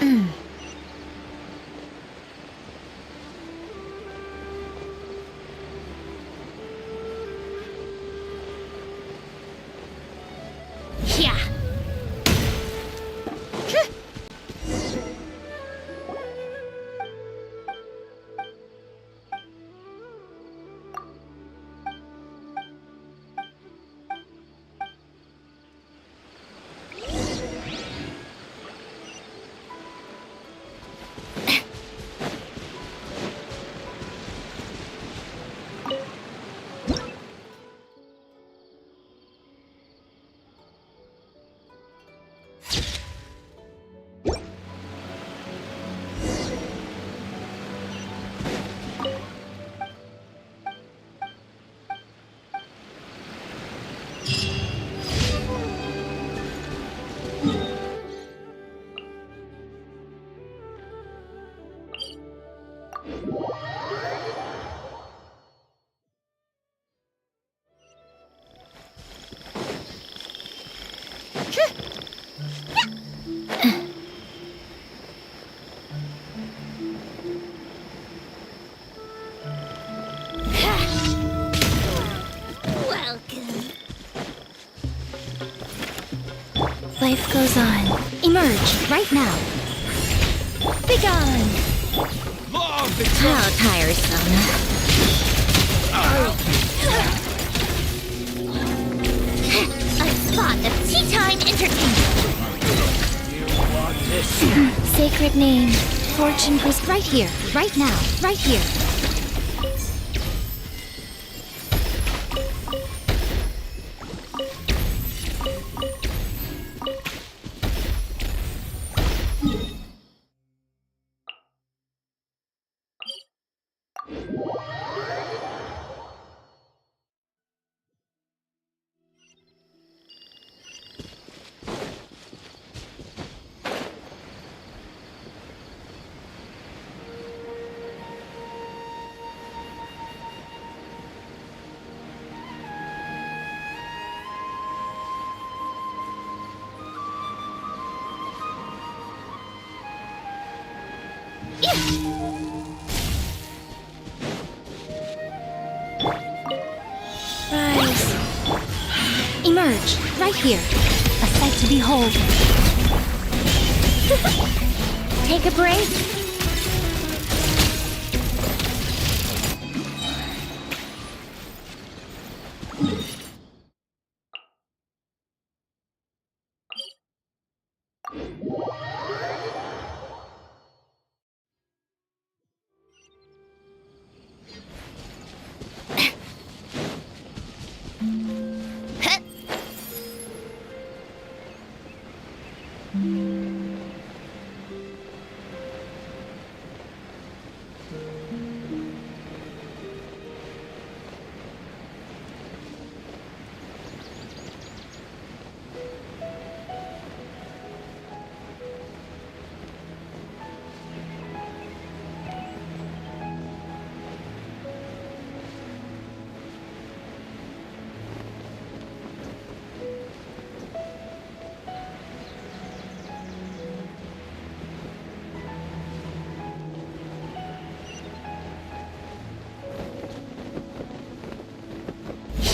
Yeah. Welcome. Life goes on. Emerge right now. Begone! How tiresome. A spot of tea time entertainment. Sacred name. Fortune was right here, right now, right here. Rise. Emerge right here. A sight to behold. Take a break.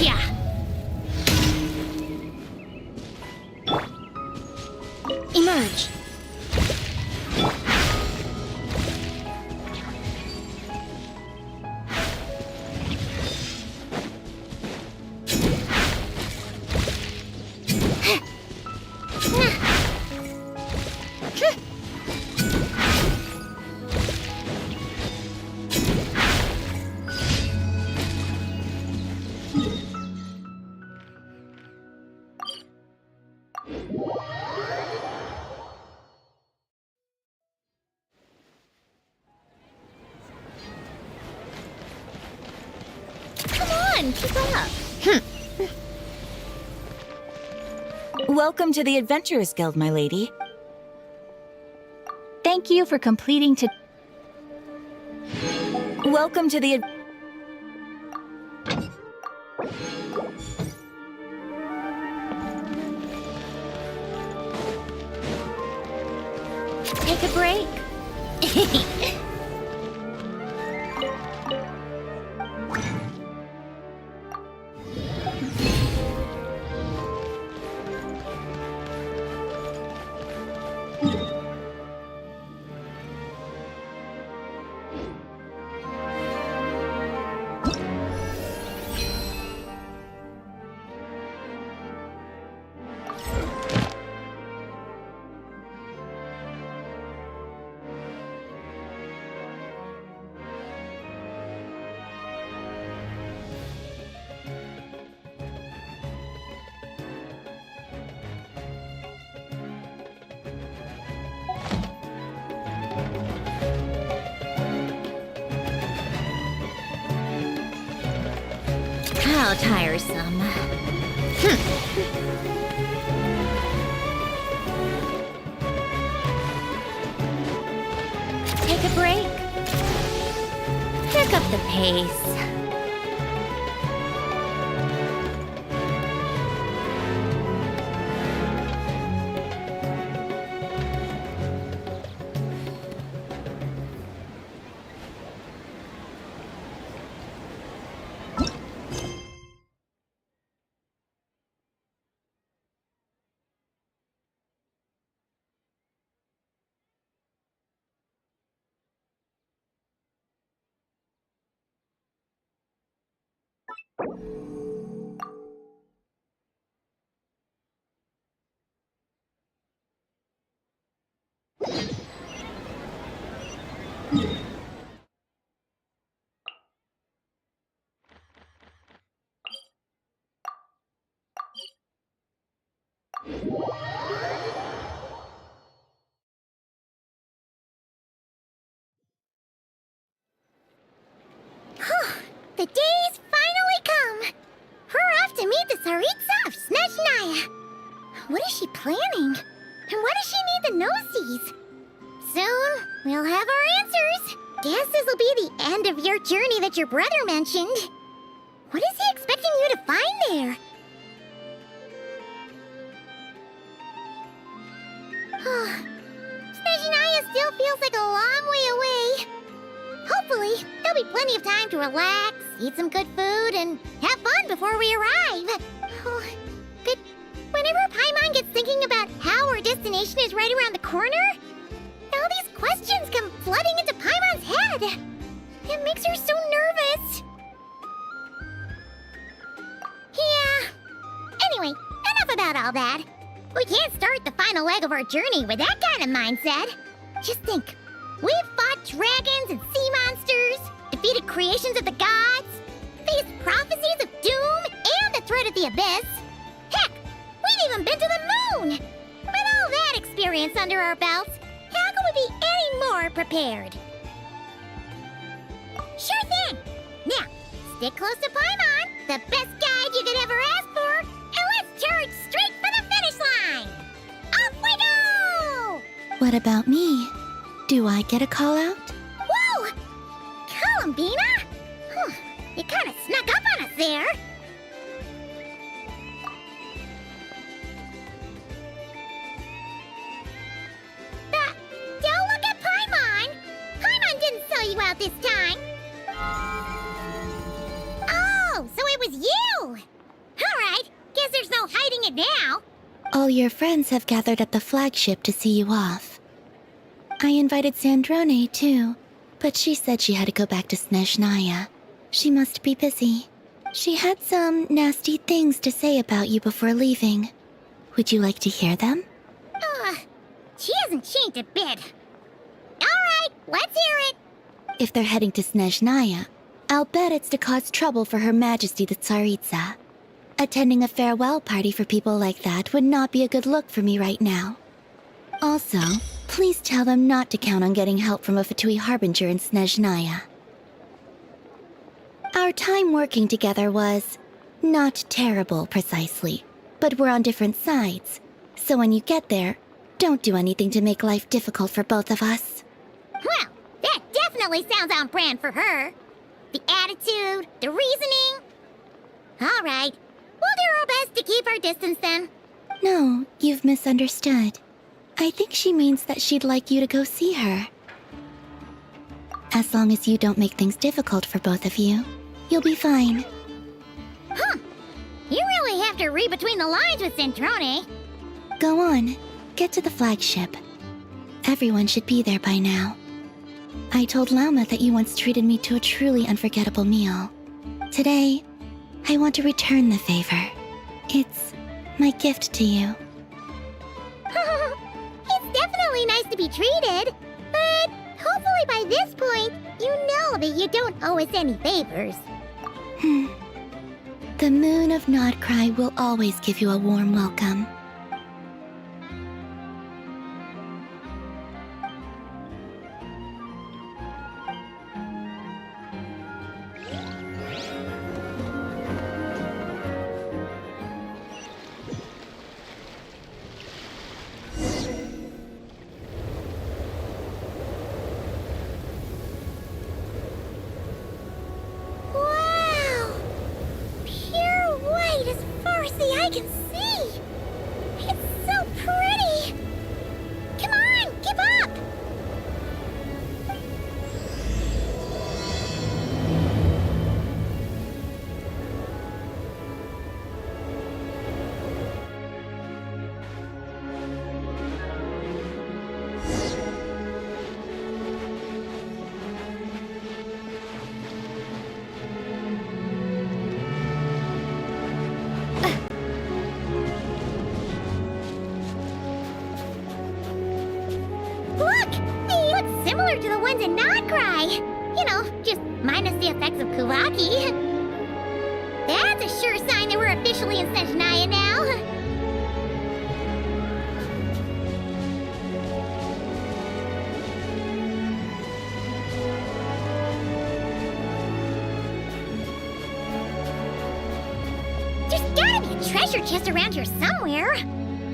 Yeah. Emerge. Come on, keep up. Welcome to the Adventurers Guild, my lady. Thank you for completing to... Welcome to the... Take Take a break. How tiresome. Take a break. Pick up the pace. The day's finally come. We're off to meet the Tsaritsa of Snezhnaya. What is she planning? And why does she need the nosedies? Soon, we'll have our answers. Guess this'll be the end of your journey that your brother mentioned. What is he expecting you to find there? Snezhnaya still feels like a long way away. Hopefully, there'll be plenty of time to relax, eat some good food, and have fun before we arrive. Oh, but whenever Paimon gets thinking about how our destination is right around the corner, all these questions come flooding into Paimon's head. It makes her so nervous. Yeah. Anyway, enough about all that. We can't start the final leg of our journey with that kind of mindset. Just think. We've fought dragons and sea monsters, defeated creations of the gods, faced prophecies of doom and the threat of the abyss. Heck, we've even been to the moon! With all that experience under our belts, how could we be any more prepared? Sure thing! Now, stick close to Paimon, the best guide you could ever ask for, and let's charge straight for the finish line! Off we go! What about me? Do I get a call out? Whoa! Columbina? Huh, you kind of snuck up on us there. Don't look at Paimon! Paimon didn't sell you out this time. Oh, so it was you! Alright, guess there's no hiding it now. All your friends have gathered at the flagship to see you off. I invited Sandrone, too, but she said she had to go back to Snezhnaya. She must be busy. She had some nasty things to say about you before leaving. Would you like to hear them? She hasn't changed a bit. Alright, let's hear it. If they're heading to Snezhnaya, I'll bet it's to cause trouble for Her Majesty the Tsaritsa. Attending a farewell party for people like that would not be a good look for me right now. Also, please tell them not to count on getting help from a Fatui Harbinger in Snezhnaya. Our time working together was not terrible, precisely, but we're on different sides. So when you get there, don't do anything to make life difficult for both of us. Well, that definitely sounds on brand for her. The attitude, the reasoning. Alright, we'll do our best to keep our distance then. No, you've misunderstood. I think she means that she'd like you to go see her. As long as you don't make things difficult for both of you, you'll be fine. Huh. You really have to read between the lines with Centrone. Go on, get to the flagship. Everyone should be there by now. I told Lauma that you once treated me to a truly unforgettable meal. Today, I want to return the favor. It's my gift to you. It's definitely nice to be treated, but hopefully by this point, you know that you don't owe us any favors. The moon of Nodcry will always give you a warm welcome. Wow! Pure white as far as the eye can see! It's so pretty! Come on, give up! Look! They look similar to the ones in Nodcry! You know, just minus the effects of Kuvaki. That's a sure sign that we're officially in Snezhnaya now. There's gotta be a treasure chest around here somewhere.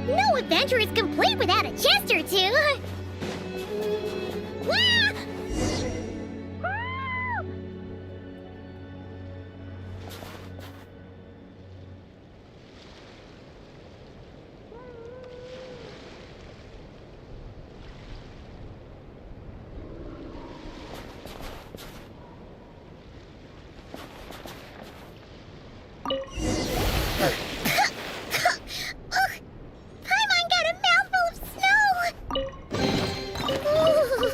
No adventure is complete without a chest or two. Wah! Paimon got a mouthful of snow! Ooh,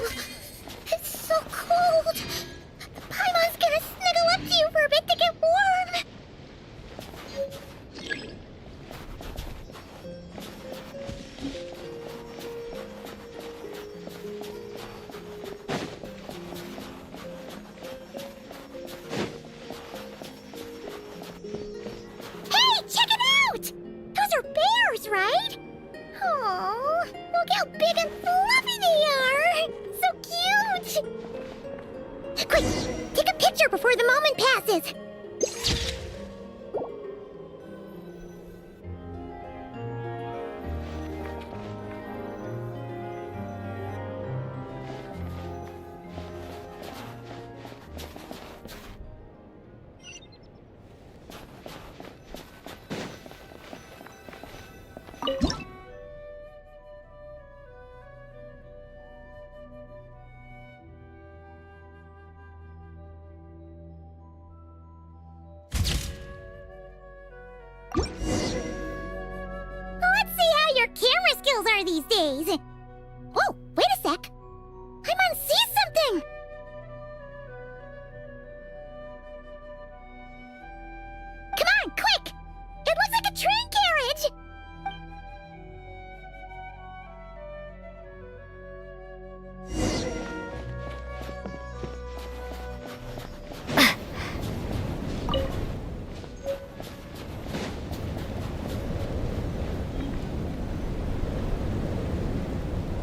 it's so cold! Paimon's gonna snuggle up to you for a bit to get warm! Hey, check it out! Those are bears, right? Oh, look how big and fluffy they are! So cute! Quick, take a picture before the moment passes! Let's see how your camera skills are these days. Oh, wait a sec. Paimon sees something. Come on, quick! It looks like a train carriage.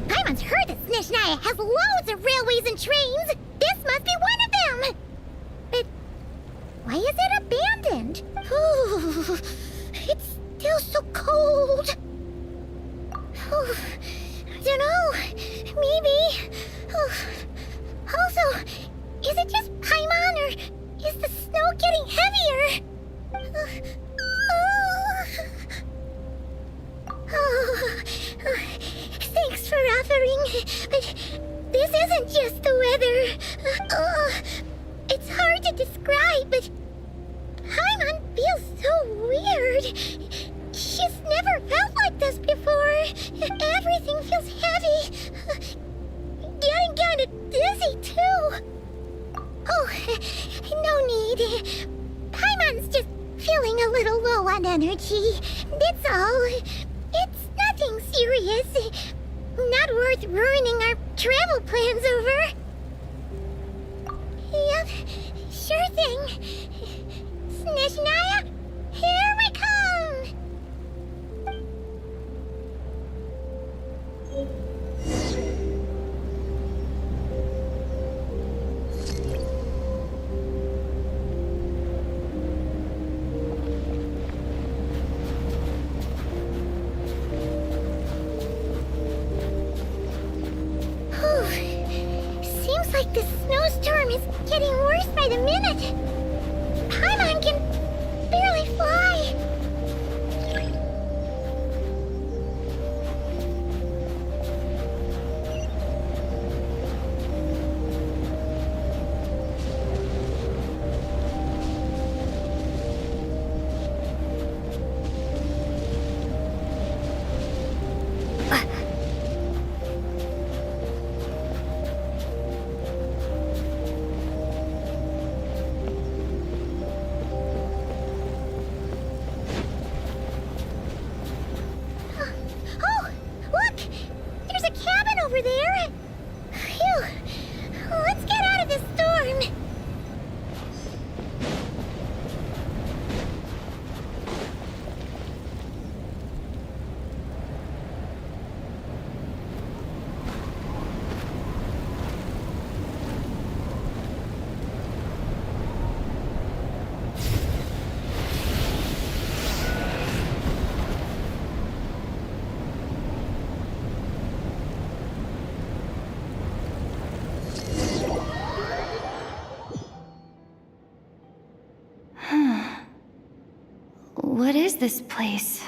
Paimon's heard that Snezhnaya has loads of railways and trains. This must be one of them. But why is it abandoned? Ooh, it's still so cold. Ooh, I don't know. Maybe. Ooh. Also, is it just Paimon or is the snow getting heavier? Oh, thanks right. Paimon's just feeling a little low on energy. That's all. It's nothing serious. Not worth ruining our travel plans over. Yep, sure thing. Snezhnaya, here we come! Seems like this snowstorm is getting worse by the minute. Paimon can barely fly. Oh, look! There's a cabin over there. Phew. Let's get out of this storm. What is this place?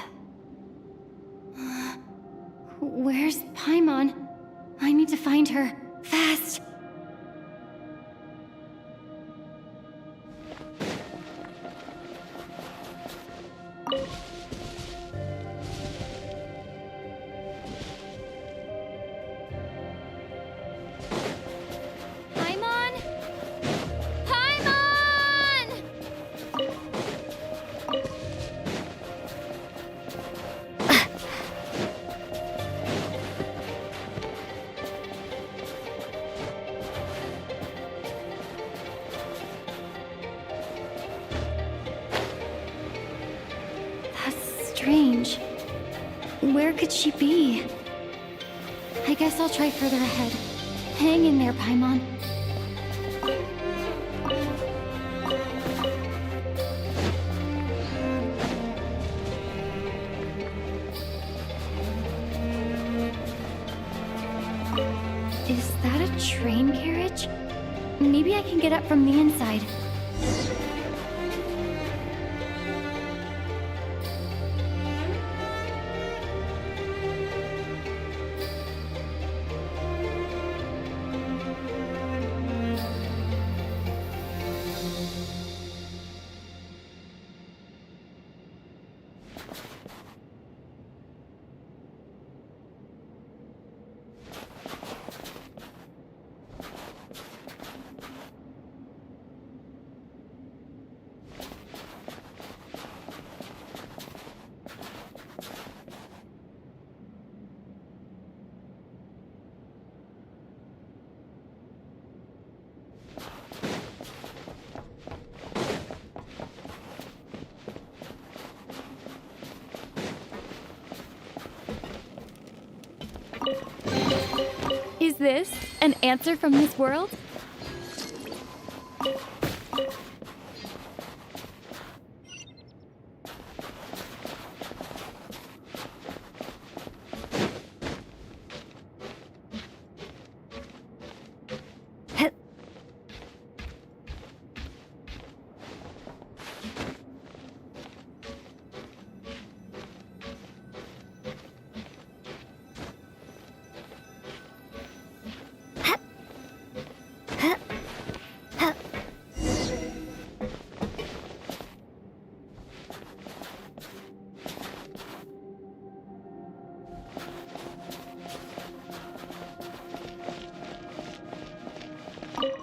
Where's Paimon? I need to find her. Fast! Paimon? Paimon! That's strange. Where could she be? I guess I'll try further ahead. Hang in there, Paimon. Is that a train carriage? Maybe I can get up from the inside. Is this an answer from this world?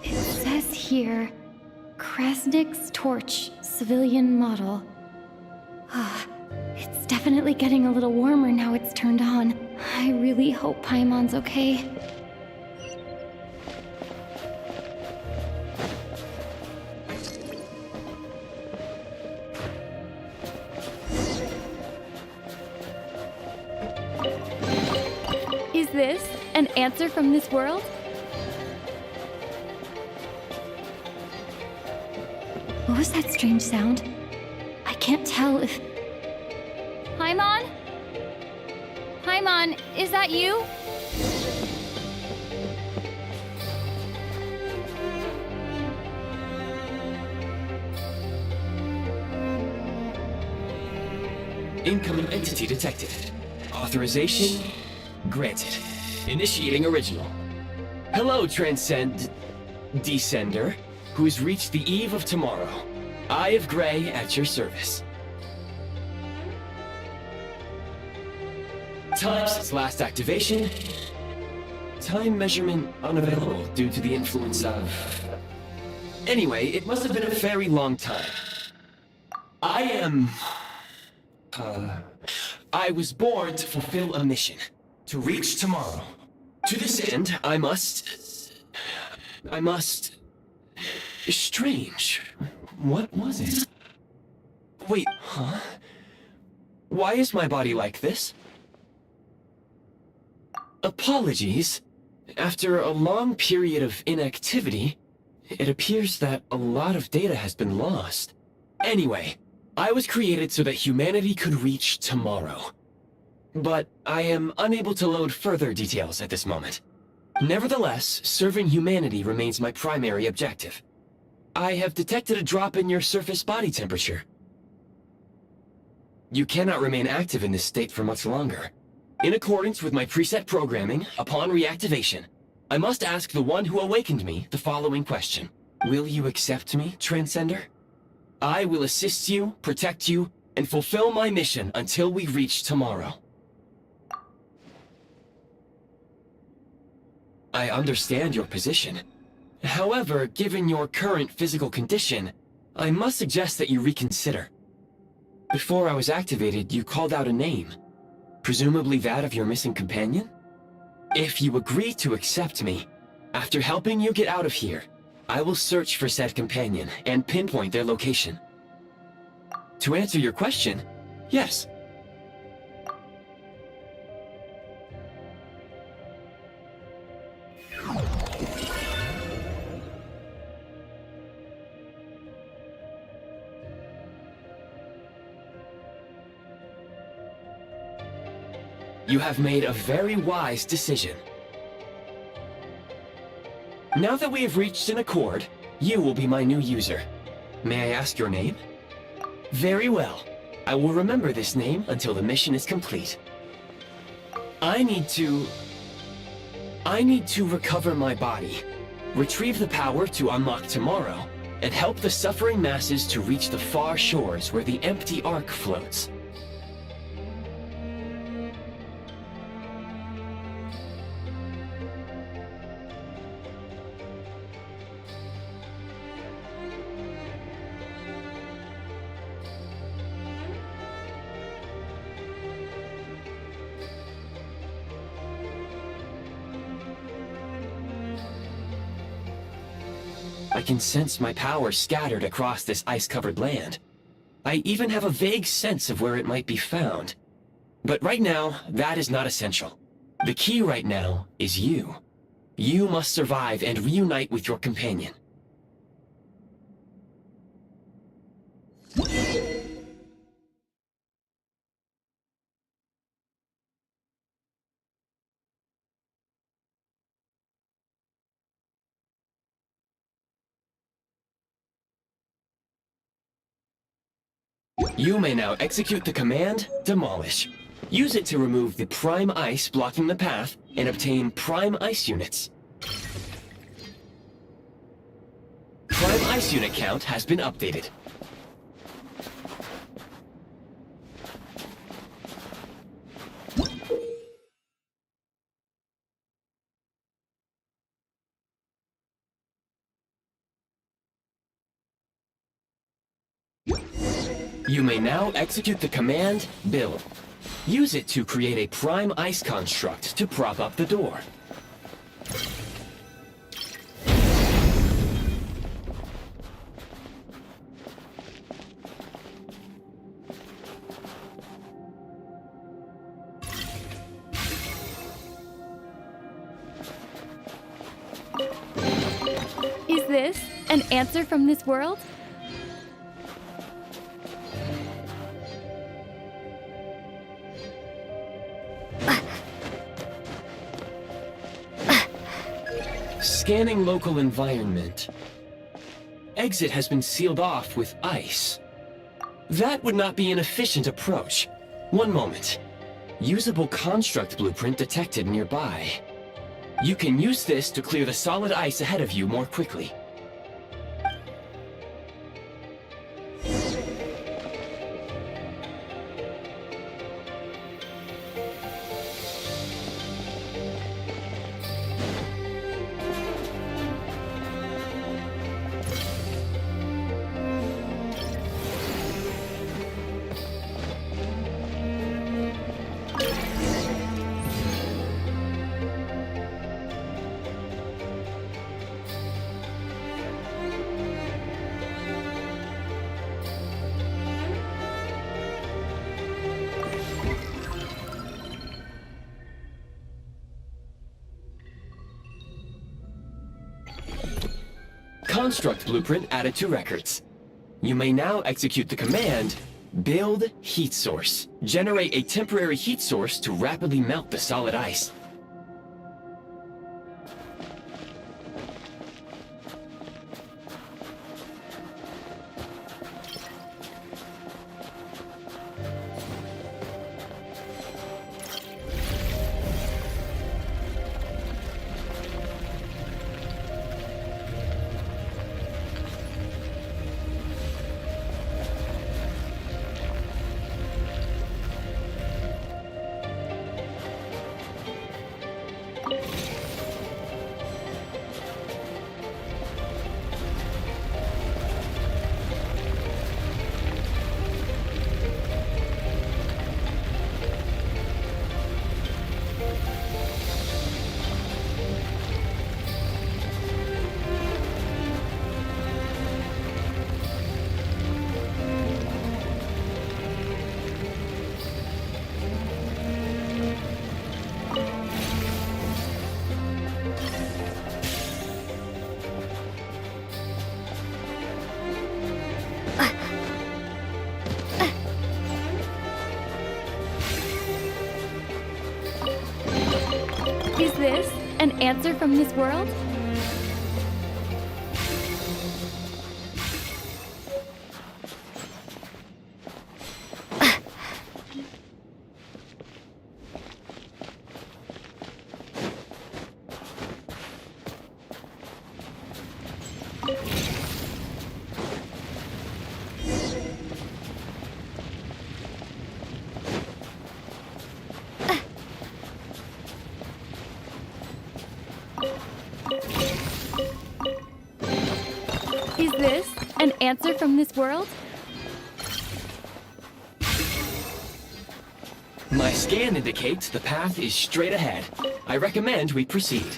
It says here, Krasnik's torch, civilian model. It's definitely getting a little warmer now it's turned on. I really hope Paimon's okay. Is this an answer from this world? What was that strange sound? I can't tell if... Paimon? Paimon, is that you? Incoming entity detected. Authorization granted. Initiating original. Hello, Descender, who's reached the eve of tomorrow. Eye of Grey at your service. Time since last activation. Time measurement unavailable due to the influence of... Anyway, it must have been a very long time. I was born to fulfill a mission. To reach tomorrow. To this end, I must... Strange. What was it? Wait, huh? Why is my body like this? Apologies. After a long period of inactivity, it appears that a lot of data has been lost. Anyway, I was created so that humanity could reach tomorrow. But I am unable to load further details at this moment. Nevertheless, serving humanity remains my primary objective. I have detected a drop in your surface body temperature. You cannot remain active in this state for much longer. In accordance with my preset programming, upon reactivation, I must ask the one who awakened me the following question. Will you accept me, Transcender? I will assist you, protect you, and fulfill my mission until we reach tomorrow. I understand your position. However, given your current physical condition, I must suggest that you reconsider. Before I was activated, you called out a name. Presumably that of your missing companion? If you agree to accept me, after helping you get out of here, I will search for said companion and pinpoint their location. To answer your question, yes. You have made a very wise decision. Now that we have reached an accord, you will be my new user. May I ask your name? Very well. I will remember this name until the mission is complete. I need to recover my body, retrieve the power to unlock tomorrow, and help the suffering masses to reach the far shores where the empty Ark floats. I can sense my power scattered across this ice-covered land. I even have a vague sense of where it might be found. But right now, that is not essential. The key right now is you. You must survive and reunite with your companion. You may now execute the command, Demolish. Use it to remove the Prime Ice blocking the path and obtain Prime Ice units. Prime Ice unit count has been updated. You may now execute the command, build. Use it to create a prime ice construct to prop up the door. Is this an answer from this world? Scanning local environment. Exit has been sealed off with ice. That would not be an efficient approach. One moment. Usable construct blueprint detected nearby. You can use this to clear the solid ice ahead of you more quickly. Construct blueprint added to records. You may now execute the command, build heat source. Generate a temporary heat source to rapidly melt the solid ice. Is this an answer from this world? Is this an answer from this world? My scan indicates the path is straight ahead. I recommend we proceed.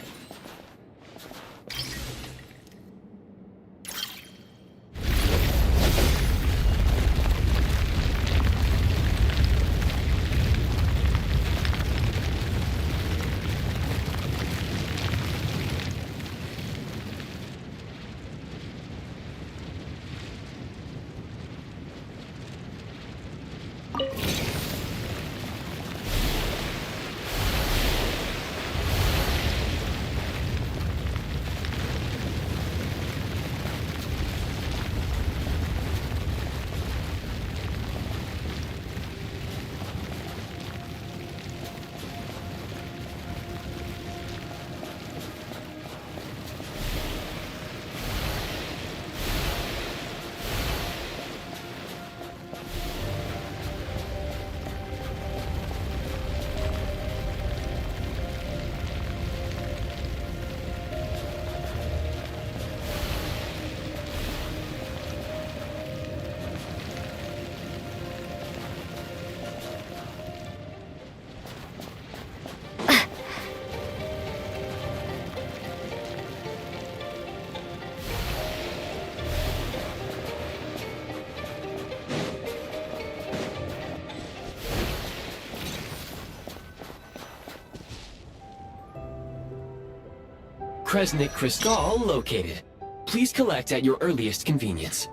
Kresnik Crystal located. Please collect at your earliest convenience.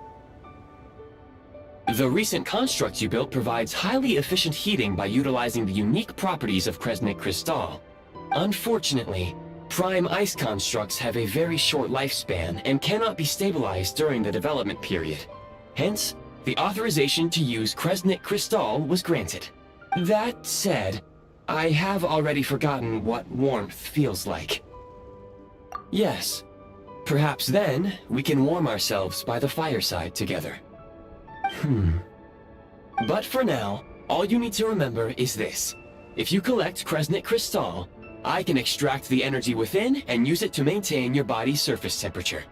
The recent construct you built provides highly efficient heating by utilizing the unique properties of Kresnik Crystal. Unfortunately, prime ice constructs have a very short lifespan and cannot be stabilized during the development period. Hence, the authorization to use Kresnik Crystal was granted. That said, I have already forgotten what warmth feels like. Yes, perhaps then we can warm ourselves by the fireside together. But for now, all you need to remember is this. If you collect Kresnik Crystal, I can extract the energy within and use it to maintain your body's surface temperature.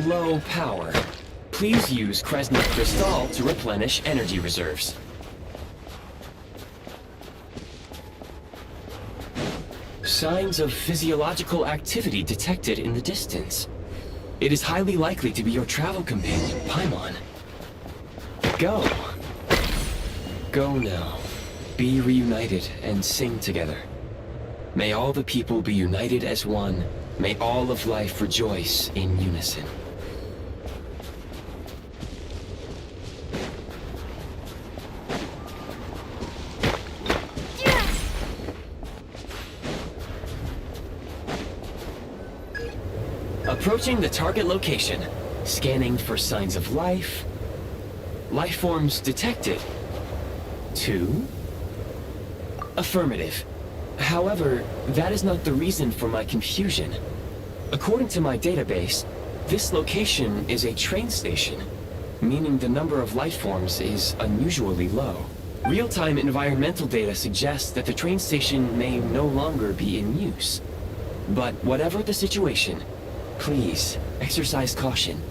Low power. Please use Kresnik Crystal to replenish energy reserves. Signs of physiological activity detected in the distance. It is highly likely to be your travel companion, Paimon. Go. Go now. Be reunited and sing together. May all the people be united as one. May all of life rejoice in unison. Approaching the target location, scanning for signs of life. Life forms detected. 2. Affirmative. However, that is not the reason for my confusion. According to my database, this location is a train station, meaning the number of life forms is unusually low. Real-time environmental data suggests that the train station may no longer be in use. But whatever the situation, please exercise caution.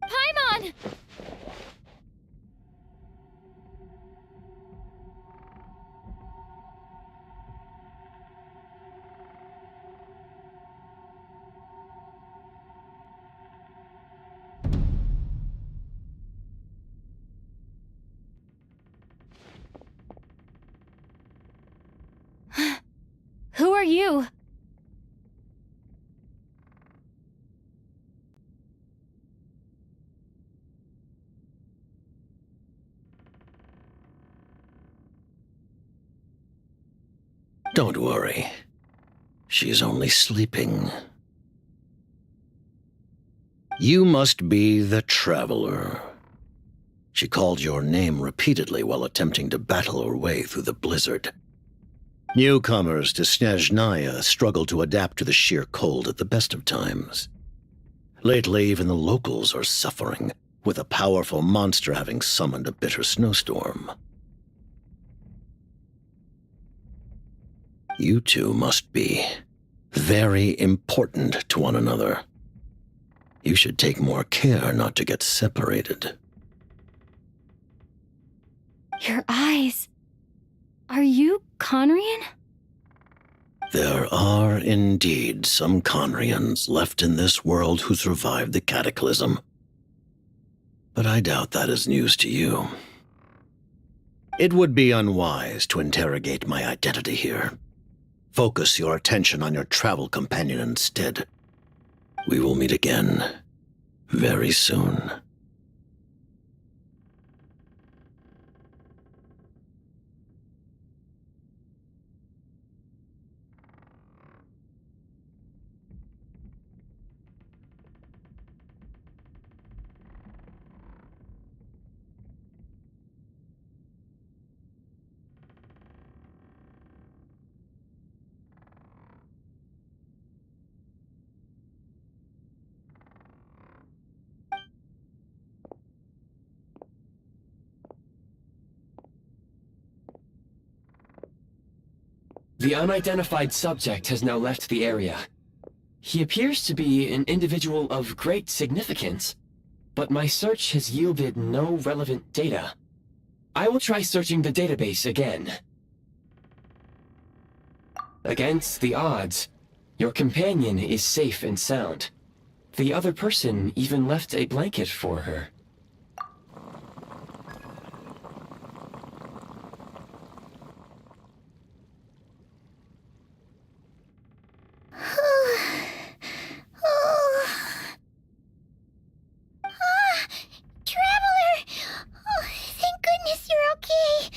Paimon! Who are you? Don't worry. She's only sleeping. You must be the Traveler. She called your name repeatedly while attempting to battle her way through the blizzard. Newcomers to Snezhnaya struggle to adapt to the sheer cold at the best of times. Lately, even the locals are suffering, with a powerful monster having summoned a bitter snowstorm. You two must be very important to one another. You should take more care not to get separated. Your eyes. Are you Conrian? There are indeed some Conrians left in this world who survived the cataclysm. But I doubt that is news to you. It would be unwise to interrogate my identity here. Focus your attention on your travel companion instead. We will meet again very soon. The unidentified subject has now left the area. He appears to be an individual of great significance, but my search has yielded no relevant data. I will try searching the database again. Against the odds, your companion is safe and sound. The other person even left a blanket for her. Traveler! Oh, thank goodness you're okay.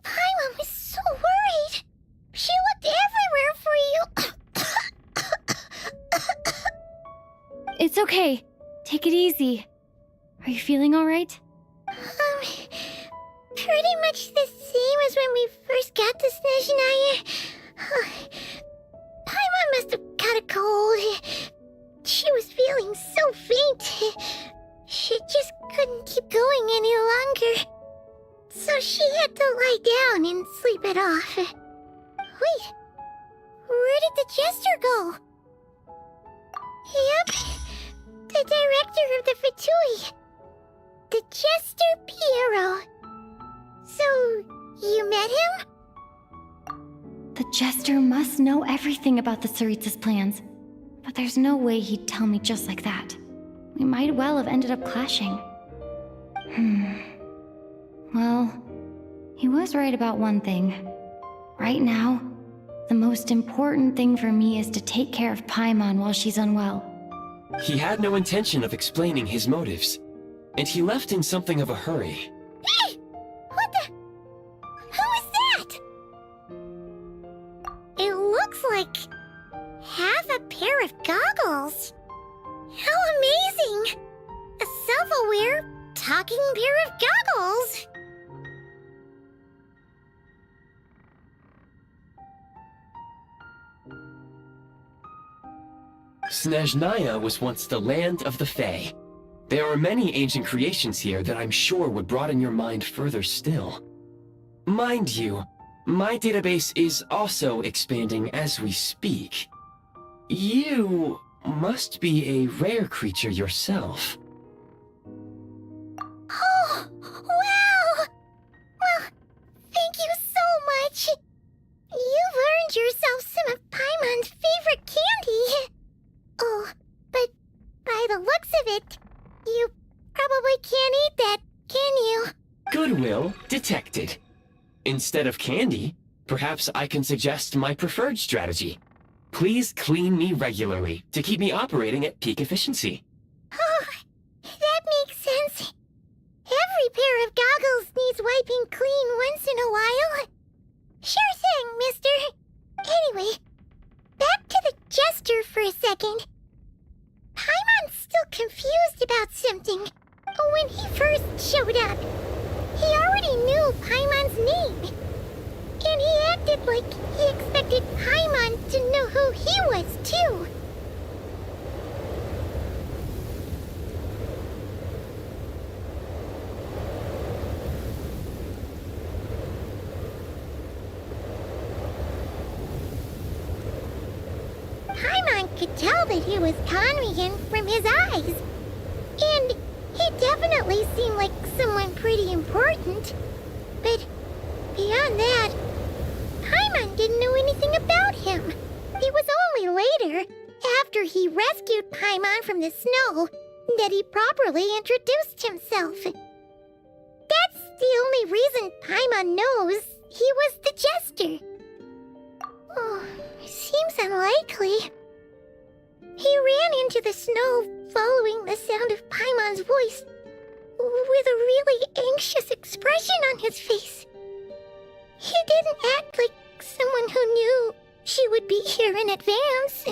Paimon was so worried. She looked everywhere for you. It's okay. Take it easy. Are you feeling alright? Pretty much the same as when we first got to Snezhnaya. Paimon must have got a cold. She was feeling so faint. She just couldn't keep going any longer. So she had to lie down and sleep it off. Wait, where did the jester go? Yep, the director of the Fatui. The Jester Piero. So, you met him? The Jester must know everything about the Tsaritsa's plans. But there's no way he'd tell me just like that. We might well have ended up clashing. Well, he was right about one thing. Right now, the most important thing for me is to take care of Paimon while she's unwell. He had no intention of explaining his motives, and he left in something of a hurry. Hey! What the? Who is that? It looks like half a pair of goggles. How amazing! A self-aware, talking pair of goggles. Snezhnaya was once the land of the Fae. There are many ancient creations here that I'm sure would broaden your mind further still. Mind you, my database is also expanding as we speak. You must be a rare creature yourself. Oh, wow! Well, thank you so much. You've earned yourself some of Paimon's favorite candy. Oh, but by the looks of it, you probably can't eat that, can you? Goodwill detected. Instead of candy, perhaps I can suggest my preferred strategy. Please clean me regularly to keep me operating at peak efficiency. Oh, that makes sense. Every pair of goggles needs wiping clean once in a while. Sure thing, mister. Anyway, back to the Jester for a second. Paimon's still confused about something. When he first showed up, he already knew Paimon's name. And he acted like he expected Paimon to know who he was, too. Paimon could tell that he was Conrian from his eyes. And he definitely seemed like someone pretty important. But beyond that, Paimon didn't know anything about him. It was only later, after he rescued Paimon from the snow, that he properly introduced himself. That's the only reason Paimon knows he was the Jester. Oh, seems unlikely. He ran into the snow following the sound of Paimon's voice, with a really anxious expression on his face. He didn't act like someone who knew she would be here in advance.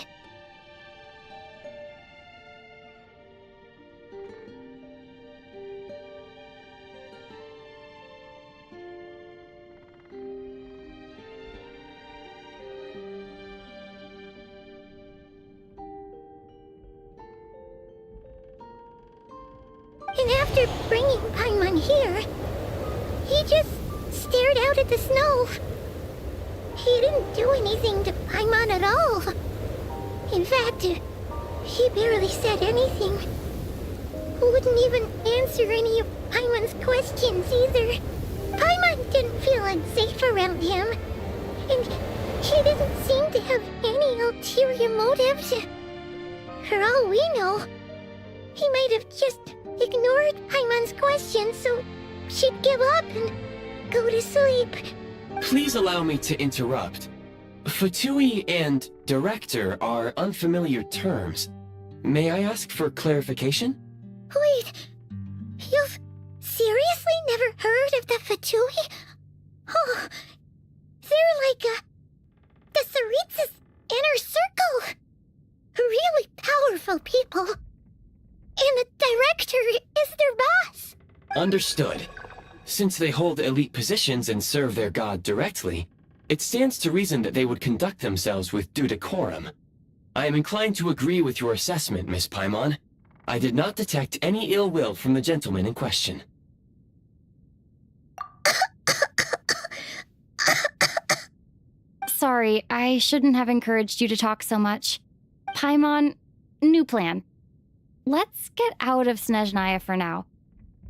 And after bringing Paimon here, he just stared out at the snow. He didn't do anything to Paimon at all. In fact, he barely said anything. Wouldn't even answer any of Paimon's questions either. Paimon didn't feel unsafe around him, and he didn't seem to have any ulterior motives. For all we know, he might have just ignored Paimon's questions so she'd give up and go to sleep. Please allow me to interrupt. Fatui and director are unfamiliar terms. May I ask for clarification? Wait, you've seriously never heard of the Fatui? Oh, they're like the Tsaritsa's inner circle. Really powerful people. And the director is their boss. Understood. Since they hold elite positions and serve their god directly, it stands to reason that they would conduct themselves with due decorum. I am inclined to agree with your assessment, Miss Paimon. I did not detect any ill will from the gentleman in question. Sorry, I shouldn't have encouraged you to talk so much. Paimon, new plan. Let's get out of Snezhnaya for now.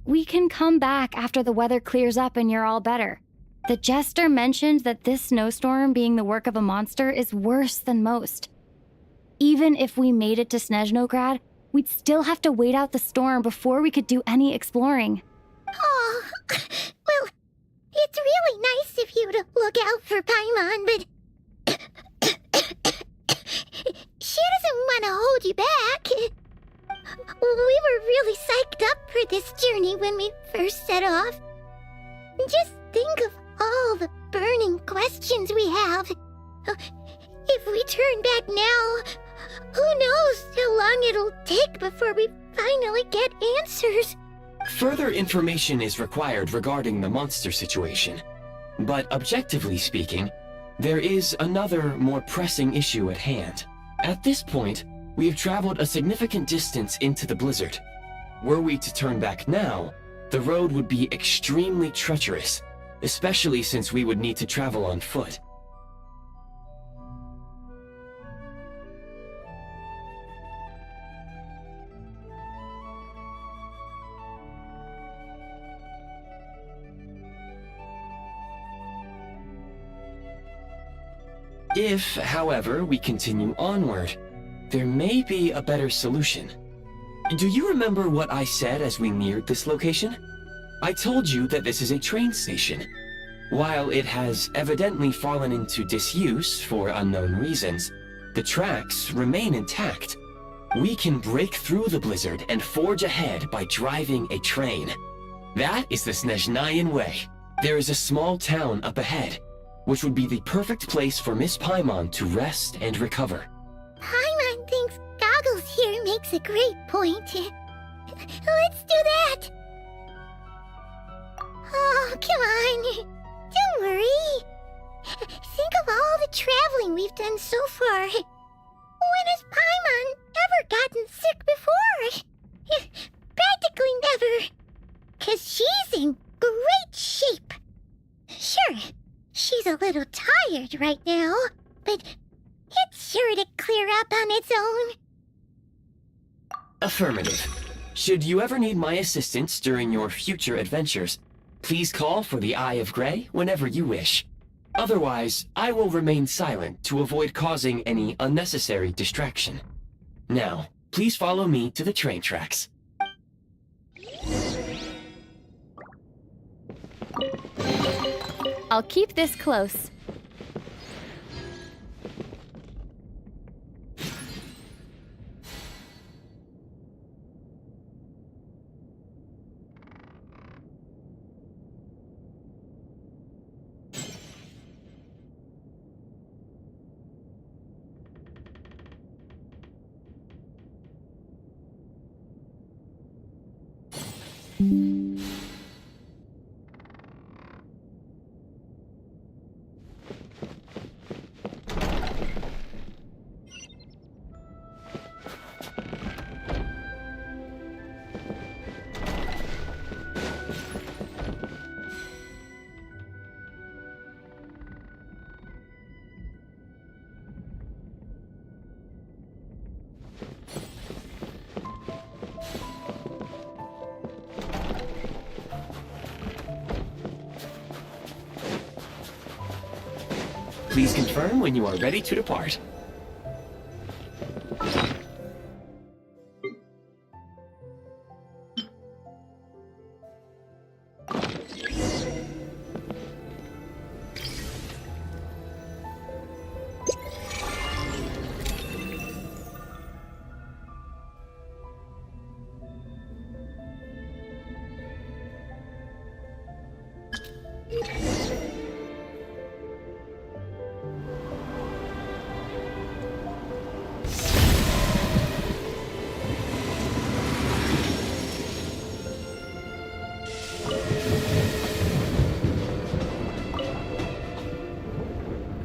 We can come back after the weather clears up and you're all better. The jester mentioned that this snowstorm being the work of a monster is worse than most. Even if we made it to Snezhnograd, we'd still have to wait out the storm before we could do any exploring. Oh, well, it's really nice of you to look out for Paimon, but she doesn't want to hold you back. We were really psyched up for this journey when we first set off. Just think of all the burning questions we have. If we turn back now, who knows how long it'll take before we finally get answers. Further information is required regarding the monster situation. But objectively speaking, there is another, more pressing issue at hand. At this point, we have traveled a significant distance into the blizzard. Were we to turn back now, the road would be extremely treacherous, especially since we would need to travel on foot. If, however, we continue onward, there may be a better solution. Do you remember what I said as we neared this location? I told you that this is a train station. While it has evidently fallen into disuse for unknown reasons, the tracks remain intact. We can break through the blizzard and forge ahead by driving a train. That is the Snezhnayan way. There is a small town up ahead, which would be the perfect place for Miss Paimon to rest and recover. Paimon thinks Goggles here makes a great point. Let's do that! Oh, come on. Don't worry. Think of all the traveling we've done so far. When has Paimon ever gotten sick before? Practically never. 'Cause she's in great shape. Sure, she's a little tired right now, but it's sure to clear up on its own. Affirmative. Should you ever need my assistance during your future adventures, please call for the Eye of Grey whenever you wish. Otherwise, I will remain silent to avoid causing any unnecessary distraction. Now, please follow me to the train tracks. I'll keep this close. Please confirm when you are ready to depart.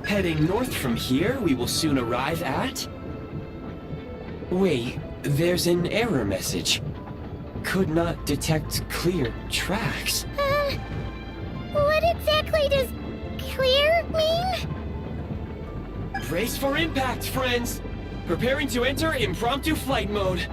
Heading north from here, we will soon arrive at... Wait, there's an error message. Could not detect clear tracks. What exactly does clear mean? Brace for impact, friends! Preparing to enter impromptu flight mode.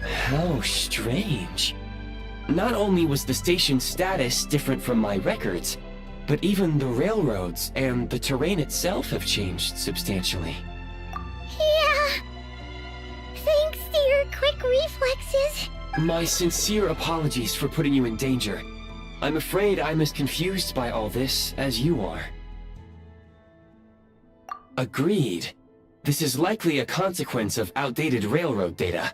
How strange. Not only was the station's status different from my records, but even the railroads and the terrain itself have changed substantially. Yeah. Thanks to your quick reflexes. My sincere apologies for putting you in danger. I'm afraid I'm as confused by all this as you are. Agreed. This is likely a consequence of outdated railroad data.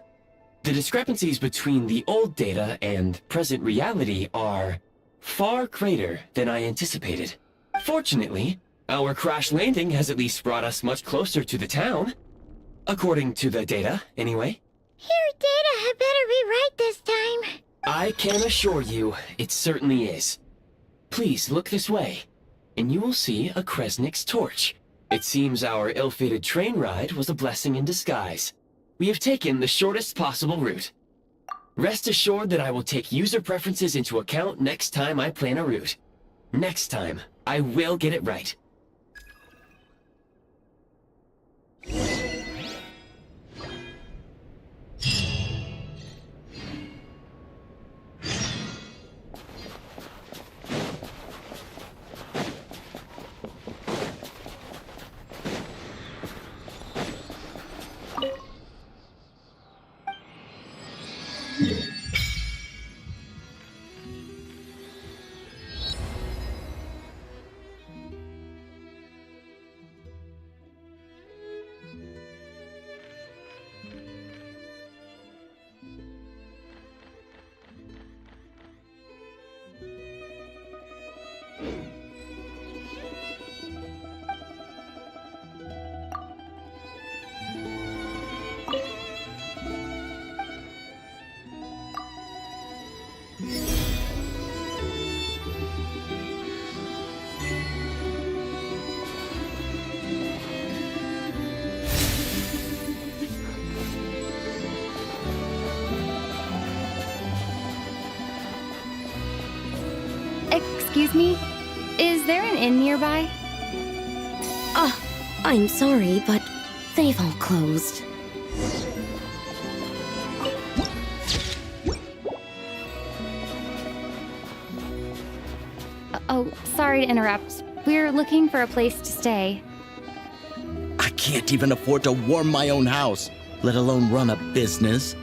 The discrepancies between the old data and present reality are far greater than I anticipated. Fortunately, our crash landing has at least brought us much closer to the town. According to the data, anyway. Your data had better be right this time. I can assure you, it certainly is. Please look this way, and you will see a Kresnik's torch. It seems our ill-fated train ride was a blessing in disguise. We have taken the shortest possible route. Rest assured that I will take user preferences into account next time I plan a route. Next time, I will get it right. Excuse me? Is there an inn nearby? I'm sorry, but they've all closed. Oh, sorry to interrupt. We're looking for a place to stay. I can't even afford to warm my own house, let alone run a business.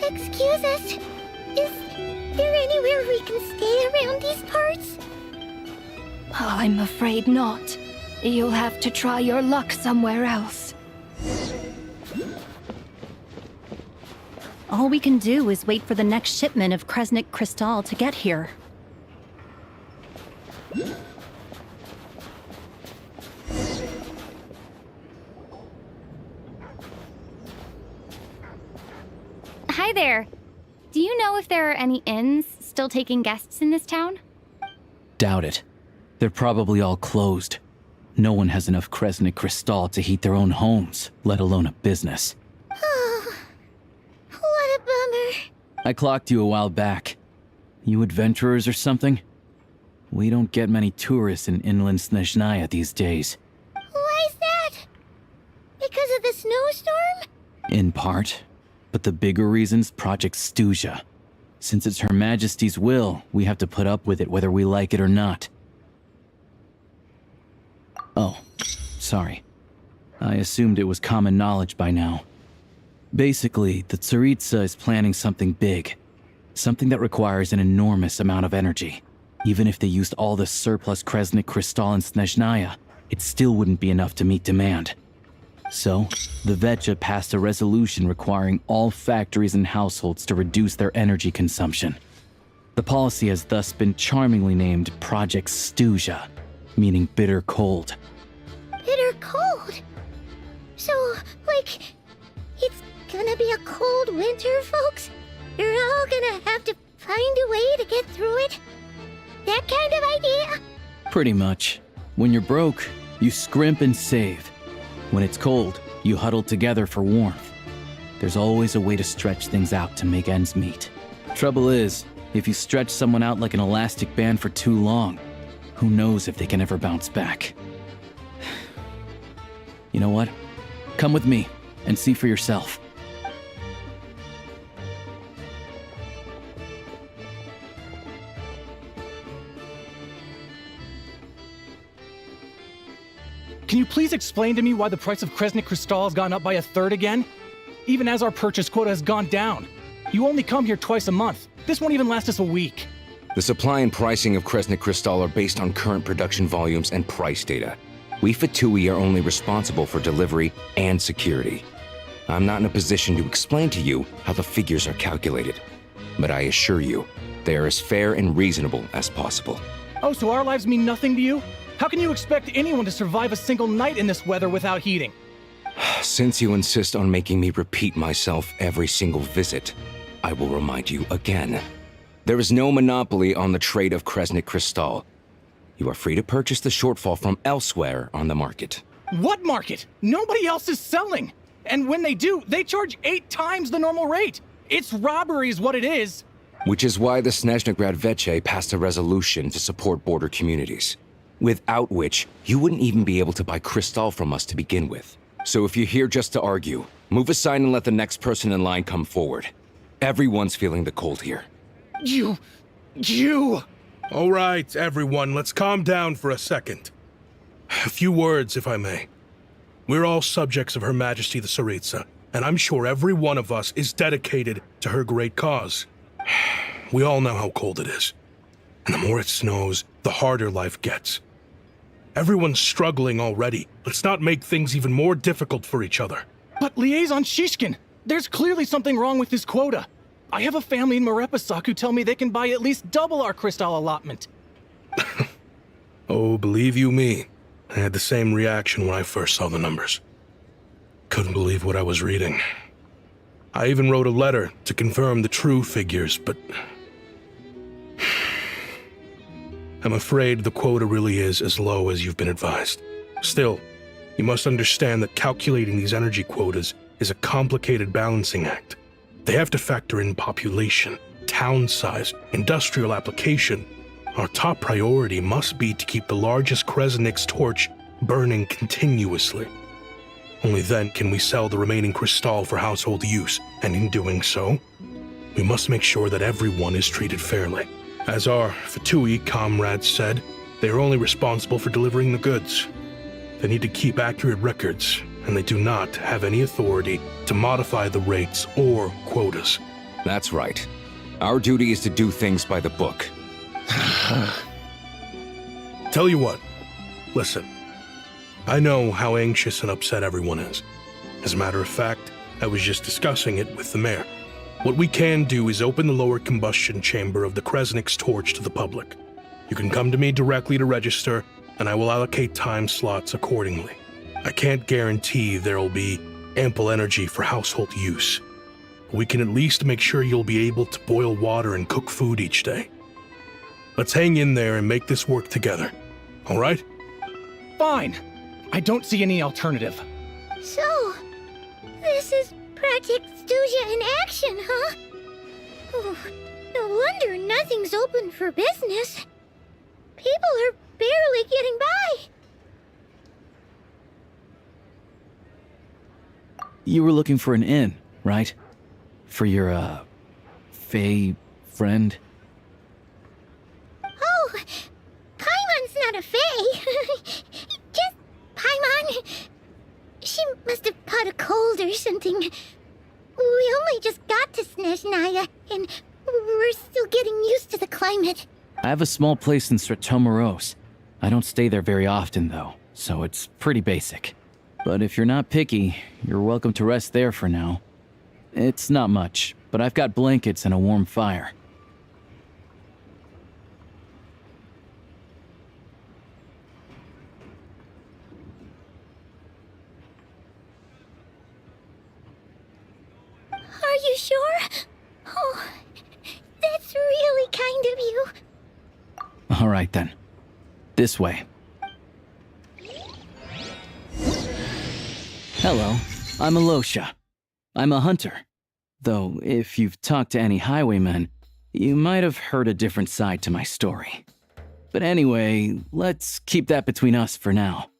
Excuse us. Is there anywhere we can stay around these parts? I'm afraid not. You'll have to try your luck somewhere else. All we can do is wait for the next shipment of Kresnik Crystal to get here. Hi there. Do you know if there are any inns still taking guests in this town? Doubt it. They're probably all closed. No one has enough Kresnik Crystal to heat their own homes, let alone a business. Oh, what a bummer. I clocked you a while back. You adventurers or something? We don't get many tourists in inland Snezhnaya these days. Why is that? Because of the snowstorm? In part. But the bigger reason's Project Stuzha. Since it's Her Majesty's will, we have to put up with it whether we like it or not. Oh, sorry. I assumed it was common knowledge by now. Basically, the Tsaritsa is planning something big. Something that requires an enormous amount of energy. Even if they used all the surplus Kresnik Crystal in Snezhnaya, it still wouldn't be enough to meet demand. So, the Vetcha passed a resolution requiring all factories and households to reduce their energy consumption. The policy has thus been charmingly named Project Stuzha, meaning bitter cold. Bitter cold? So, like, it's gonna be a cold winter, folks? You're all gonna have to find a way to get through it? That kind of idea? Pretty much. When you're broke, you scrimp and save. When it's cold, you huddle together for warmth. There's always a way to stretch things out to make ends meet. Trouble is, if you stretch someone out like an elastic band for too long, who knows if they can ever bounce back. You know what? Come with me and see for yourself. Can you please explain to me why the price of Kresnik Crystal has gone up by 1/3 again? Even as our purchase quota has gone down. You only come here twice a month. This won't even last us a week. The supply and pricing of Kresnik Crystal are based on current production volumes and price data. We Fatui are only responsible for delivery and security. I'm not in a position to explain to you how the figures are calculated, but I assure you, they are as fair and reasonable as possible. Oh, so our lives mean nothing to you? How can you expect anyone to survive a single night in this weather without heating? Since you insist on making me repeat myself every single visit, I will remind you again. There is no monopoly on the trade of Kresnik Crystal. You are free to purchase the shortfall from elsewhere on the market. What market? Nobody else is selling. And when they do, they charge 8 times the normal rate. It's robbery is what it is. Which is why the Snezhnegrad Vetche passed a resolution to support border communities. Without which, you wouldn't even be able to buy Crystal from us to begin with. So if you're here just to argue, move aside and let the next person in line come forward. Everyone's feeling the cold here. You... All right, everyone, let's calm down for a second. A few words, if I may. We're all subjects of Her Majesty the Tsaritsa, and I'm sure every one of us is dedicated to her great cause. We all know how cold it is. And the more it snows, the harder life gets. Everyone's struggling already. Let's not make things even more difficult for each other. But Liaison Shishkin, there's clearly something wrong with this quota. I have a family in Marepasak who tell me they can buy at least double our Crystal allotment. Oh, believe you me, I had the same reaction when I first saw the numbers. Couldn't believe what I was reading. I even wrote a letter to confirm the true figures, but... I'm afraid the quota really is as low as you've been advised. Still, you must understand that calculating these energy quotas is a complicated balancing act. They have to factor in population, town size, industrial application. Our top priority must be to keep the largest Kresnik's torch burning continuously. Only then can we sell the remaining Crystal for household use, and in doing so, we must make sure that everyone is treated fairly. As our Fatui comrades said, they are only responsible for delivering the goods. They need to keep accurate records, and they do not have any authority to modify the rates or quotas. That's right. Our duty is to do things by the book. Tell you what, listen. I know how anxious and upset everyone is. As a matter of fact, I was just discussing it with the mayor. What we can do is open the lower combustion chamber of the Kresnik's torch to the public. You can come to me directly to register, and I will allocate time slots accordingly. I can't guarantee there will be ample energy for household use, We can at least make sure you'll be able to boil water and cook food each day. Let's hang in there and make this work together. All right? Fine. I don't see any alternative. So, this is Project Stuja in action, huh? Oh, no wonder nothing's open for business. People are barely getting by. You were looking for an inn, right? For your, Fae friend? Oh, Paimon's not a fae. Just Paimon. She must have caught a cold or something. We only just got to Snezhnaya, and we're still getting used to the climate. I have a small place in Stratomaros. I don't stay there very often, though, so it's pretty basic. But if you're not picky, you're welcome to rest there for now. It's not much, but I've got blankets and a warm fire. Are you sure? Oh, that's really kind of you. All right, then. This way. Hello, I'm Alosha. I'm a hunter. Though, if you've talked to any highwaymen, you might have heard a different side to my story. But anyway, let's keep that between us for now.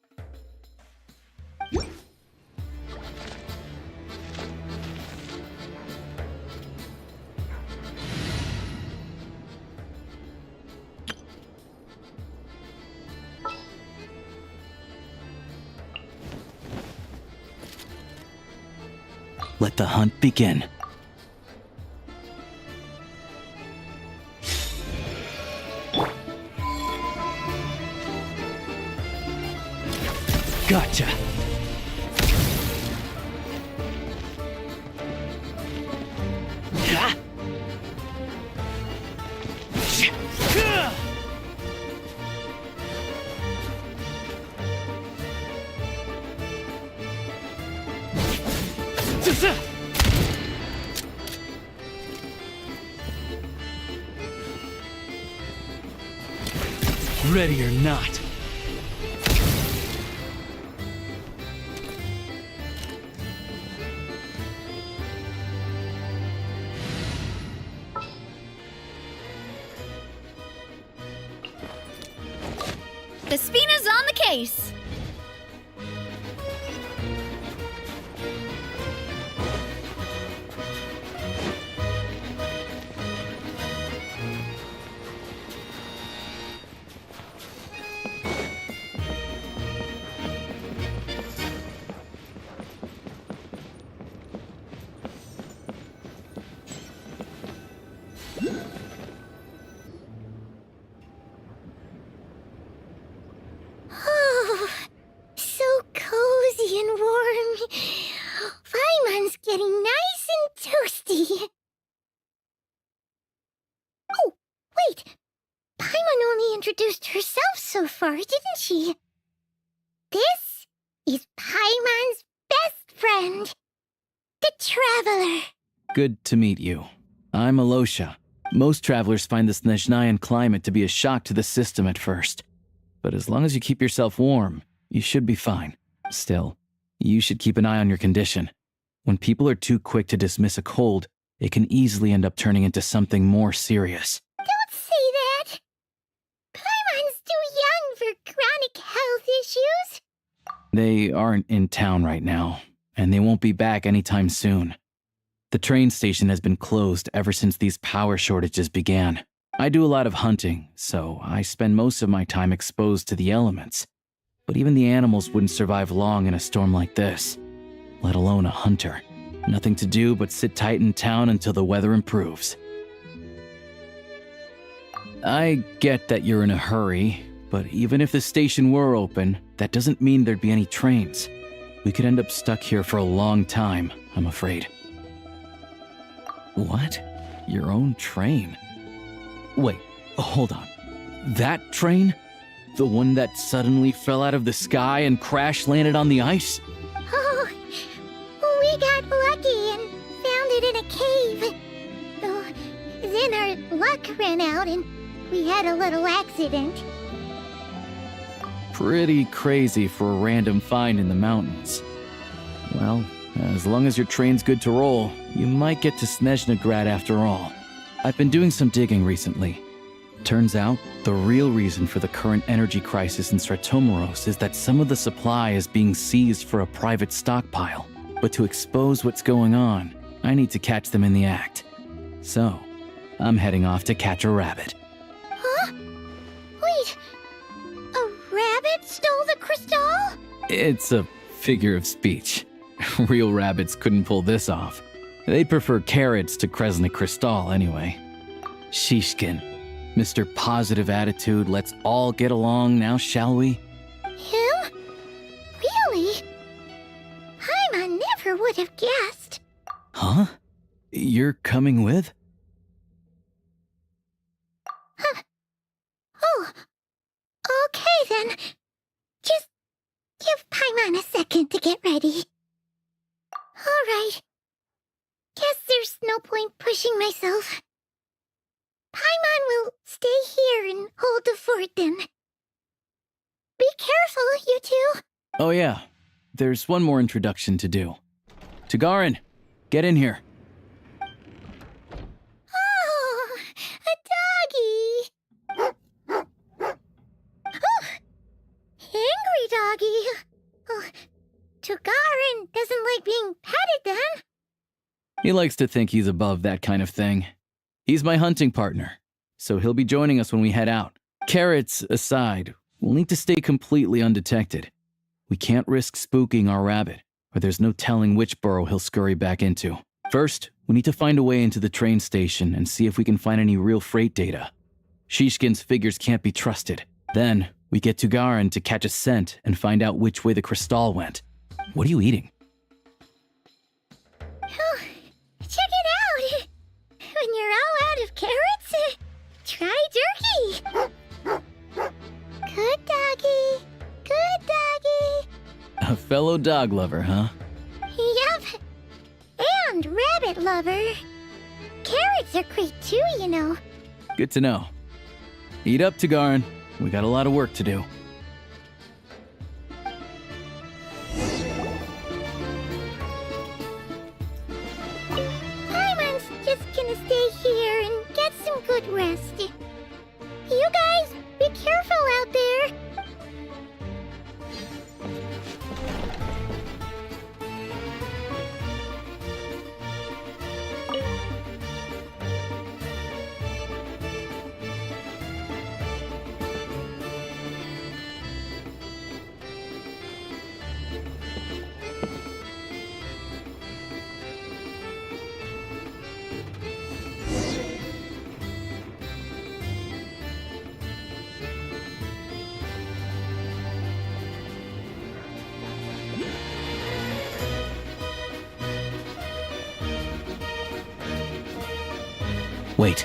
Let the hunt begin. Gotcha. Ready or not. Despina's on the case. Oh, so cozy and warm. Paimon's getting nice and toasty. Oh, wait. Paimon only introduced herself so far, didn't she? This is Paimon's best friend, the Traveler. Good to meet you. I'm Alosha. Most travelers find the Snezhnayan climate to be a shock to the system at first. But as long as you keep yourself warm, you should be fine. Still, you should keep an eye on your condition. When people are too quick to dismiss a cold, it can easily end up turning into something more serious. Don't say that. Paimon's too young for chronic health issues. They aren't in town right now, and they won't be back anytime soon. The train station has been closed ever since these power shortages began. I do a lot of hunting, so I spend most of my time exposed to the elements. But even the animals wouldn't survive long in a storm like this, let alone a hunter. Nothing to do but sit tight in town until the weather improves. I get that you're in a hurry, but even if the station were open, that doesn't mean there'd be any trains. We could end up stuck here for a long time, I'm afraid. What? Your own train? Wait, hold on. That train? The one that suddenly fell out of the sky and crash-landed on the ice? Oh, we got lucky and found it in a cave. Oh, then our luck ran out and we had a little accident. Pretty crazy for a random find in the mountains. Well, as long as your train's good to roll, you might get to Snezhnegrad after all. I've been doing some digging recently. Turns out, the real reason for the current energy crisis in Stratomeros is that some of the supply is being seized for a private stockpile. But to expose what's going on, I need to catch them in the act. So, I'm heading off to catch a rabbit. Huh? Wait, a rabbit stole the crystal? It's a figure of speech. Real rabbits couldn't pull this off. They prefer carrots to Kresnik Kristall anyway. Shishkin, Mr. Positive Attitude, let's all get along now, shall we? Him? Really? Paimon never would have guessed. Huh? You're coming with? Huh. Oh, okay then. Just give Paimon a second to get ready. Alright. Guess there's no point pushing myself. Paimon will stay here and hold the fort then. Be careful, you two. Oh yeah, there's one more introduction to do. Tagarin, get in here. Oh, a doggy. Oh, angry doggy. Oh, Tagarin doesn't like being petted then. He likes to think he's above that kind of thing. He's my hunting partner, so he'll be joining us when we head out. Carrots aside, we'll need to stay completely undetected. We can't risk spooking our rabbit, or there's no telling which burrow he'll scurry back into. First, we need to find a way into the train station and see if we can find any real freight data. Shishkin's figures can't be trusted. Then, we get Tugarin to catch a scent and find out which way the crystal went. What are you eating? Oh, check it out! When you're all out of carrots, try jerky! Good doggy! Good doggy! A fellow dog lover, huh? Yup! And rabbit lover! Carrots are great too, you know. Good to know. Eat up, Tugarin. We got a lot of work to do. Paimon's just gonna stay here and get some good rest. You guys, be careful out there! Wait.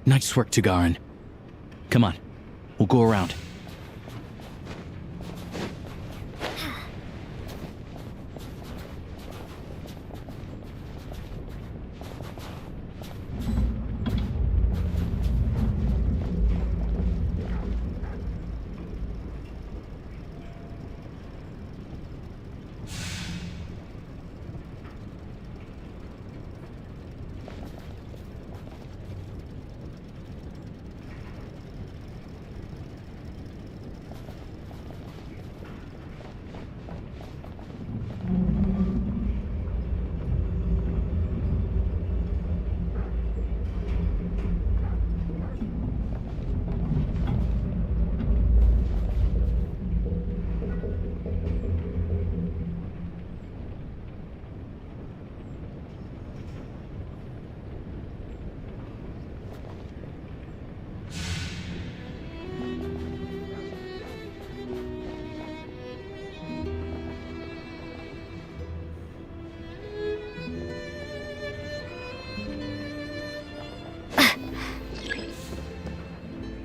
Nice work, Tugarin. Come on. We'll go around.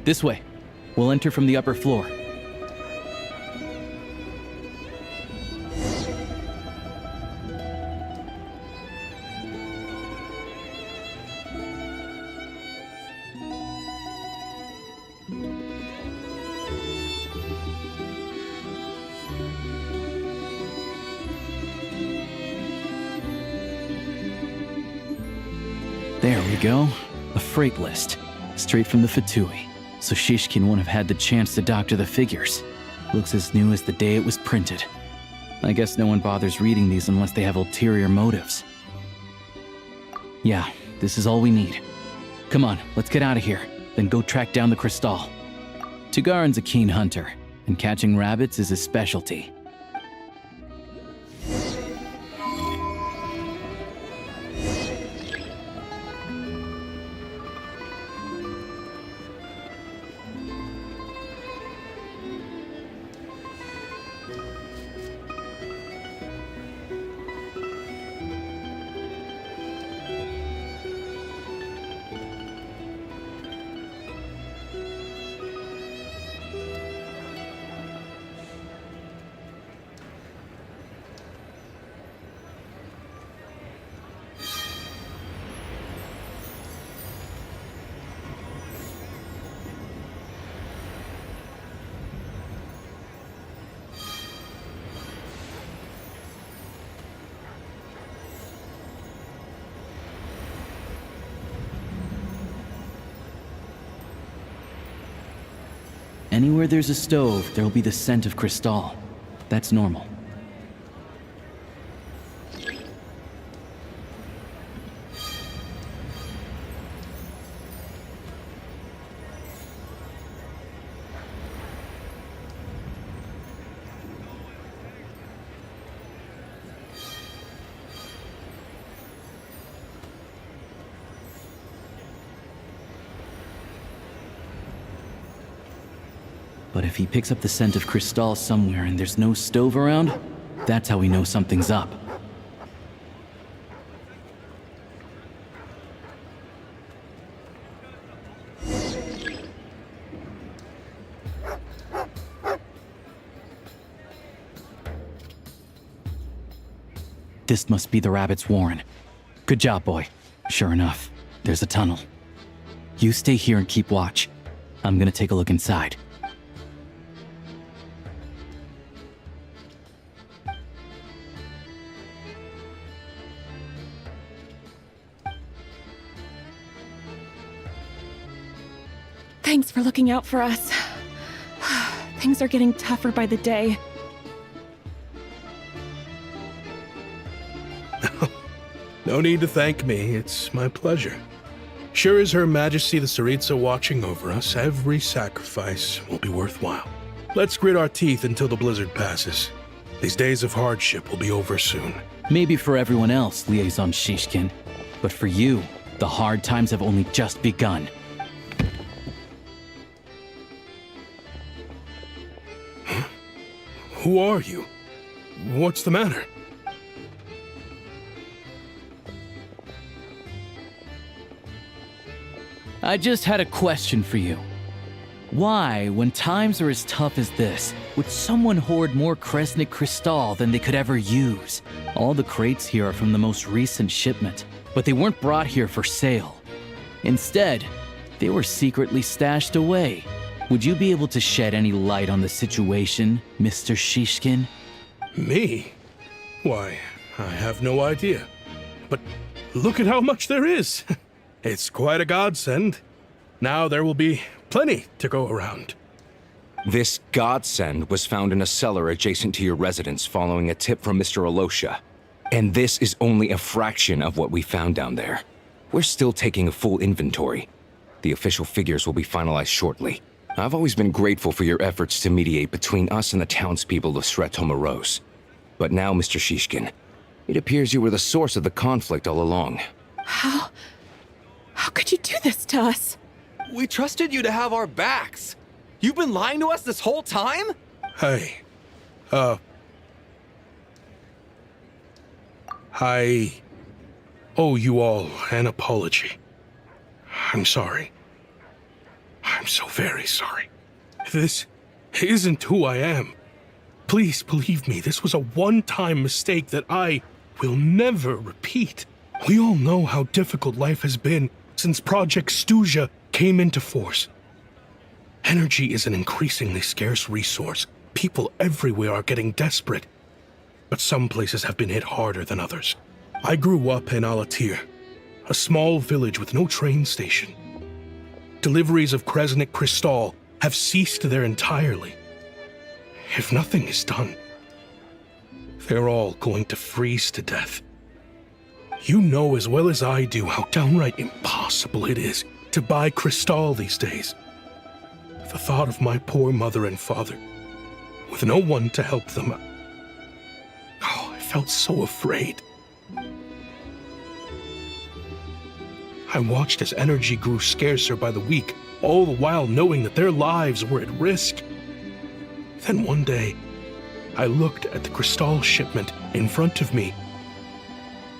This way. We'll enter from the upper floor. There we go. A freight list. Straight from the Fatui. So Shishkin won't have had the chance to doctor the figures. Looks as new as the day it was printed. I guess no one bothers reading these unless they have ulterior motives. Yeah, this is all we need. Come on, let's get out of here. Then go track down the Crystal. Tugarin's a keen hunter, and catching rabbits is his specialty. Anywhere there's a stove, there'll be the scent of Crystal. That's normal. But if he picks up the scent of Crystal somewhere and there's no stove around, that's how we know something's up. This must be the rabbit's warren. Good job, boy. Sure enough, there's a tunnel. You stay here and keep watch. I'm gonna take a look inside. Thanks for looking out for us. Things are getting tougher by the day. No need to thank me. It's my pleasure. Sure as Her Majesty the Tsaritsa watching over us, every sacrifice will be worthwhile. Let's grit our teeth until the blizzard passes. These days of hardship will be over soon. Maybe for everyone else, Liaison Shishkin, but for you, the hard times have only just begun. Who are you? What's the matter? I just had a question for you. Why, when times are as tough as this, would someone hoard more Kresnik Crystal than they could ever use? All the crates here are from the most recent shipment, but they weren't brought here for sale. Instead, they were secretly stashed away. Would you be able to shed any light on the situation, Mr. Shishkin? Me? Why, I have no idea. But look at how much there is. It's quite a godsend. Now there will be plenty to go around. This godsend was found in a cellar adjacent to your residence following a tip from Mr. Alosha. And this is only a fraction of what we found down there. We're still taking a full inventory. The official figures will be finalized shortly. I've always been grateful for your efforts to mediate between us and the townspeople of Sretomaros. But now, Mr. Shishkin, it appears you were the source of the conflict all along. How could you do this to us? We trusted you to have our backs. You've been lying to us this whole time? Hey, I owe you all an apology. I'm sorry. I'm so very sorry. This isn't who I am. Please believe me, this was a one-time mistake that I will never repeat. We all know how difficult life has been since Project Stuja came into force. Energy is an increasingly scarce resource. People everywhere are getting desperate. But some places have been hit harder than others. I grew up in Alatir, a small village with no train station. Deliveries of Kresnik Kristall have ceased there entirely. If nothing is done, they're all going to freeze to death. You know as well as I do how downright impossible it is to buy Kristall these days. The thought of my poor mother and father, with no one to help them, I felt so afraid. I watched as energy grew scarcer by the week, all the while knowing that their lives were at risk. Then one day, I looked at the Kristall shipment in front of me,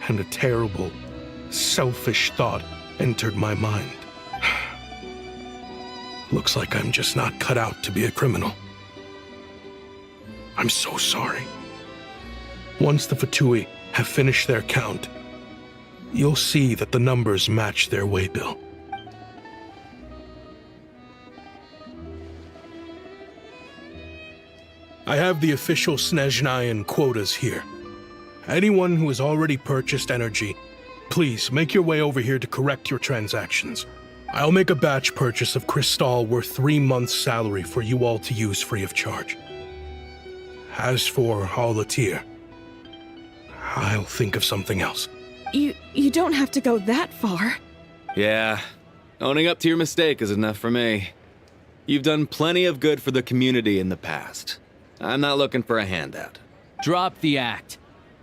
and a terrible, selfish thought entered my mind. Looks like I'm just not cut out to be a criminal. I'm so sorry. Once the Fatui have finished their count, you'll see that the numbers match their waybill. I have the official Snezhnayan quotas here. Anyone who has already purchased energy, please make your way over here to correct your transactions. I'll make a batch purchase of Kristall worth 3 months' salary for you all to use free of charge. As for Alatir, I'll think of something else. You don't have to go that far. Yeah, owning up to your mistake is enough for me. You've done plenty of good for the community in the past. I'm not looking for a handout. Drop the act.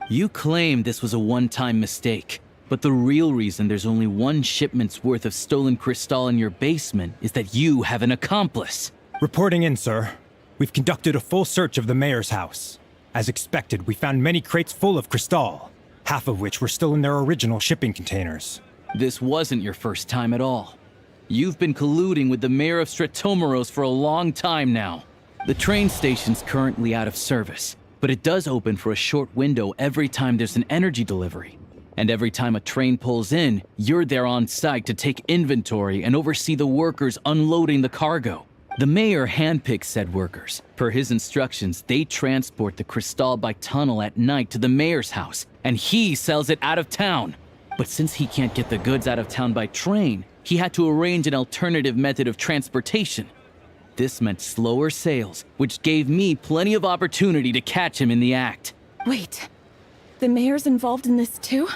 You claim this was a one-time mistake, but the real reason there's only one shipment's worth of stolen Kristall in your basement is that you have an accomplice. Reporting in, sir. We've conducted a full search of the mayor's house. As expected, we found many crates full of Kristall, half of which were still in their original shipping containers. This wasn't your first time at all. You've been colluding with the mayor of Stratomeros for a long time now. The train station's currently out of service, but it does open for a short window every time there's an energy delivery. And every time a train pulls in, you're there on site to take inventory and oversee the workers unloading the cargo. The mayor handpicks said workers. Per his instructions, they transport the Kristall by tunnel at night to the mayor's house, and he sells it out of town. But since he can't get the goods out of town by train, he had to arrange an alternative method of transportation. This meant slower sales, which gave me plenty of opportunity to catch him in the act. Wait, the mayor's involved in this too?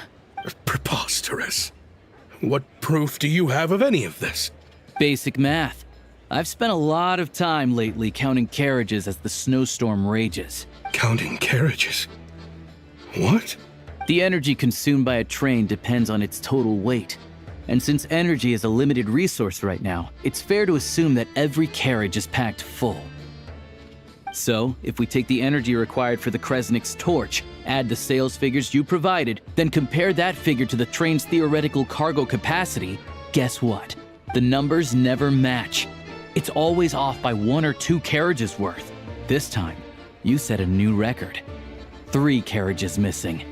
Preposterous. What proof do you have of any of this? Basic math. I've spent a lot of time lately counting carriages as the snowstorm rages. Counting carriages? What? The energy consumed by a train depends on its total weight. And since energy is a limited resource right now, it's fair to assume that every carriage is packed full. So, if we take the energy required for the Kresnik's torch, add the sales figures you provided, then compare that figure to the train's theoretical cargo capacity, guess what? The numbers never match. It's always off by 1 or 2 carriages worth. This time, you set a new record. 3 carriages missing.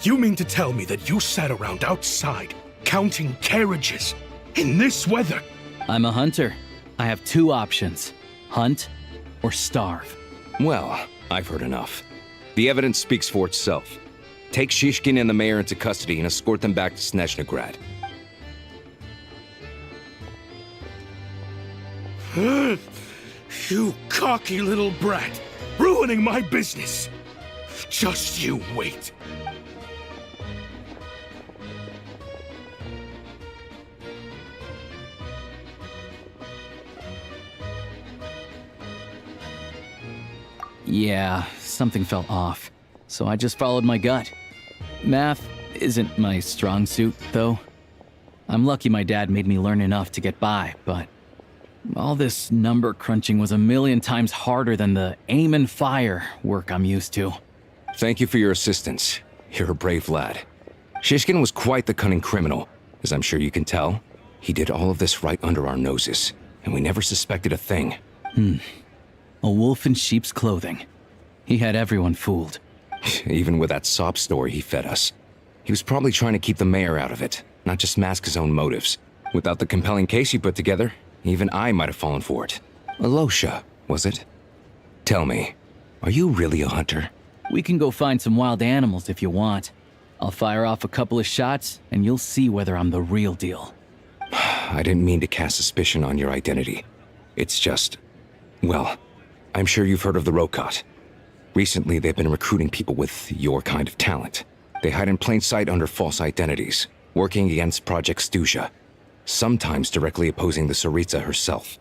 You mean to tell me that you sat around outside, counting carriages, in this weather? I'm a hunter. I have 2 options. Hunt or starve. Well, I've heard enough. The evidence speaks for itself. Take Shishkin and the mayor into custody and escort them back to Snezhnegrad. You cocky little brat, ruining my business. Just you wait. Yeah, something felt off, so I just followed my gut. Math isn't my strong suit, though. I'm lucky my dad made me learn enough to get by, but all this number crunching was a million times harder than the aim and fire work I'm used to. Thank you for your assistance. you're a brave lad. Shishkin was quite the cunning criminal, as I'm sure you can tell. He did all of this right under our noses, and we never suspected a thing. A wolf in sheep's clothing. He had everyone fooled. Even with that sob story he fed us. He was probably trying to keep the mayor out of it, not just mask his own motives. Without the compelling case you put together, even I might have fallen for it. Alosha, was it? Tell me, are you really a hunter? We can go find some wild animals if you want. I'll fire off a couple of shots, and you'll see whether I'm the real deal. I didn't mean to cast suspicion on your identity. It's just... well, I'm sure you've heard of the Rokot. Recently, they've been recruiting people with your kind of talent. They hide in plain sight under false identities, working against Project Stuja, sometimes directly opposing the Tsaritsa herself.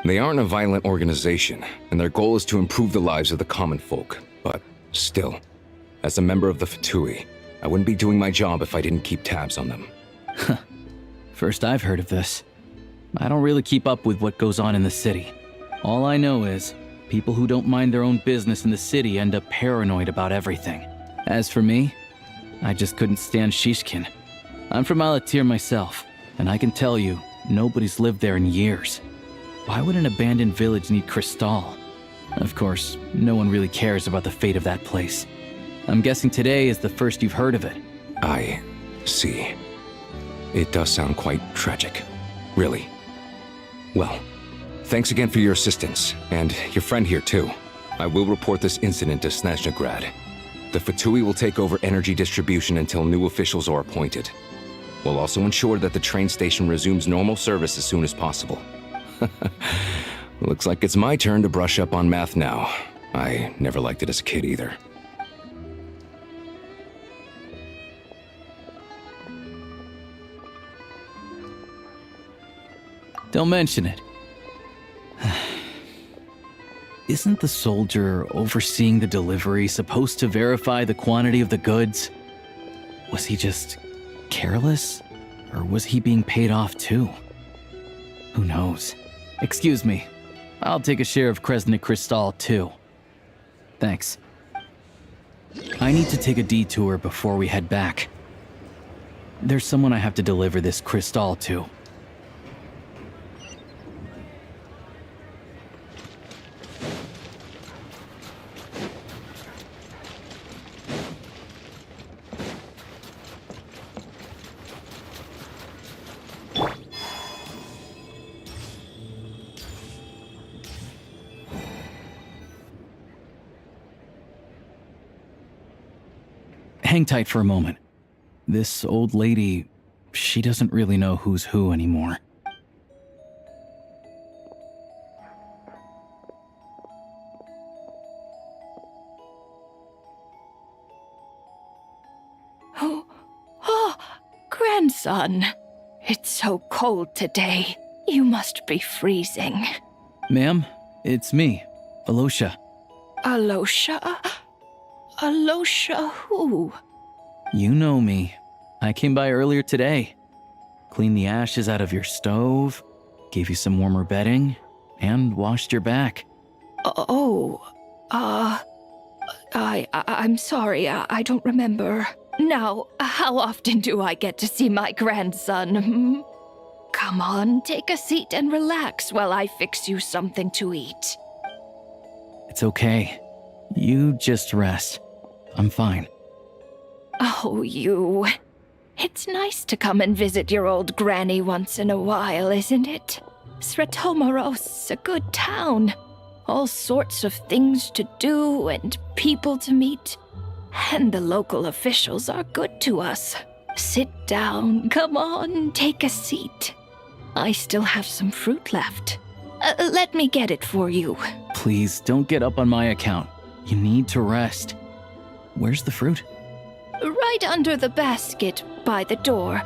They aren't a violent organization, and their goal is to improve the lives of the common folk. But still, as a member of the Fatui, I wouldn't be doing my job if I didn't keep tabs on them. First I've heard of this. I don't really keep up with what goes on in the city. All I know is, people who don't mind their own business in the city end up paranoid about everything. As for me, I just couldn't stand Shishkin. I'm from Alatir myself, and I can tell you, nobody's lived there in years. Why would an abandoned village need Crystal? Of course, no one really cares about the fate of that place. I'm guessing today is the first you've heard of it. I see. It does sound quite tragic. Really. Well, thanks again for your assistance, and your friend here too. I will report this incident to Snezhnegrad. The Fatui will take over energy distribution until new officials are appointed. We'll also ensure that the train station resumes normal service as soon as possible. Looks like it's my turn to brush up on math now. I never liked it as a kid either. Don't mention it. Isn't the soldier overseeing the delivery supposed to verify the quantity of the goods? Was he just careless? Or was he being paid off too? Who knows? Excuse me. I'll take a share of Kresnik Kristall too. Thanks. I need to take a detour before we head back. There's someone I have to deliver this Kristall to. Hang tight for a moment. This old lady, she doesn't really know who's who anymore. Oh, grandson. It's so cold today. You must be freezing. Ma'am, it's me, Alosha. Alosha? Alosha who? You know me. I came by earlier today. Cleaned the ashes out of your stove, gave you some warmer bedding, and washed your back. I'm sorry, I don't remember. Now, how often do I get to see my grandson? Come on, take a seat and relax while I fix you something to eat. It's okay. You just rest. I'm fine. Oh, you. It's nice to come and visit your old granny once in a while, isn't it? Sretomaros's a good town. All sorts of things to do and people to meet. And the local officials are good to us. Sit down, come on, take a seat. I still have some fruit left. Let me get it for you. Please, don't get up on my account. You need to rest. Where's the fruit? Right under the basket by the door.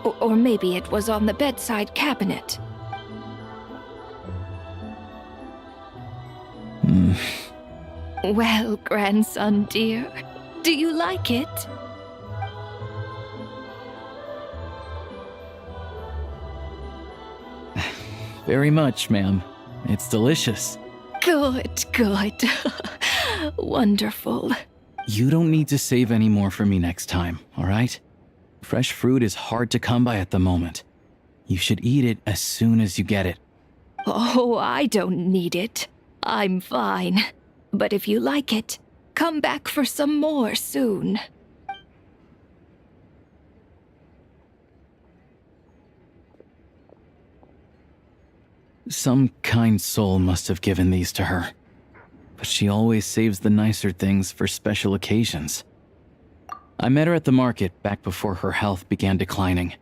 Or maybe it was on the bedside cabinet. Well, grandson dear, do you like it? Very much, ma'am. It's delicious. Good, good. Wonderful. You don't need to save any more for me next time, all right? Fresh fruit is hard to come by at the moment. You should eat it as soon as you get it. Oh, I don't need it. I'm fine. But if you like it, come back for some more soon. Some kind soul must have given these to her. But she always saves the nicer things for special occasions. I met her at the market back before her health began declining.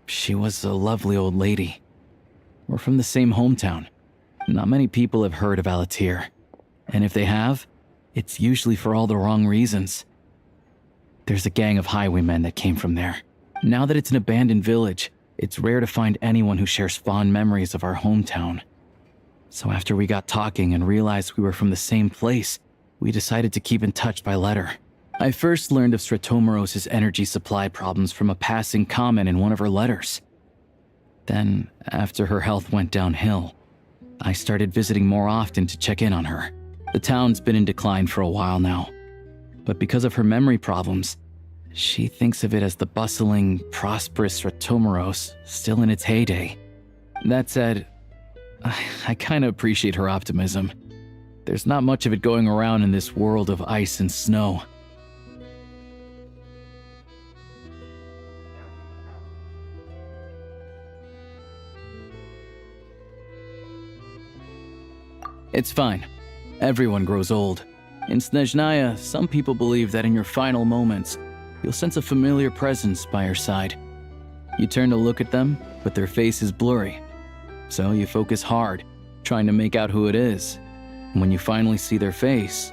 She was a lovely old lady. We're from the same hometown. Not many people have heard of Alatir. And if they have, it's usually for all the wrong reasons. There's a gang of highwaymen that came from there. Now that it's an abandoned village, it's rare to find anyone who shares fond memories of our hometown. So after we got talking and realized we were from the same place, we decided to keep in touch by letter. I first learned of Stratomoros's energy supply problems from a passing comment in one of her letters. Then, after her health went downhill, I started visiting more often to check in on her. The town's been in decline for a while now, but because of her memory problems, she thinks of it as the bustling, prosperous Stratomoros still in its heyday. That said, I kinda appreciate her optimism. There's not much of it going around in this world of ice and snow. It's fine. Everyone grows old. In Snezhnaya, some people believe that in your final moments, you'll sense a familiar presence by your side. You turn to look at them, but their face is blurry. So you focus hard, trying to make out who it is. And when you finally see their face,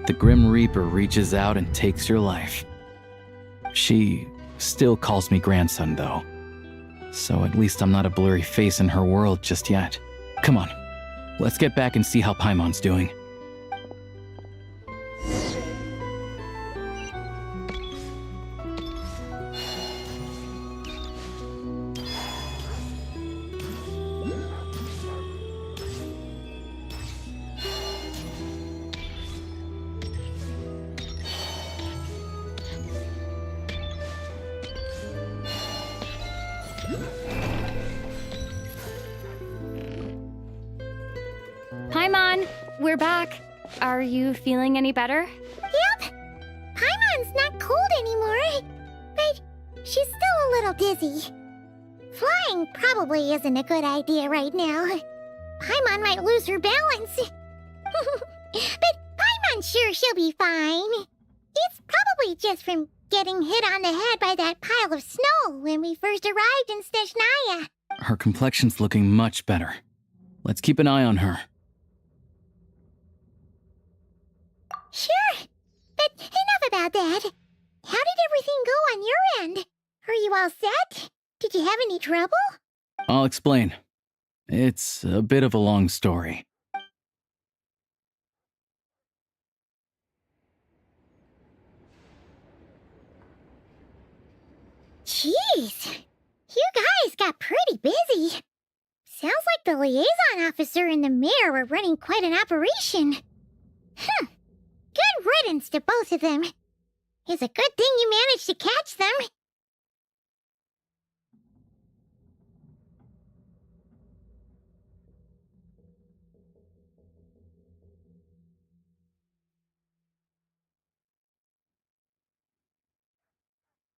the Grim Reaper reaches out and takes your life. She still calls me grandson, though. So at least I'm not a blurry face in her world just yet. Come on, let's get back and see how Paimon's doing. Paimon, we're back. Are you feeling any better? Yep. Paimon's not cold anymore, but she's still a little dizzy. Flying probably isn't a good idea right now. Paimon might lose her balance. But Paimon's sure she'll be fine. It's probably just from getting hit on the head by that pile of snow when we first arrived in Snezhnaya. Her complexion's looking much better. Let's keep an eye on her. Sure, but enough about that. How did everything go on your end? Are you all set? Did you have any trouble? I'll explain. It's a bit of a long story. Jeez, you guys got pretty busy. Sounds like the liaison officer and the mayor were running quite an operation. Good riddance to both of them. It's a good thing you managed to catch them.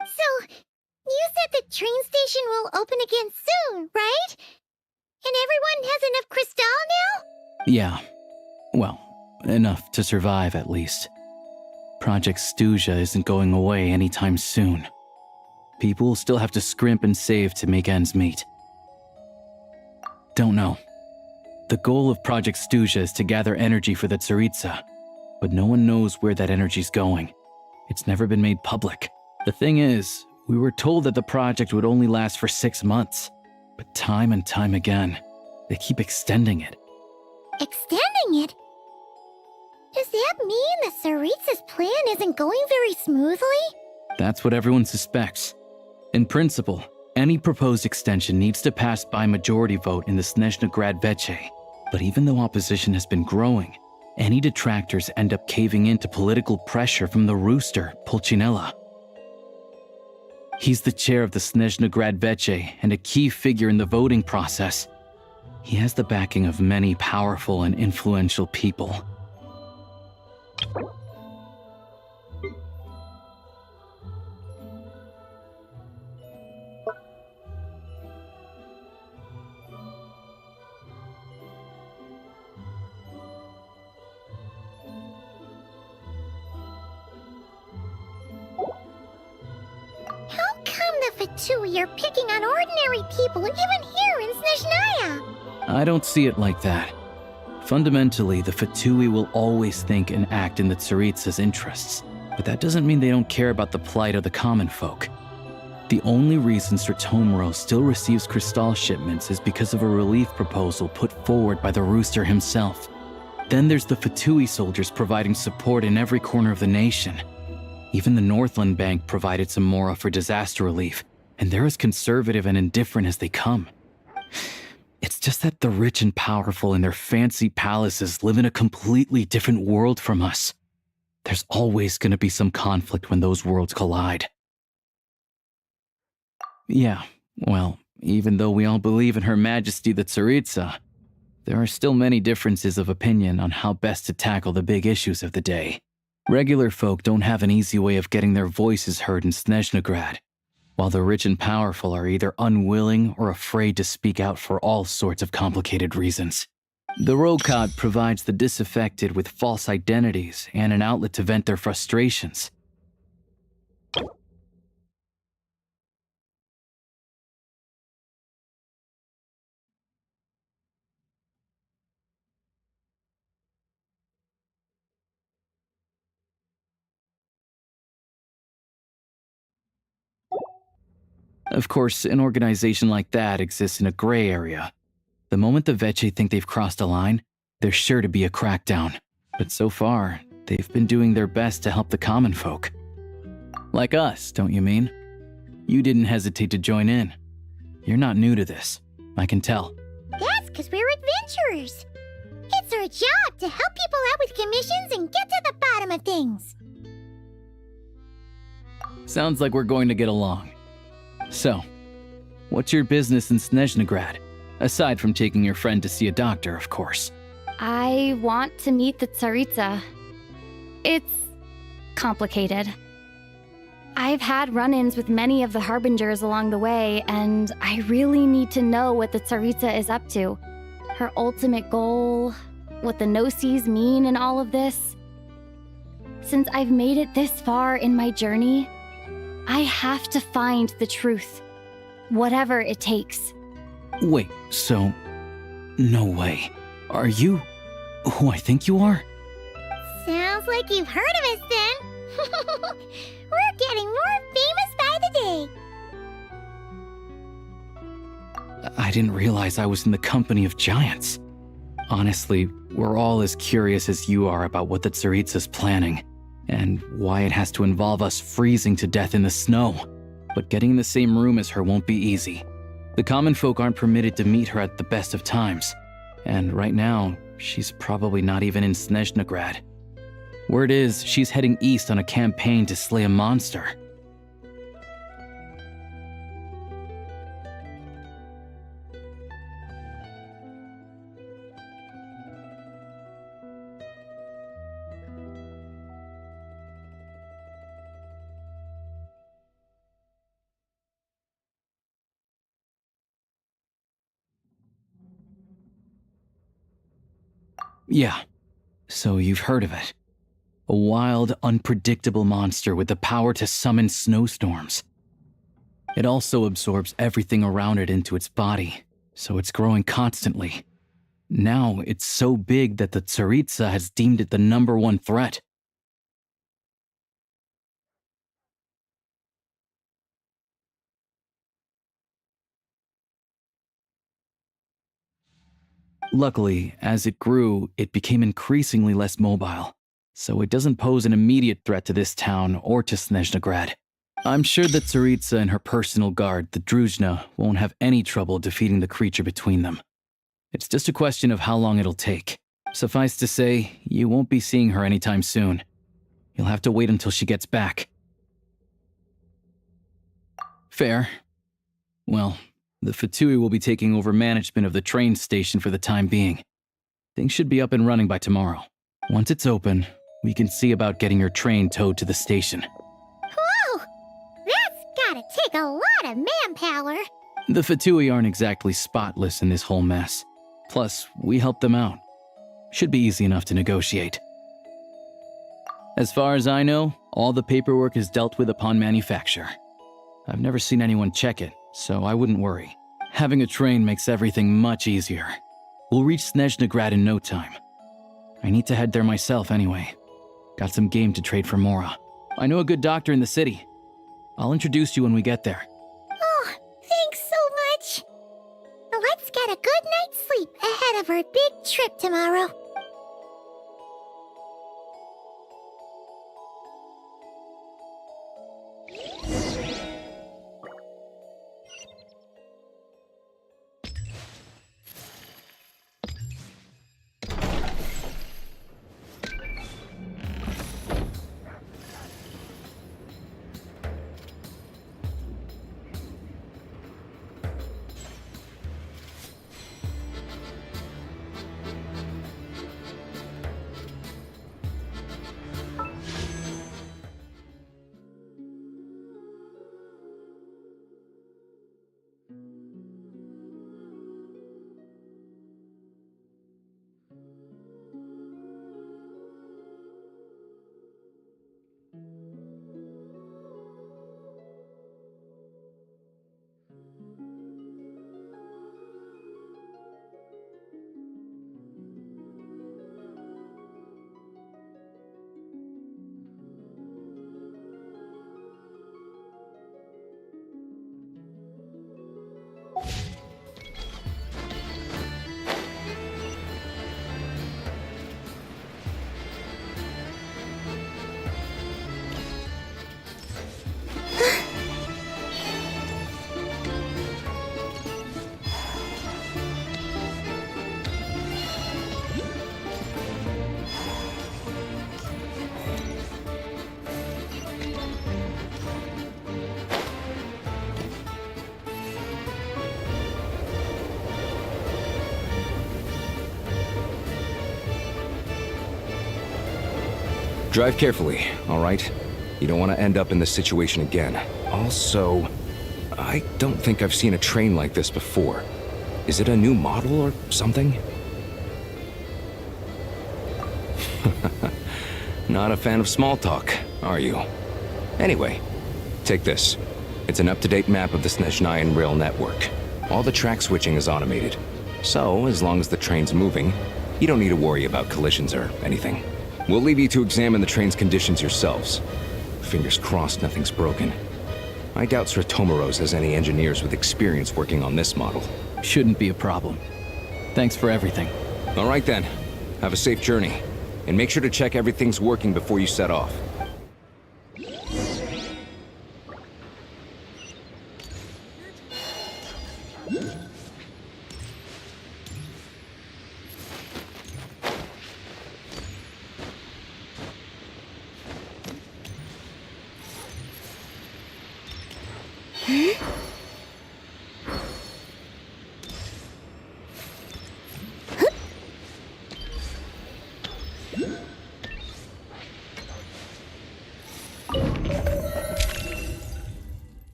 So, you said the train station will open again soon, right? And everyone has enough crystal now? Yeah. Well, enough to survive at least. Project Stuja isn't going away anytime soon. People will still have to scrimp and save to make ends meet. Don't know. The goal of Project Stuja is to gather energy for the Tsaritsa, but no one knows where that energy's going. It's never been made public. The thing is, we were told that the project would only last for 6 months, but time and time again, they keep extending it. Extending it? Does that mean the Tsaritsa's plan isn't going very smoothly? That's what everyone suspects. In principle, Any proposed extension needs to pass by majority vote in the Snezhna Grad Veche. But even though opposition has been growing, any detractors end up caving into political pressure from the rooster, Pulcinella. He's the chair of the Snezhna Grad Veche and a key figure in the voting process. He has the backing of many powerful and influential people. How come the Fatui are picking on ordinary people even here in Snezhnaya? I don't see it like that. Fundamentally, the Fatui will always think and act in the Tsaritsa's interests, but that doesn't mean they don't care about the plight of the common folk. The only reason Sratomiro still receives Crystal shipments is because of a relief proposal put forward by the Rooster himself. Then there's the Fatui soldiers providing support in every corner of the nation. Even the Northland Bank provided some mora for disaster relief, and they're as conservative and indifferent as they come. It's just that the rich and powerful in their fancy palaces live in a completely different world from us. There's always going to be some conflict when those worlds collide. Yeah, well, even though we all believe in Her Majesty the Tsaritsa, there are still many differences of opinion on how best to tackle the big issues of the day. Regular folk don't have an easy way of getting their voices heard in Snezhna Grad, while the rich and powerful are either unwilling or afraid to speak out for all sorts of complicated reasons. The Rokad provides the disaffected with false identities and an outlet to vent their frustrations. Of course, an organization like that exists in a gray area. The moment the Veche think they've crossed a line, there's sure to be a crackdown. But so far, they've been doing their best to help the common folk. Like us, don't you mean? You didn't hesitate to join in. You're not new to this, I can tell. That's because we're adventurers. It's our job to help people out with commissions and get to the bottom of things. Sounds like we're going to get along. So, what's your business in Snezhna Grad? Aside from taking your friend to see a doctor, of course. I want to meet the Tsaritsa. It's complicated. I've had run-ins with many of the Harbingers along the way, and I really need to know what the Tsaritsa is up to. Her ultimate goal, what the Gnosis mean in all of this. Since I've made it this far in my journey, I have to find the truth, whatever it takes. Wait, so... no way. Are you who I think you are? Sounds like you've heard of us then. We're getting more famous by the day. I didn't realize I was in the company of giants. Honestly, we're all as curious as you are about what the Tsaritsa's planning, and why it has to involve us freezing to death in the snow. But getting in the same room as her won't be easy. The common folk aren't permitted to meet her at the best of times, and right now, she's probably not even in Snezhna Grad. Word is, she's heading east on a campaign to slay a monster. Yeah, so you've heard of it. A wild, unpredictable monster with the power to summon snowstorms. It also absorbs everything around it into its body, so it's growing constantly. Now it's so big that the Tsaritsa has deemed it the #1 threat. Luckily, as it grew, it became increasingly less mobile, so it doesn't pose an immediate threat to this town or to Snezhna Grad. I'm sure that Tsaritsa and her personal guard, the Druzhna, won't have any trouble defeating the creature between them. It's just a question of how long it'll take. Suffice to say, you won't be seeing her anytime soon. You'll have to wait until she gets back. Fair. Well, the Fatui will be taking over management of the train station for the time being. Things should be up and running by tomorrow. Once it's open, we can see about getting your train towed to the station. Whoa! That's gotta take a lot of manpower. The Fatui aren't exactly spotless in this whole mess. Plus, we helped them out. Should be easy enough to negotiate. As far as I know, all the paperwork is dealt with upon manufacture. I've never seen anyone check it, so I wouldn't worry. Having a train makes everything much easier. We'll reach Snezhnegrad in no time. I need to head there myself anyway. Got some game to trade for Mora. I know a good doctor in the city. I'll introduce you when we get there. Oh, thanks so much. Let's get a good night's sleep ahead of our big trip tomorrow. Drive carefully, all right? You don't want to end up in this situation again. Also, I don't think I've seen a train like this before. Is it a new model or something? Not a fan of small talk, are you? Anyway, take this. It's an up-to-date map of the Snezhnayan rail network. All the track switching is automated. So, as long as the train's moving, you don't need to worry about collisions or anything. We'll leave you to examine the train's conditions yourselves. Fingers crossed nothing's broken. I doubt Sratomaros has any engineers with experience working on this model. Shouldn't be a problem. Thanks for everything. All right then. Have a safe journey. And make sure to check everything's working before you set off.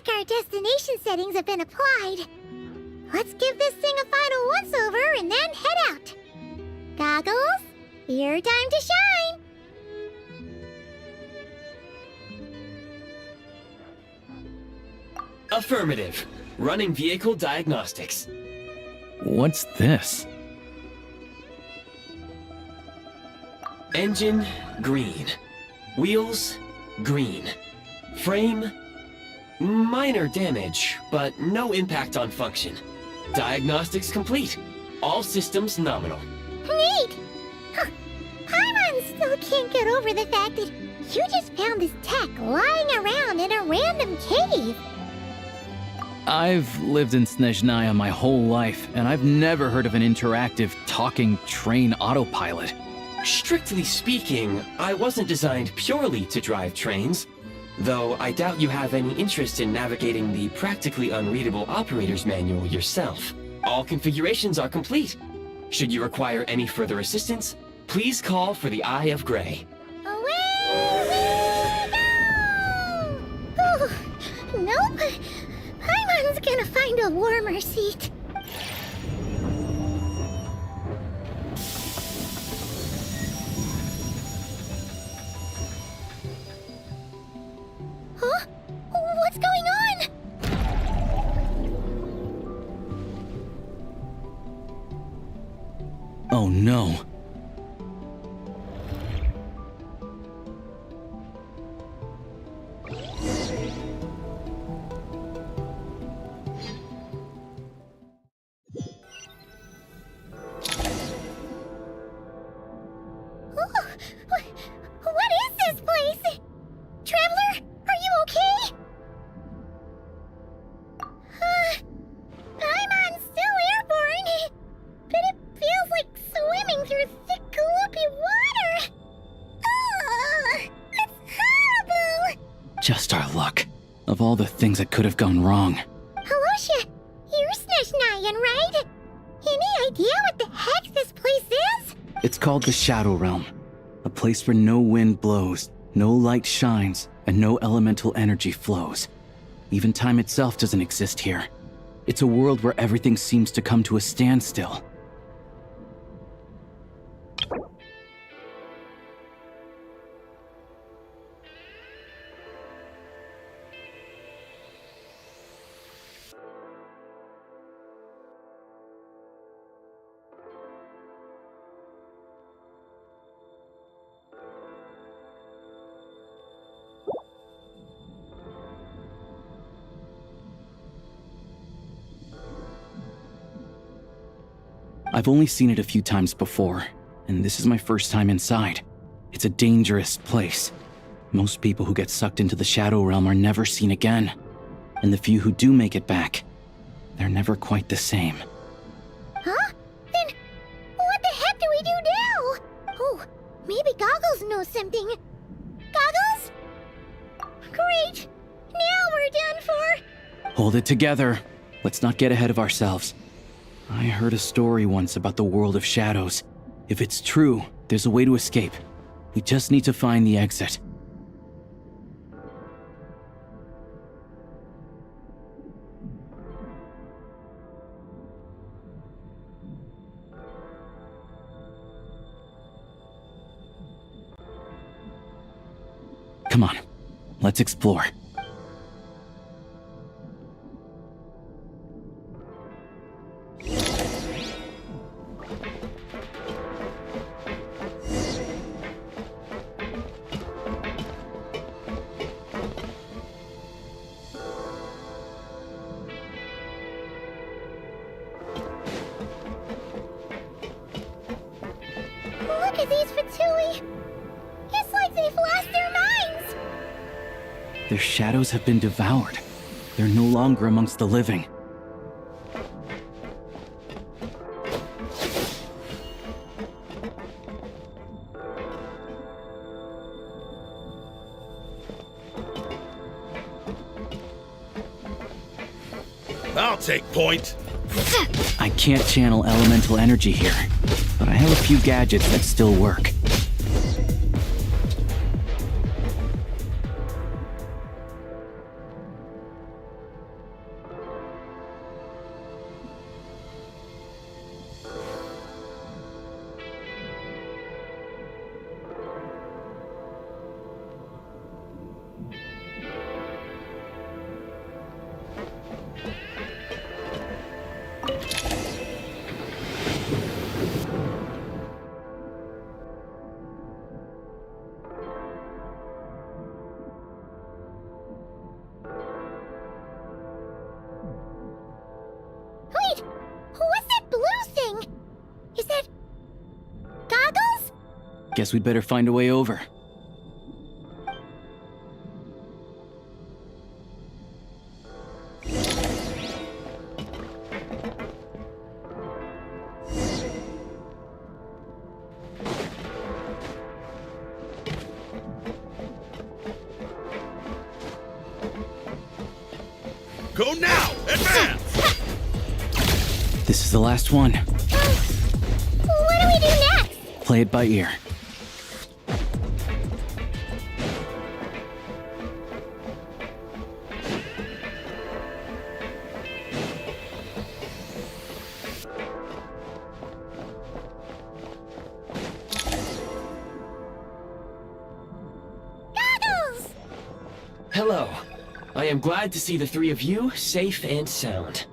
Our destination settings have been applied. Let's give this thing a final once-over and then head out. Goggles, your time to shine! Affirmative. Running vehicle diagnostics. What's this? Engine, green. Wheels, green. Frame, minor damage, but no impact on function. Diagnostics complete. All systems nominal. Neat! Huh. Paimon still can't get over the fact that you just found this tech lying around in a random cave. I've lived in Snezhnaya my whole life, and I've never heard of an interactive, talking train autopilot. Strictly speaking, I wasn't designed purely to drive trains, though I doubt you have any interest in navigating the practically unreadable operator's manual yourself. All configurations are complete. Should you require any further assistance, please call for the Eye of Grey. Away we go! Oh, nope. Paimon's gonna find a warmer seat. Huh? What's going on? Oh no. What is this place? Traveler, are you okay? Paimon's still airborne, but it feels like swimming through thick, gloopy water. Ugh, it's horrible. Just our luck. Of all the things that could have gone wrong. Halosha, you're Snezhnayan, right? Any idea what the heck this place is? It's called the Shadow Realm. A place where no wind blows, no light shines, and no elemental energy flows. Even time itself doesn't exist here. It's a world where everything seems to come to a standstill. I've only seen it a few times before, and this is my first time inside. It's a dangerous place. Most people who get sucked into the Shadow Realm are never seen again. And the few who do make it back, they're never quite the same. Huh? Then what the heck do we do now? Oh, maybe Goggles knows something. Goggles? Great! Now we're done for! Hold it together. Let's not get ahead of ourselves. I heard a story once about the world of shadows. If it's true, there's a way to escape. We just need to find the exit. Come on, let's explore. Look at these Fatui! It's like they've lost their minds! Their shadows have been devoured. They're no longer amongst the living. I'll take point. I can't channel elemental energy here, but I have a few gadgets that still work. Guess we'd better find a way over. Go now! Advance! This is the last one. What do we do next? Play it by ear. Goggles! Hello. I am glad to see the three of you safe and sound.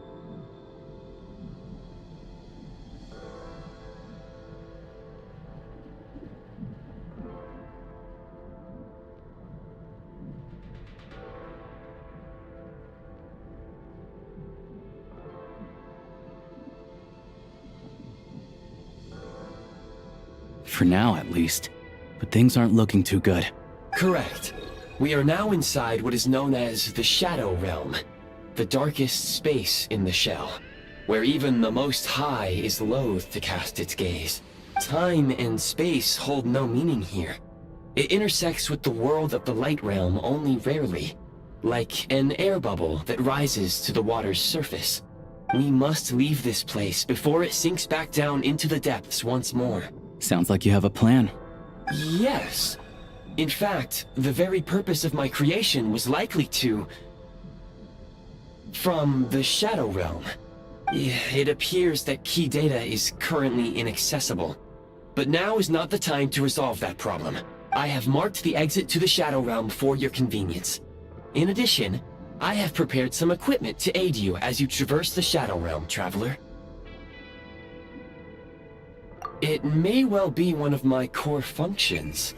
For now, at least. But things aren't looking too good. Correct. We are now inside what is known as the Shadow Realm, the darkest space in the shell, where even the Most High is loath to cast its gaze. Time and space hold no meaning here. It intersects with the world of the Light Realm only rarely, like an air bubble that rises to the water's surface. We must leave this place before it sinks back down into the depths once more. Sounds like you have a plan. Yes. In fact, the very purpose of my creation was likely to... from the Shadow Realm. It appears that key data is currently inaccessible. But now is not the time to resolve that problem. I have marked the exit to the Shadow Realm for your convenience. In addition, I have prepared some equipment to aid you as you traverse the Shadow Realm, Traveler. It may well be one of my core functions.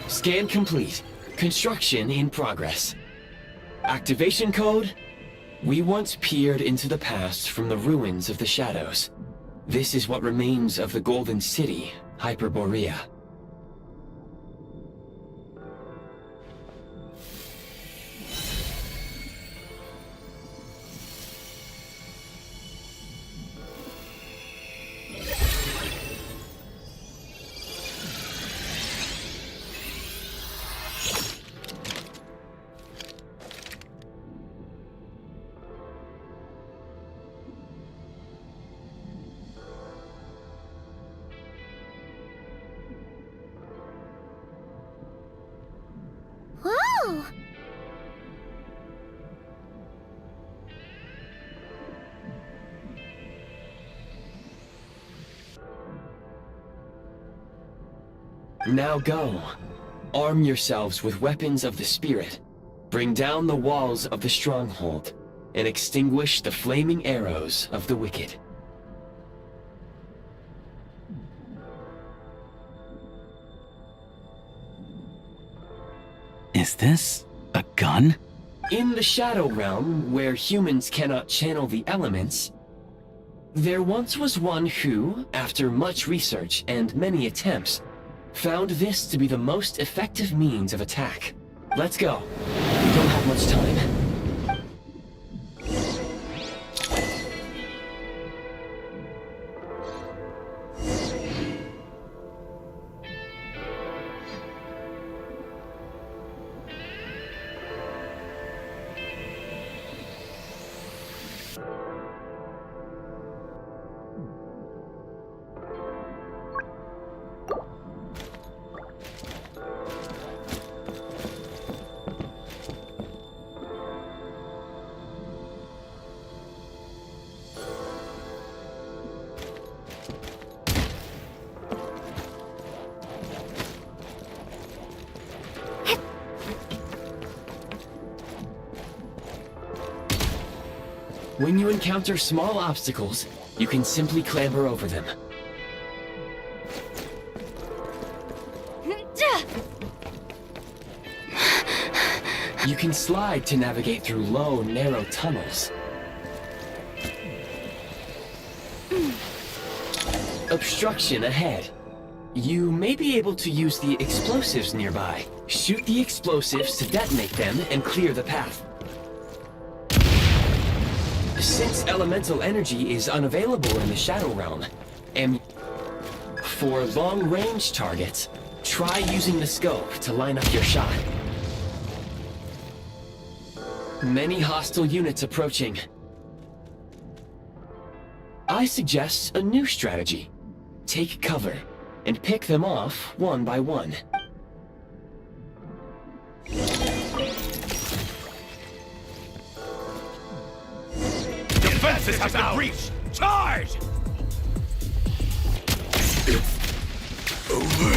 Scan complete. Construction in progress. Activation code? We once peered into the past from the ruins of the shadows. This is what remains of the Golden City, Hyperborea. Whoa! Now go. Arm yourselves with weapons of the spirit. Bring down the walls of the stronghold, and extinguish the flaming arrows of the wicked. Is this a gun? In the Shadow Realm, where humans cannot channel the elements, there once was one who, after much research and many attempts, found this to be the most effective means of attack. Let's go. We don't have much time. When you encounter small obstacles, you can simply clamber over them. You can slide to navigate through low, narrow tunnels. Obstruction ahead. You may be able to use the explosives nearby. Shoot the explosives to detonate them and clear the path. Since elemental energy is unavailable in the Shadow Realm, for long-range targets, try using the scope to line up your shot. Many hostile units approaching. I suggest a new strategy. Take cover and pick them off one by one. Defenses have been breached! Charge! It's over.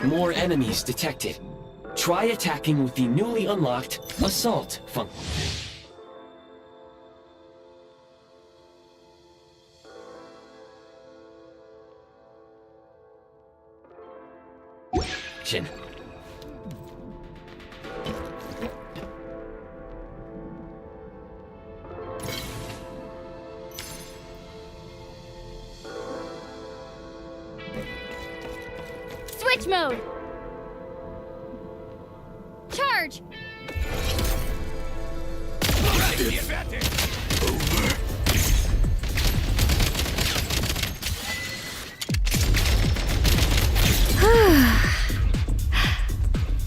More enemies detected. Try attacking with the newly unlocked Assault function. Switch mode! Charge!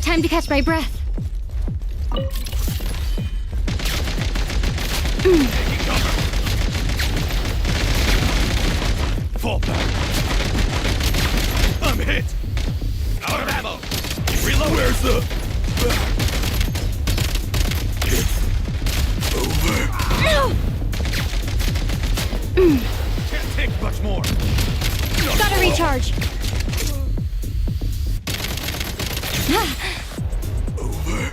Time to catch my breath. Fall back. I'm hit. Out of ammo. Reload. Where's the... It's over. No! Can't take much more. Gotta recharge. Over.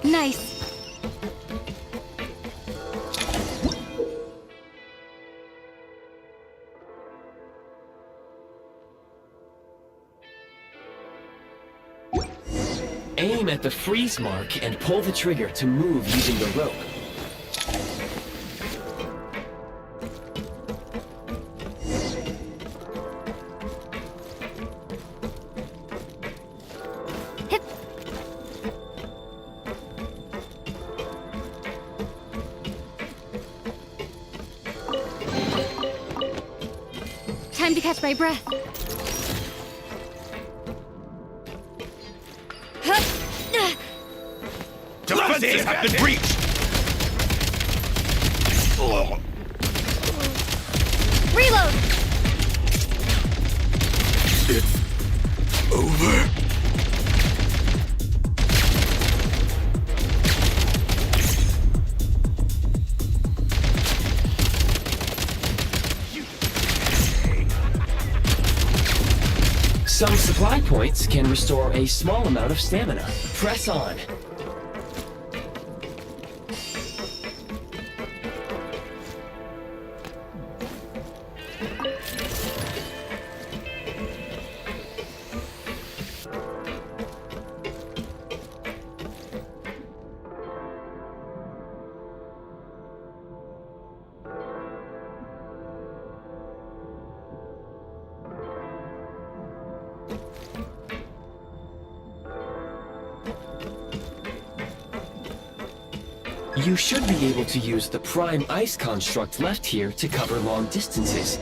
Nice. Aim at the freeze mark and pull the trigger to move using the rope. Time to catch my breath. Defenses have been breached! Reload! It's over. Some supply points can restore a small amount of stamina. Press on. You should be able to use the Prime Ice construct left here to cover long distances.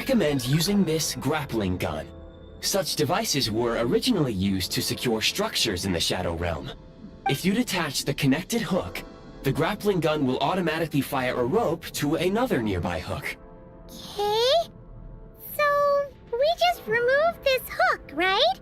recommend using this grappling gun. Such devices were originally used to secure structures in the Shadow Realm. If you detach the connected hook, the grappling gun will automatically fire a rope to another nearby hook. Okay. So, we just removed this hook, right?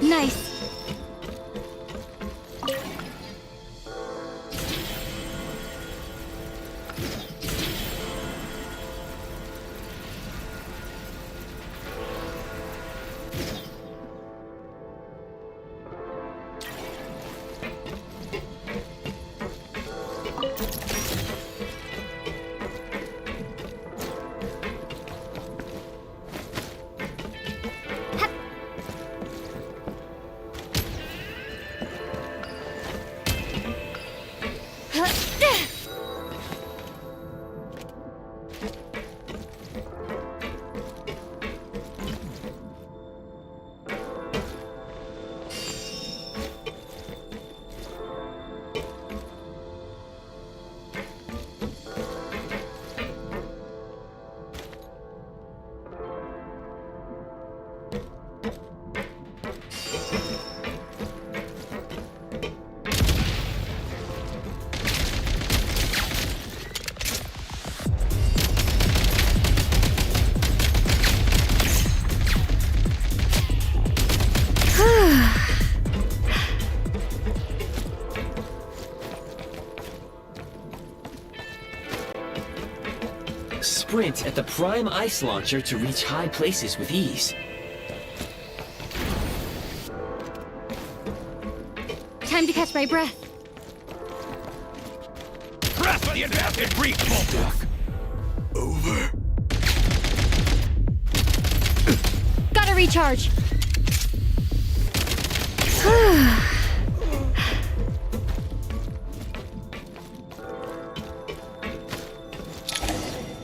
Nice. Sprint at the Prime Ice Launcher to reach high places with ease. Time to catch my breath. Press the adapted breach bolt. Over. Gotta recharge.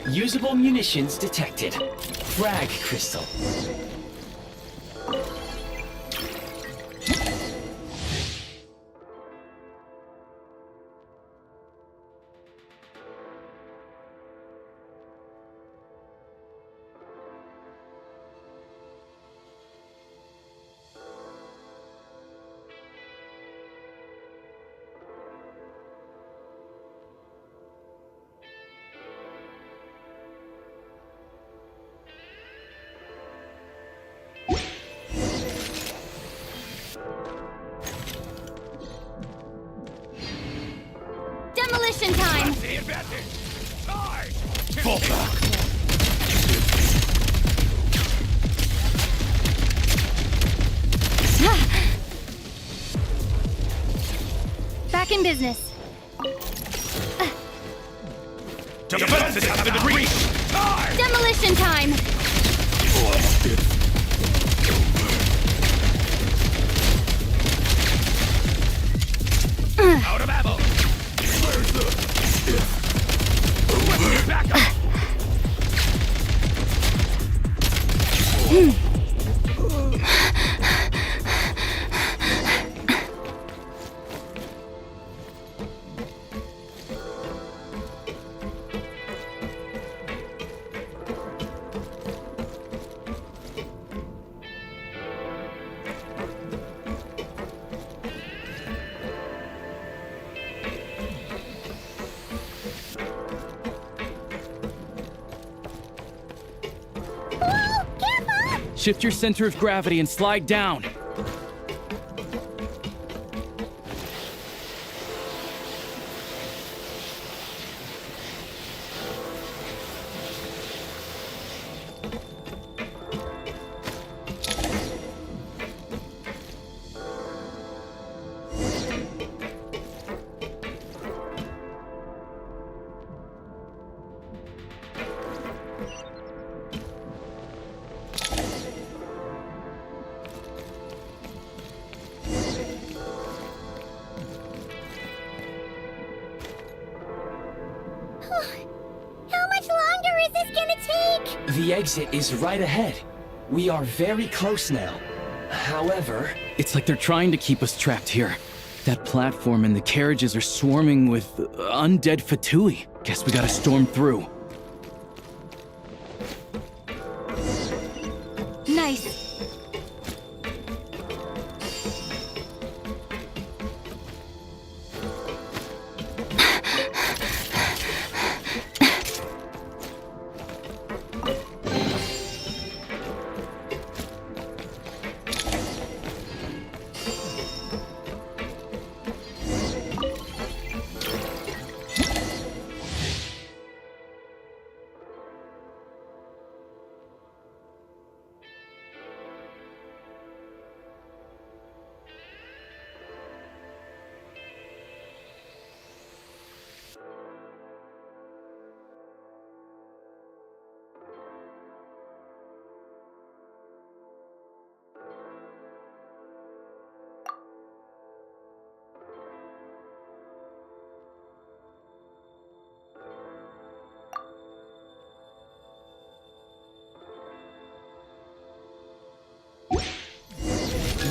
Usable munitions detected. Frag crystal. Demolition time! The advantage. Fall back. Back in business. Defenses have been breached. Demolition time! Out of ammo. Where's the... Back up. Shift your center of gravity and slide down. is this gonna take? The exit is right ahead. We are very close now. However... It's like they're trying to keep us trapped here. That platform and the carriages are swarming with undead Fatui. Guess we gotta storm through. Nice.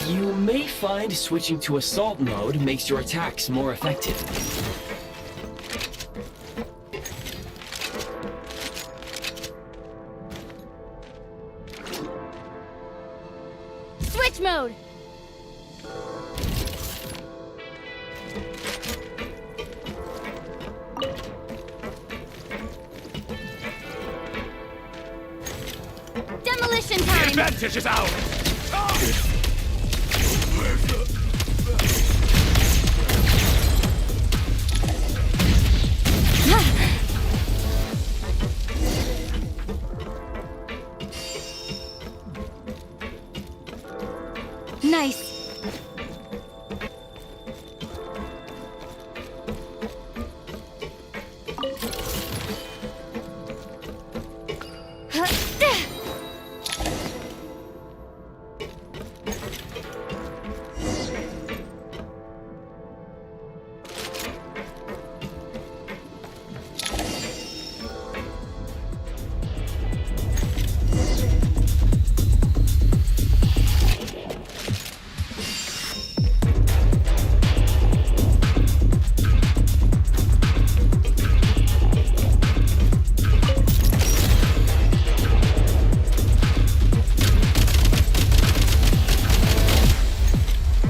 You may find switching to assault mode makes your attacks more effective. Switch mode. Demolition The time. advantage is ours! Nice.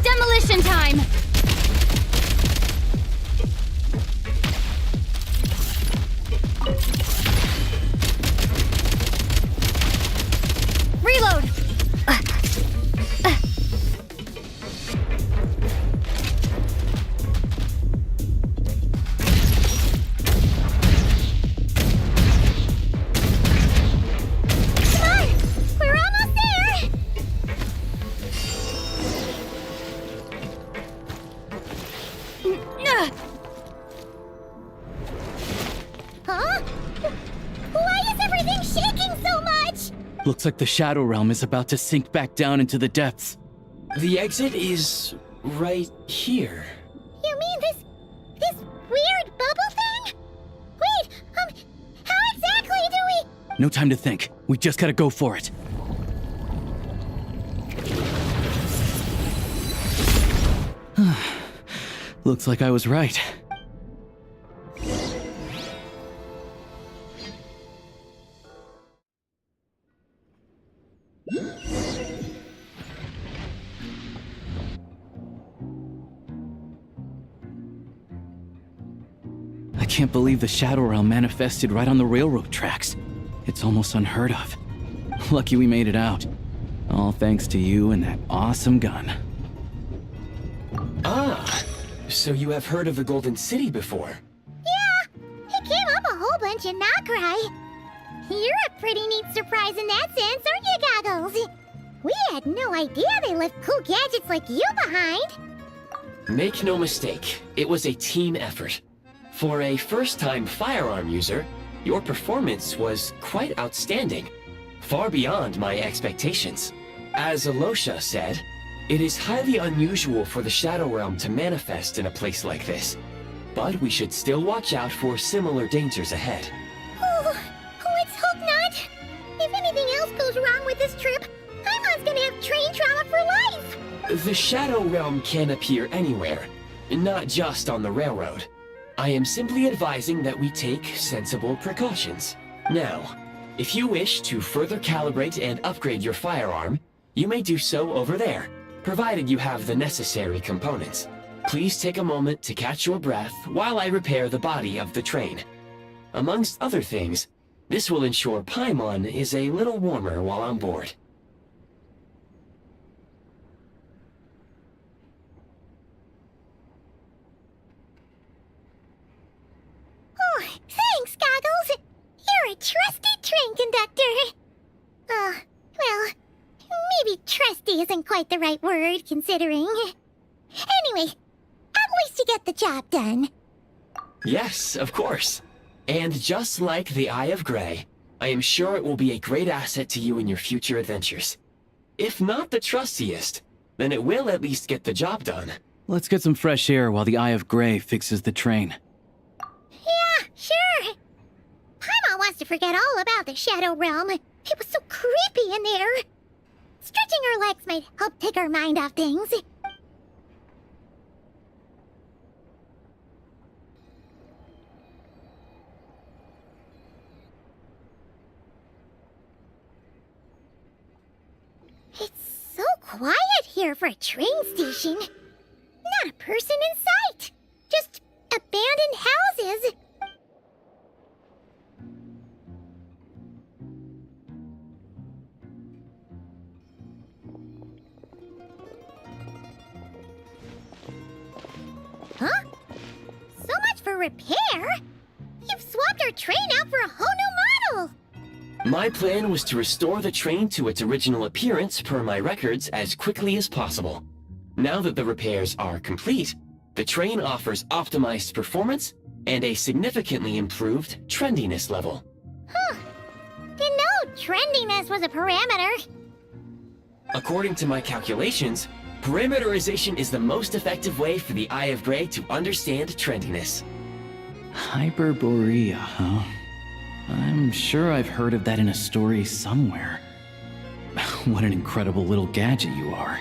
Demolition time! Reload! Come on! We're almost there! Huh? Why is everything shaking so much? Looks like the Shadow Realm is about to sink back down into the depths. The exit is right here. You mean this weird bubble thing? Wait, how exactly do we... No time to think. We just gotta go for it. Looks like I was right. I can't believe the Shadow Realm manifested right on the railroad tracks. It's almost unheard of. Lucky we made it out. All thanks to you and that awesome gun. Ah, so you have heard of the Golden City before? Yeah, it came up a whole bunch in Nokrai. You're a pretty neat surprise in that sense, aren't you, Goggles? We had no idea they left cool gadgets like you behind. Make no mistake, it was a team effort. For a first-time firearm user, your performance was quite outstanding, far beyond my expectations. As Alosha said, it is highly unusual for the Shadow Realm to manifest in a place like this, but we should still watch out for similar dangers ahead. Oh, let's The Shadow Realm can appear anywhere, not just on the railroad. I am simply advising that we take sensible precautions. Now, if you wish to further calibrate and upgrade your firearm, you may do so over there, provided you have the necessary components. Please take a moment to catch your breath while I repair the body of the train. Amongst other things, this will ensure Paimon is a little warmer while on board. Oh, thanks, Goggles. You're a trusty train conductor. Well, maybe trusty isn't quite the right word, considering. Anyway, at least you get the job done. Yes, of course. And just like the Eye of Grey, I am sure it will be a great asset to you in your future adventures. If not the trustiest, then it will at least get the job done. Let's get some fresh air while the Eye of Grey fixes the train. Yeah, sure. Paimon wants to forget all about the Shadow Realm. It was so creepy in there. Stretching our legs might help take our mind off things. It's so quiet here for a train station. Not a person in sight. Just abandoned houses. Huh? So much for repair? You've swapped our train out for a whole new model! My plan was to restore the train to its original appearance per my records as quickly as possible. Now that the repairs are complete, the train offers optimized performance and a significantly improved trendiness level. Huh. Didn't know trendiness was a parameter. According to my calculations, parameterization is the most effective way for the Eye of Grey to understand trendiness. Hyperborea, huh? I'm sure I've heard of that in a story somewhere. What an incredible little gadget you are.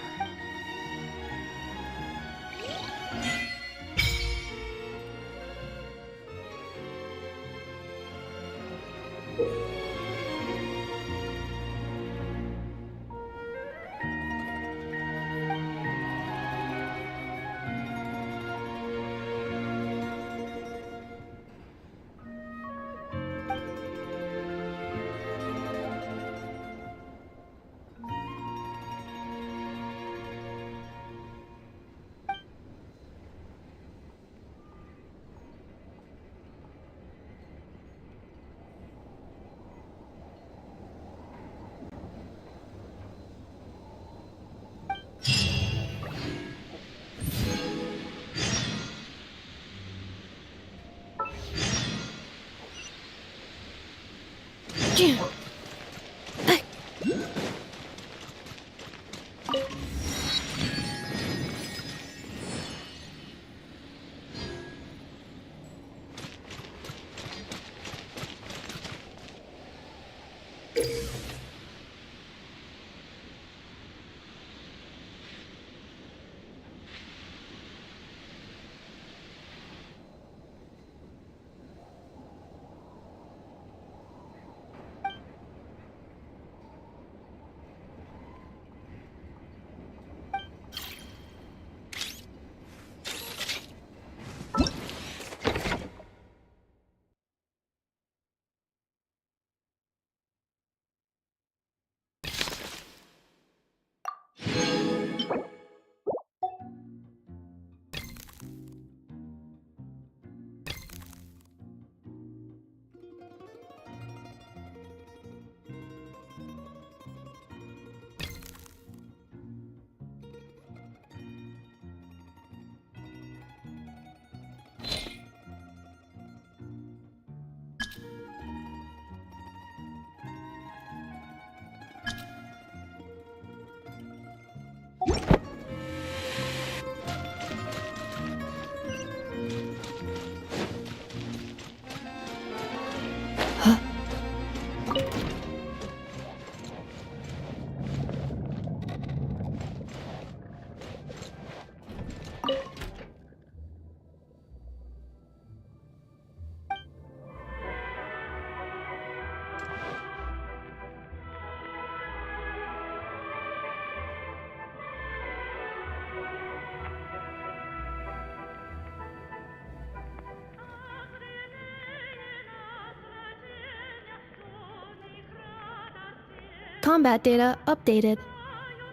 Combat data updated.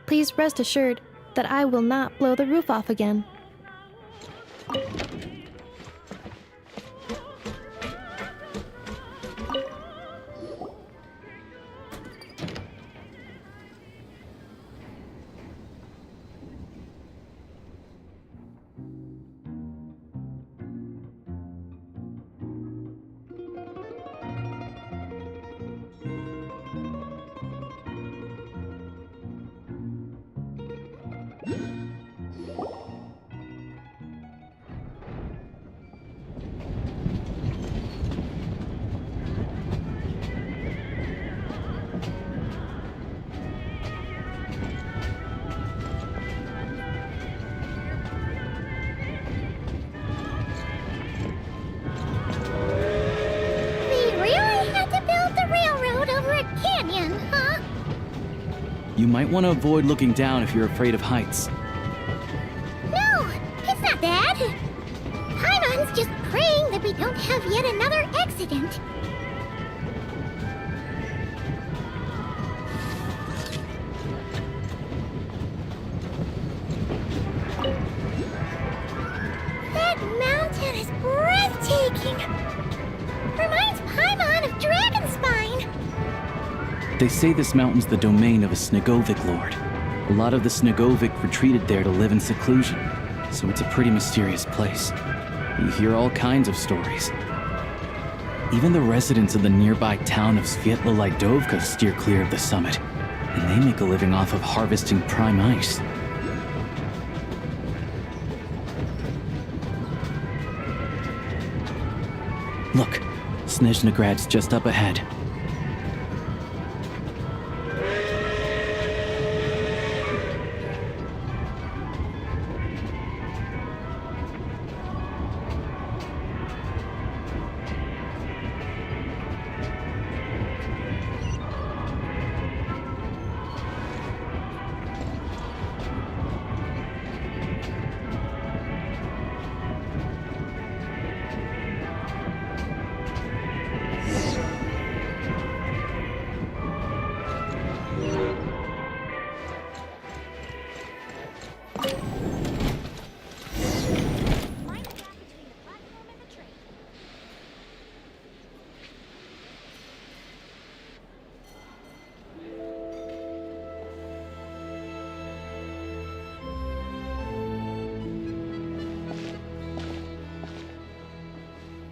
Please rest assured that I will not blow the roof off again. You might want to avoid looking down if you're afraid of heights. No, it's not that. Paimon's just praying that we don't have yet another accident. That mountain is breathtaking. Reminds Paimon of Dragonspine. They say this mountain's the domain of a Snegovik lord. A lot of the Snegovik retreated there to live in seclusion, so it's a pretty mysterious place. You hear all kinds of stories. Even the residents of the nearby town of Svietla Lydovka steer clear of the summit, and they make a living off of harvesting prime ice. Look, Snezhnograd's just up ahead.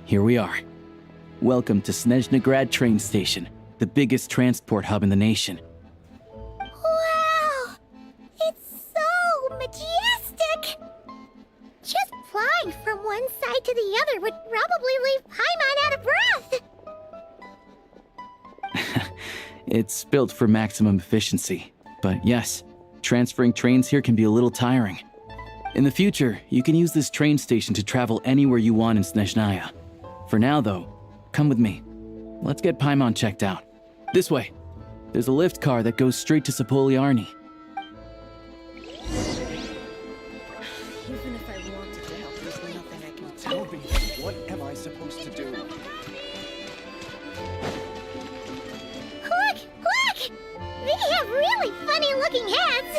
Here we are. Welcome to Snezhnograd train station, the biggest transport hub in the nation. Wow! It's so majestic! Just flying from one side to the other would probably leave Paimon out of breath! It's built for maximum efficiency, but yes, transferring trains here can be a little tiring. In the future, you can use this train station to travel anywhere you want in Snezhnaya. For now, though, come with me. Let's get Paimon checked out. This way. There's a lift car that goes straight to Sapoliarny. Even if I wanted to help, there's nothing I can tell me. What am I supposed to do? Look! Look! They have really funny-looking heads!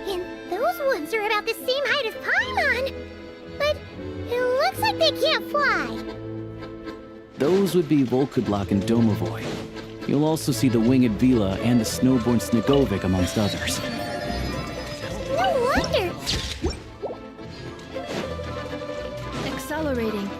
And those ones are about the same height as Paimon! But it looks like they can't fly. Those would be Volkudlak and Domovoy. You'll also see the winged Vila and the snowborn Snegovik, amongst others. No wonder! Accelerating.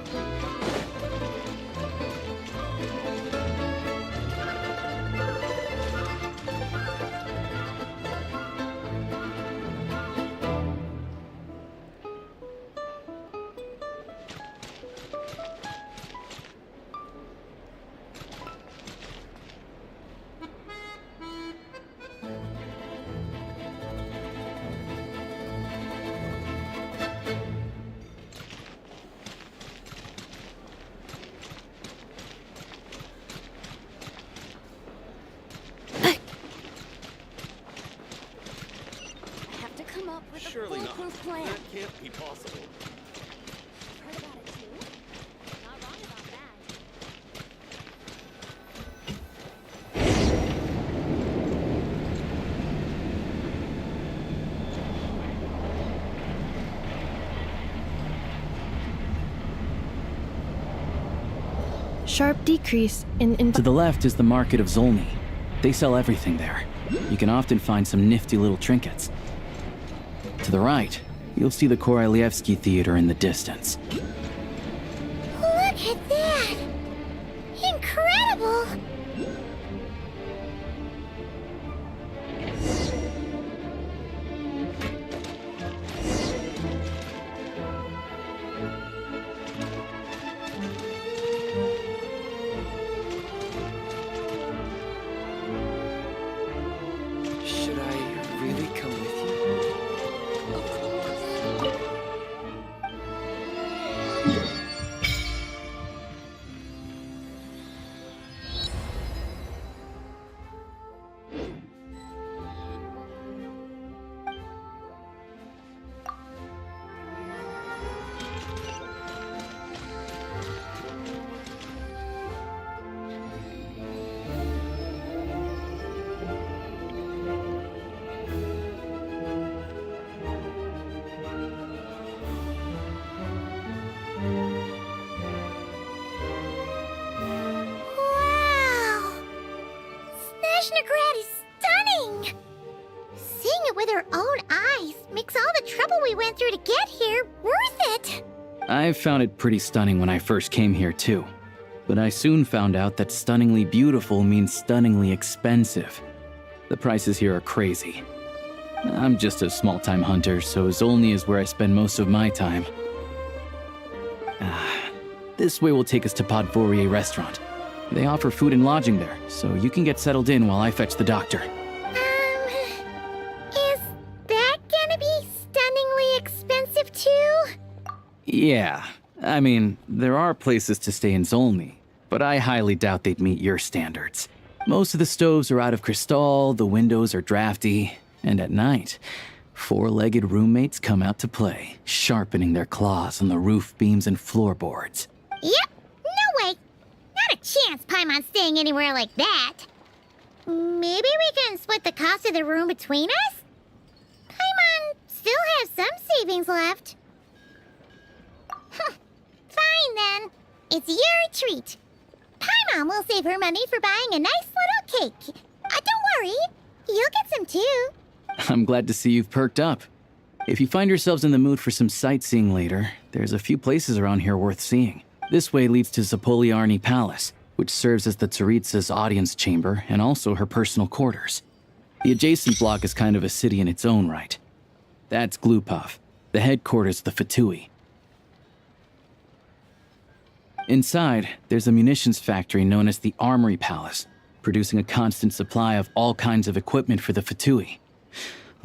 sharp decrease in To the left is the Market of Zolny. They sell everything there. You can often find some nifty little trinkets. To the right, you'll see the Korolyevsky Theater in the distance. Look at that! Incredible! Should I really come with you? Wow! Snezhnegrad is stunning! Seeing it with our own eyes makes all the trouble we went through to get here worth it! I found it pretty stunning when I first came here too. But I soon found out that stunningly beautiful means stunningly expensive. The prices here are crazy. I'm just a small-time hunter, so Zolny is where I spend most of my time. This way will take us to Podvorier Restaurant. They offer food and lodging there, so you can get settled in while I fetch the doctor. Is that gonna be stunningly expensive too? Yeah, I mean, there are places to stay in Zolny, but I highly doubt they'd meet your standards. Most of the stoves are out of crystal, the windows are drafty, and at night, four-legged roommates come out to play, sharpening their claws on the roof beams and floorboards. Yep, no way! Not a chance Paimon's staying anywhere like that. Maybe we can split the cost of the room between us? Paimon still has some savings left. Fine then. It's your treat. Paimon will save her money for buying a nice little cake. Don't worry, you'll get some too. I'm glad to see you've perked up. If you find yourselves in the mood for some sightseeing later, there's a few places around here worth seeing. This way leads to Zapolyarny Palace, which serves as the Tsaritsa's audience chamber and also her personal quarters. The adjacent block is kind of a city in its own right. That's Glupov, the headquarters of the Fatui. Inside, there's a munitions factory known as the Armory Palace, producing a constant supply of all kinds of equipment for the Fatui.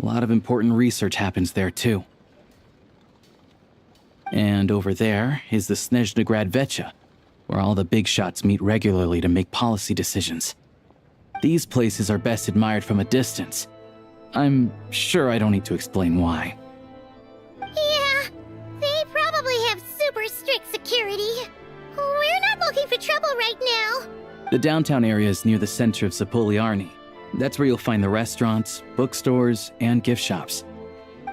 A lot of important research happens there, too. And over there is the Snezhnegrad Vecha, where all the big shots meet regularly to make policy decisions. These places are best admired from a distance. I'm sure I don't need to explain why. Yeah, they probably have super strict security. We're not looking for trouble right now. The downtown area is near the center of Zapolyarny. That's where you'll find the restaurants, bookstores, and gift shops.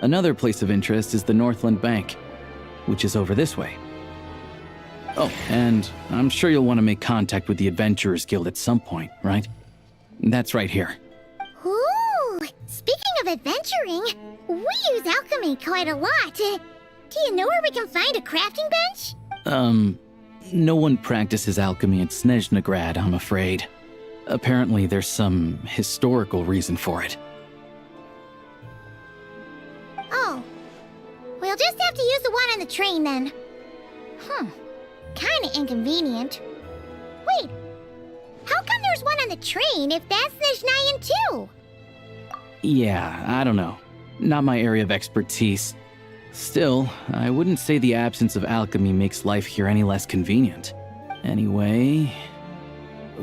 Another place of interest is the Northland Bank, which is over this way. Oh, and I'm sure you'll want to make contact with the Adventurers Guild at some point, right? That's right here. Ooh, speaking of adventuring, we use alchemy quite a lot. Do you know where we can find a crafting bench? No one practices alchemy at Snezhnegrad, I'm afraid. Apparently, there's some historical reason for it. Oh. We'll just have to use the one on the train then. Kinda inconvenient. Wait. How come there's one on the train if that's Snezhnayan too? Yeah, I don't know. Not my area of expertise. Still, I wouldn't say the absence of alchemy makes life here any less convenient. Anyway...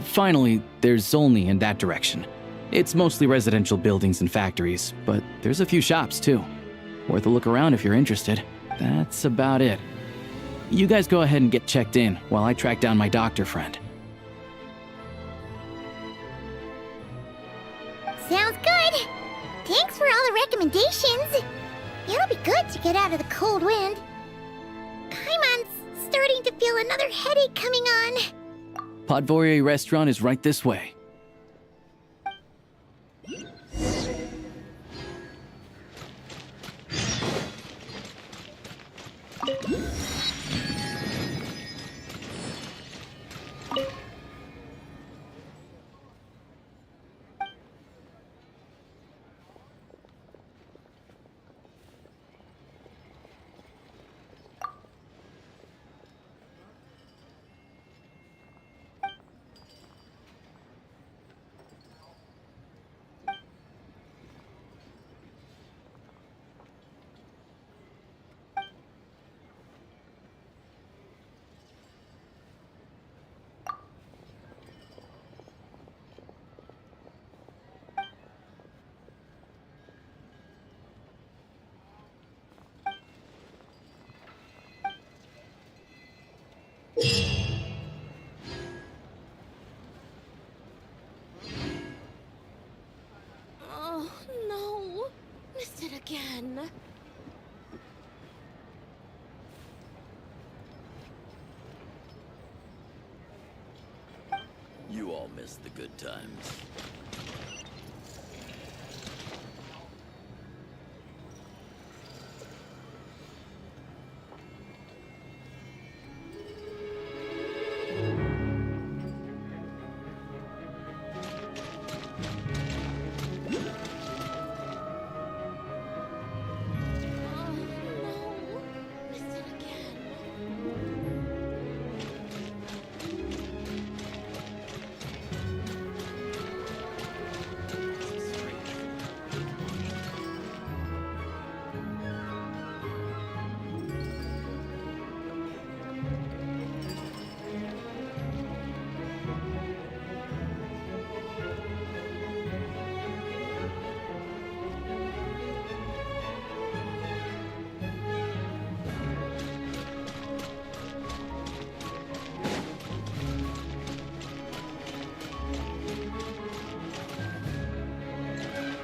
Finally, there's Zolny in that direction. It's mostly residential buildings and factories, but there's a few shops too. Worth a look around if you're interested. That's about it. You guys go ahead and get checked in while I track down my doctor friend. Sounds good. Thanks for all the recommendations. It'll be good to get out of the cold wind. Paimon's starting to feel another headache coming on. Podvorye restaurant is right this way. Oh, no. Missed it again. You all missed the good times.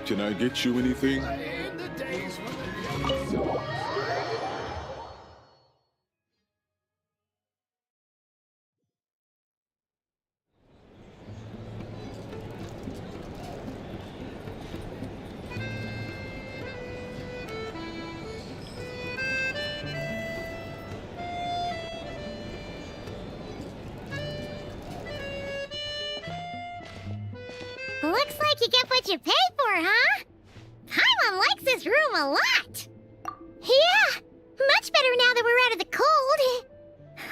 Can I get you anything? Looks like you get what you pay for, huh? Paimon likes this room a lot. Yeah, much better now that we're out of the cold.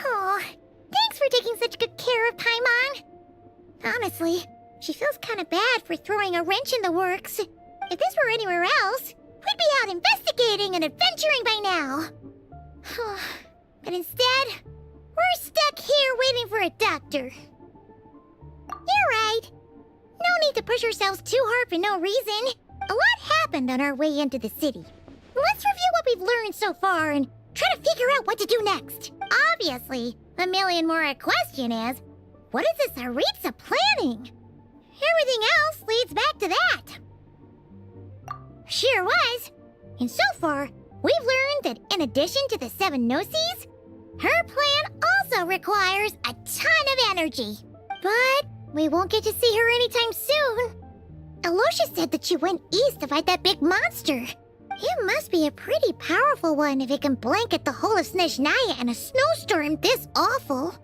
Oh, thanks for taking such good care of Paimon. Honestly, she feels kind of bad for throwing a wrench in the works. If this were anywhere else, we'd be out investigating and adventuring by now. But instead, we're stuck here waiting for a doctor. You're right. No need to push ourselves too hard for no reason. A lot happened on our way into the city. Let's review what we've learned so far and try to figure out what to do next. Obviously, the million more question is, what is the Tsaritsa planning? Everything else leads back to that. Sure was. And so far, we've learned that in addition to the 7 Gnosis, her plan also requires a ton of energy. But we won't get to see her anytime soon. Alosha said that she went east to fight that big monster. It must be a pretty powerful one if it can blanket the whole of Snezhnaya in a snowstorm this awful.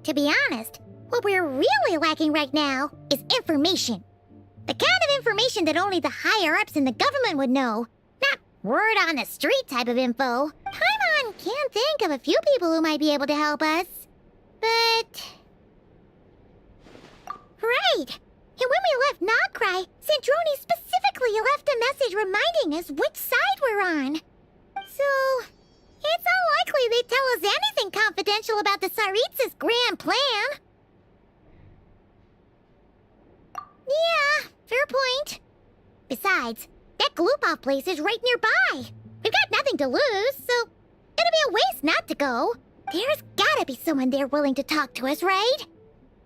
To be honest, what we're really lacking right now is information. The kind of information that only the higher-ups in the government would know. Not word on the street type of info. Paimon can think of a few people who might be able to help us. But... Right! And when we left Nogcry, Sandrone specifically left a message reminding us which side we're on. So, it's unlikely they'd tell us anything confidential about the Tsaritsa's grand plan. Yeah, fair point. Besides, that Glupov place is right nearby. We've got nothing to lose, so it'd be a waste not to go. There's gotta be someone there willing to talk to us, right?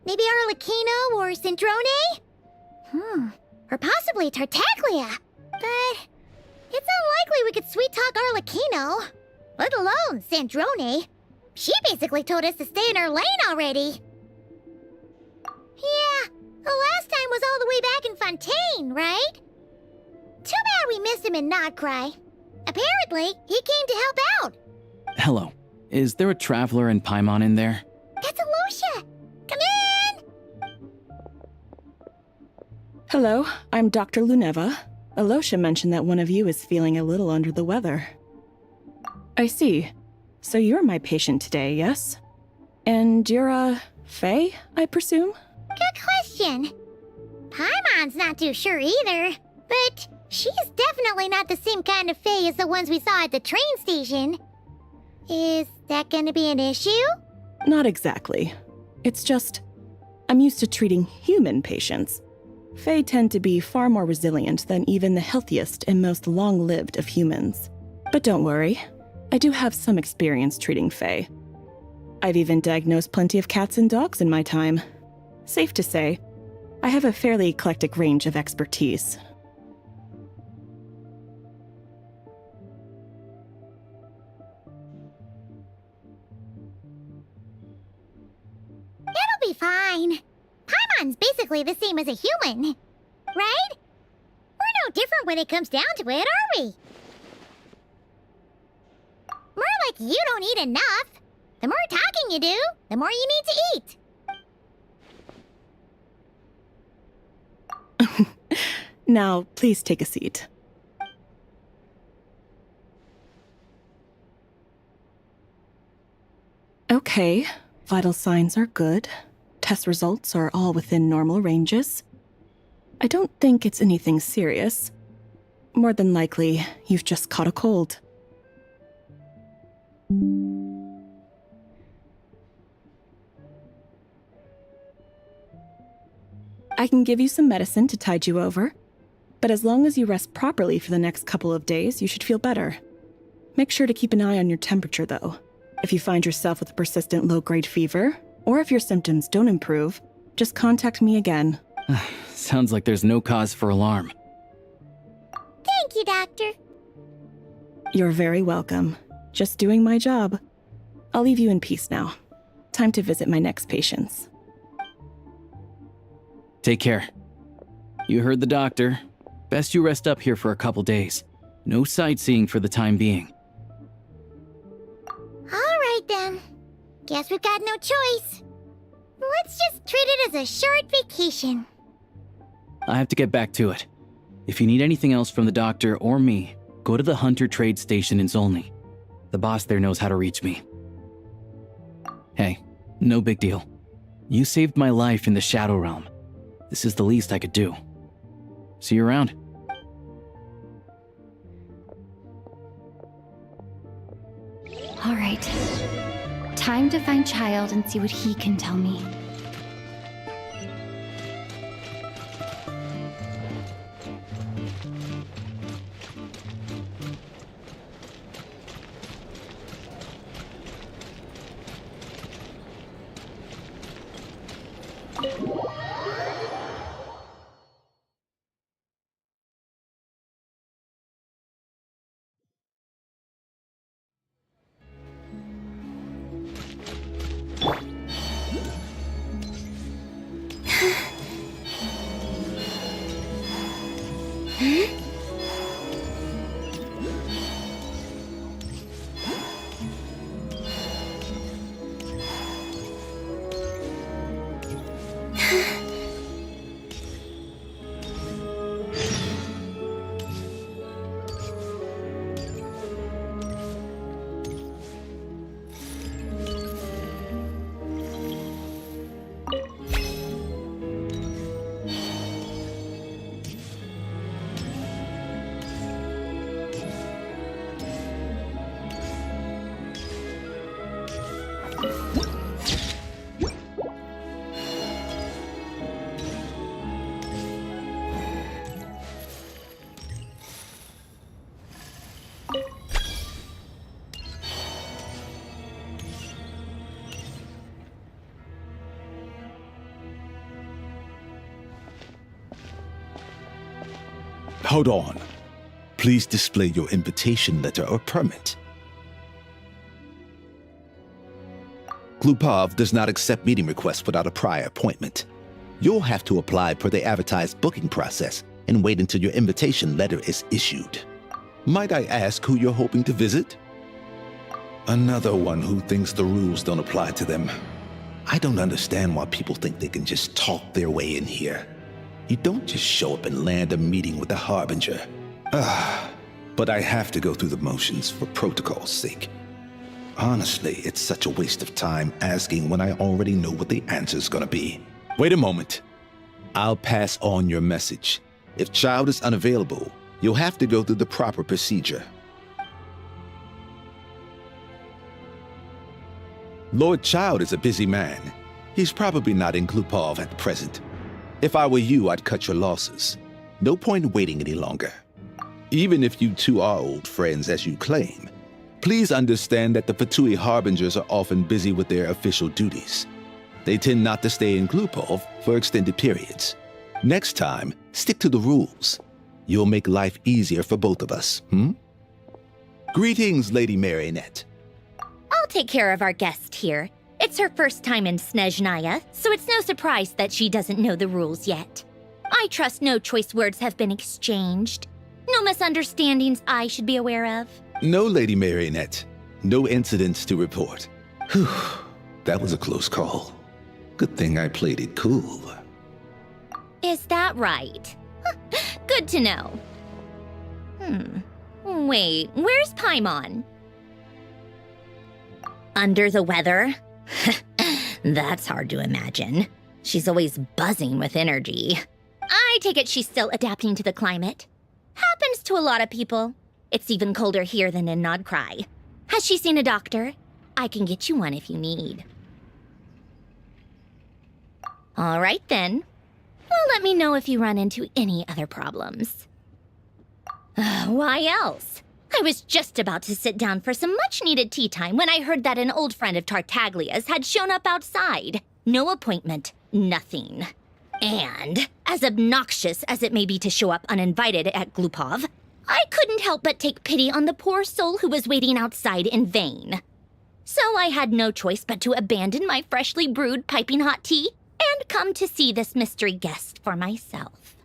Maybe Arlecchino or Sandrone? Or possibly Tartaglia. But it's unlikely we could sweet-talk Arlecchino, let alone Sandrone. She basically told us to stay in our lane already. Yeah, the last time was all the way back in Fontaine, right? Too bad we missed him in Notcry. Apparently, he came to help out. Hello. Is there a traveler and Paimon in there? That's Alosha! Come in! Hello, I'm Dr. Luneva. Alosha mentioned that one of you is feeling a little under the weather. I see. So you're my patient today, yes? And you're, Faye, I presume? Good question. Paimon's not too sure either, but she's definitely not the same kind of Faye as the ones we saw at the train station. Is that gonna be an issue? Not exactly. It's just, I'm used to treating human patients. Fae tend to be far more resilient than even the healthiest and most long-lived of humans. But don't worry, I do have some experience treating Fae. I've even diagnosed plenty of cats and dogs in my time. Safe to say, I have a fairly eclectic range of expertise. It'll be fine. Paimon's basically the same as a human, right? We're no different when it comes down to it, are we? More like you don't eat enough. The more talking you do, the more you need to eat. Now, please take a seat. Okay, vital signs are good. Test results are all within normal ranges. I don't think it's anything serious. More than likely, you've just caught a cold. I can give you some medicine to tide you over, but as long as you rest properly for the next couple of days, you should feel better. Make sure to keep an eye on your temperature, though. If you find yourself with a persistent low-grade fever, or if your symptoms don't improve, just contact me again. Sounds like there's no cause for alarm. Thank you, Doctor. You're very welcome. Just doing my job. I'll leave you in peace now. Time to visit my next patients. Take care. You heard the doctor. Best you rest up here for a couple days. No sightseeing for the time being. All right, then. Guess we've got no choice. Let's just treat it as a short vacation. I have to get back to it. If you need anything else from the doctor or me, go to the Hunter Trade Station in Zolny. The boss there knows how to reach me. Hey, no big deal. You saved my life in the Shadow Realm. This is the least I could do. See you around. All right. Time to find Childe and see what he can tell me. Hold on. Please display your invitation letter or permit. Glupov does not accept meeting requests without a prior appointment. You'll have to apply per the advertised booking process and wait until your invitation letter is issued. Might I ask who you're hoping to visit? Another one who thinks the rules don't apply to them. I don't understand why people think they can just talk their way in here. You don't just show up and land a meeting with the Harbinger. But I have to go through the motions for protocol's sake. Honestly, it's such a waste of time asking when I already know what the answer's gonna be. Wait a moment. I'll pass on your message. If Child is unavailable, you'll have to go through the proper procedure. Lord Child is a busy man. He's probably not in Glupov at present. If I were you, I'd cut your losses. No point waiting any longer. Even if you two are old friends as you claim, please understand that the Fatui Harbingers are often busy with their official duties. They tend not to stay in Glupov for extended periods. Next time, stick to the rules. You'll make life easier for both of us, Greetings, Lady Marionette. I'll take care of our guest here. It's her first time in Snezhnaya, so it's no surprise that she doesn't know the rules yet. I trust no choice words have been exchanged. No misunderstandings I should be aware of. No, Lady Marionette. No incidents to report. Whew, that was a close call. Good thing I played it cool. Is that right? Good to know. Wait, where's Paimon? Under the weather? That's hard to imagine. She's always buzzing with energy. I take it she's still adapting to the climate. Happens to a lot of people. It's even colder here than in Nodcry. Has she seen a doctor? I can get you one if you need. All right then. Well, let me know if you run into any other problems. Why else? I was just about to sit down for some much-needed tea time when I heard that an old friend of Tartaglia's had shown up outside. No appointment, nothing. And, as obnoxious as it may be to show up uninvited at Glupov, I couldn't help but take pity on the poor soul who was waiting outside in vain. So I had no choice but to abandon my freshly brewed piping hot tea and come to see this mystery guest for myself.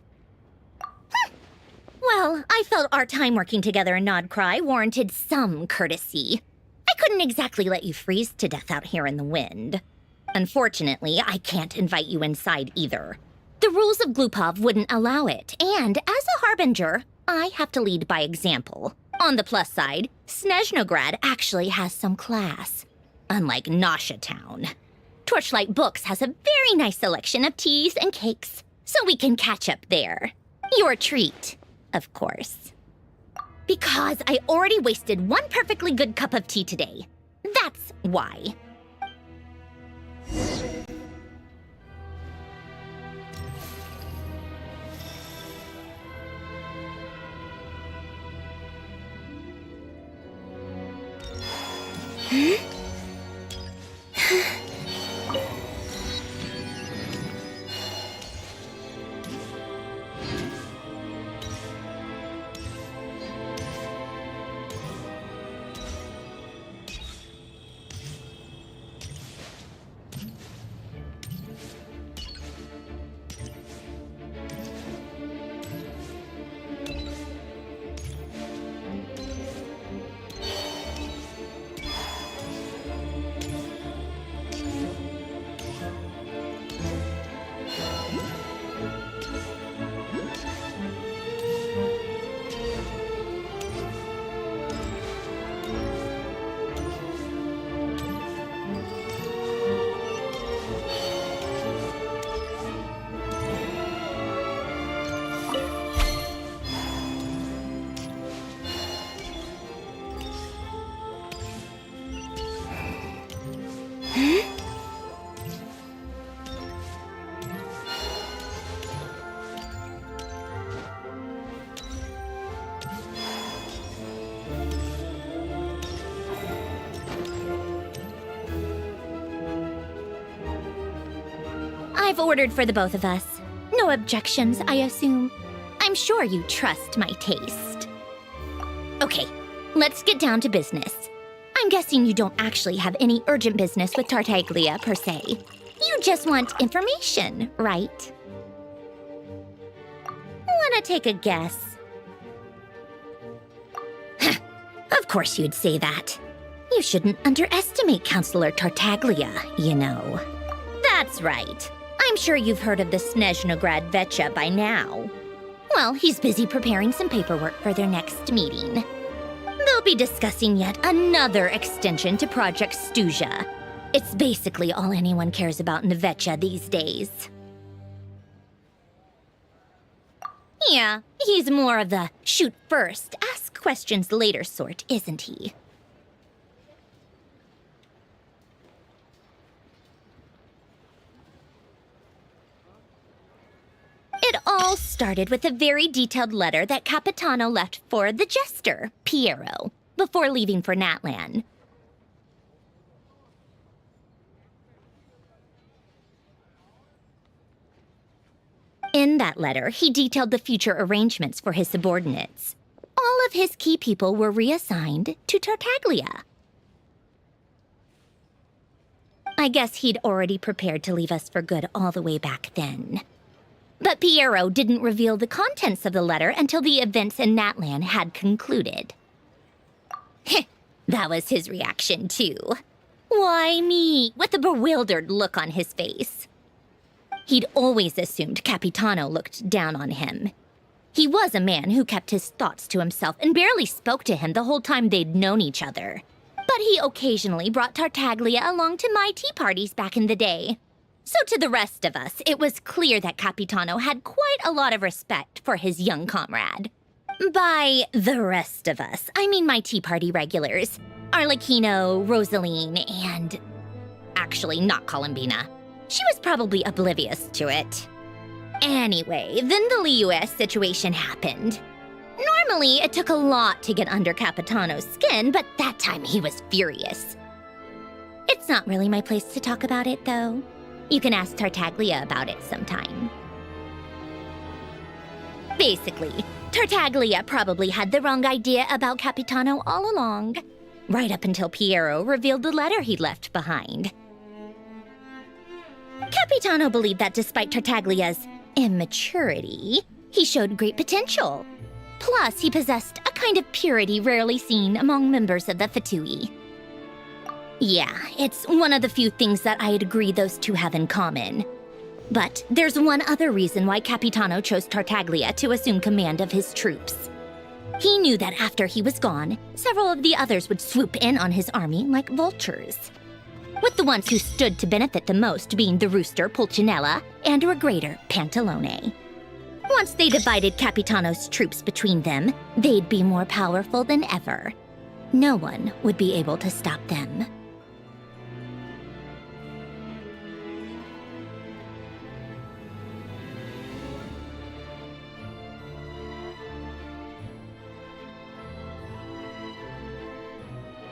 Well, I felt our time working together in Nodcry warranted some courtesy. I couldn't exactly let you freeze to death out here in the wind. Unfortunately, I can't invite you inside either. The rules of Glupov wouldn't allow it, and as a Harbinger, I have to lead by example. On the plus side, Snezhnograd actually has some class, unlike Nasha Town. Torchlight Books has a very nice selection of teas and cakes, so we can catch up there. Your treat, of course. Because I already wasted one perfectly good cup of tea today. That's why. I've ordered for the both of us. No objections, I assume. I'm sure you trust my taste. Okay, let's get down to business. I'm guessing you don't actually have any urgent business with Tartaglia, per se. You just want information, right? Wanna take a guess? Of course you'd say that. You shouldn't underestimate Counselor Tartaglia, you know. That's right. I'm sure you've heard of the Snezhnograd Vecha by now. Well, he's busy preparing some paperwork for their next meeting. They'll be discussing yet another extension to Project Stuja. It's basically all anyone cares about in the Vecha these days. Yeah, he's more of the shoot first, ask questions later sort, isn't he? It all started with a very detailed letter that Capitano left for the jester, Piero, before leaving for Natlan. In that letter, he detailed the future arrangements for his subordinates. All of his key people were reassigned to Tartaglia. I guess he'd already prepared to leave us for good all the way back then. But Piero didn't reveal the contents of the letter until the events in Natlan had concluded. That was his reaction, too. Why me? With a bewildered look on his face. He'd always assumed Capitano looked down on him. He was a man who kept his thoughts to himself and barely spoke to him the whole time they'd known each other. But he occasionally brought Tartaglia along to my tea parties back in the day. So to the rest of us, it was clear that Capitano had quite a lot of respect for his young comrade. By the rest of us, I mean my tea party regulars. Arlecchino, Rosaline, and... actually, not Columbina. She was probably oblivious to it. Anyway, then the Liu-S situation happened. Normally, it took a lot to get under Capitano's skin, but that time he was furious. It's not really my place to talk about it, though. You can ask Tartaglia about it sometime. Basically, Tartaglia probably had the wrong idea about Capitano all along, right up until Piero revealed the letter he'd left behind. Capitano believed that despite Tartaglia's immaturity, he showed great potential. Plus, he possessed a kind of purity rarely seen among members of the Fatui. Yeah, it's one of the few things that I'd agree those two have in common. But there's one other reason why Capitano chose Tartaglia to assume command of his troops. He knew that after he was gone, several of the others would swoop in on his army like vultures. With the ones who stood to benefit the most being the rooster Pulcinella and Regrator Pantalone. Once they divided Capitano's troops between them, they'd be more powerful than ever. No one would be able to stop them.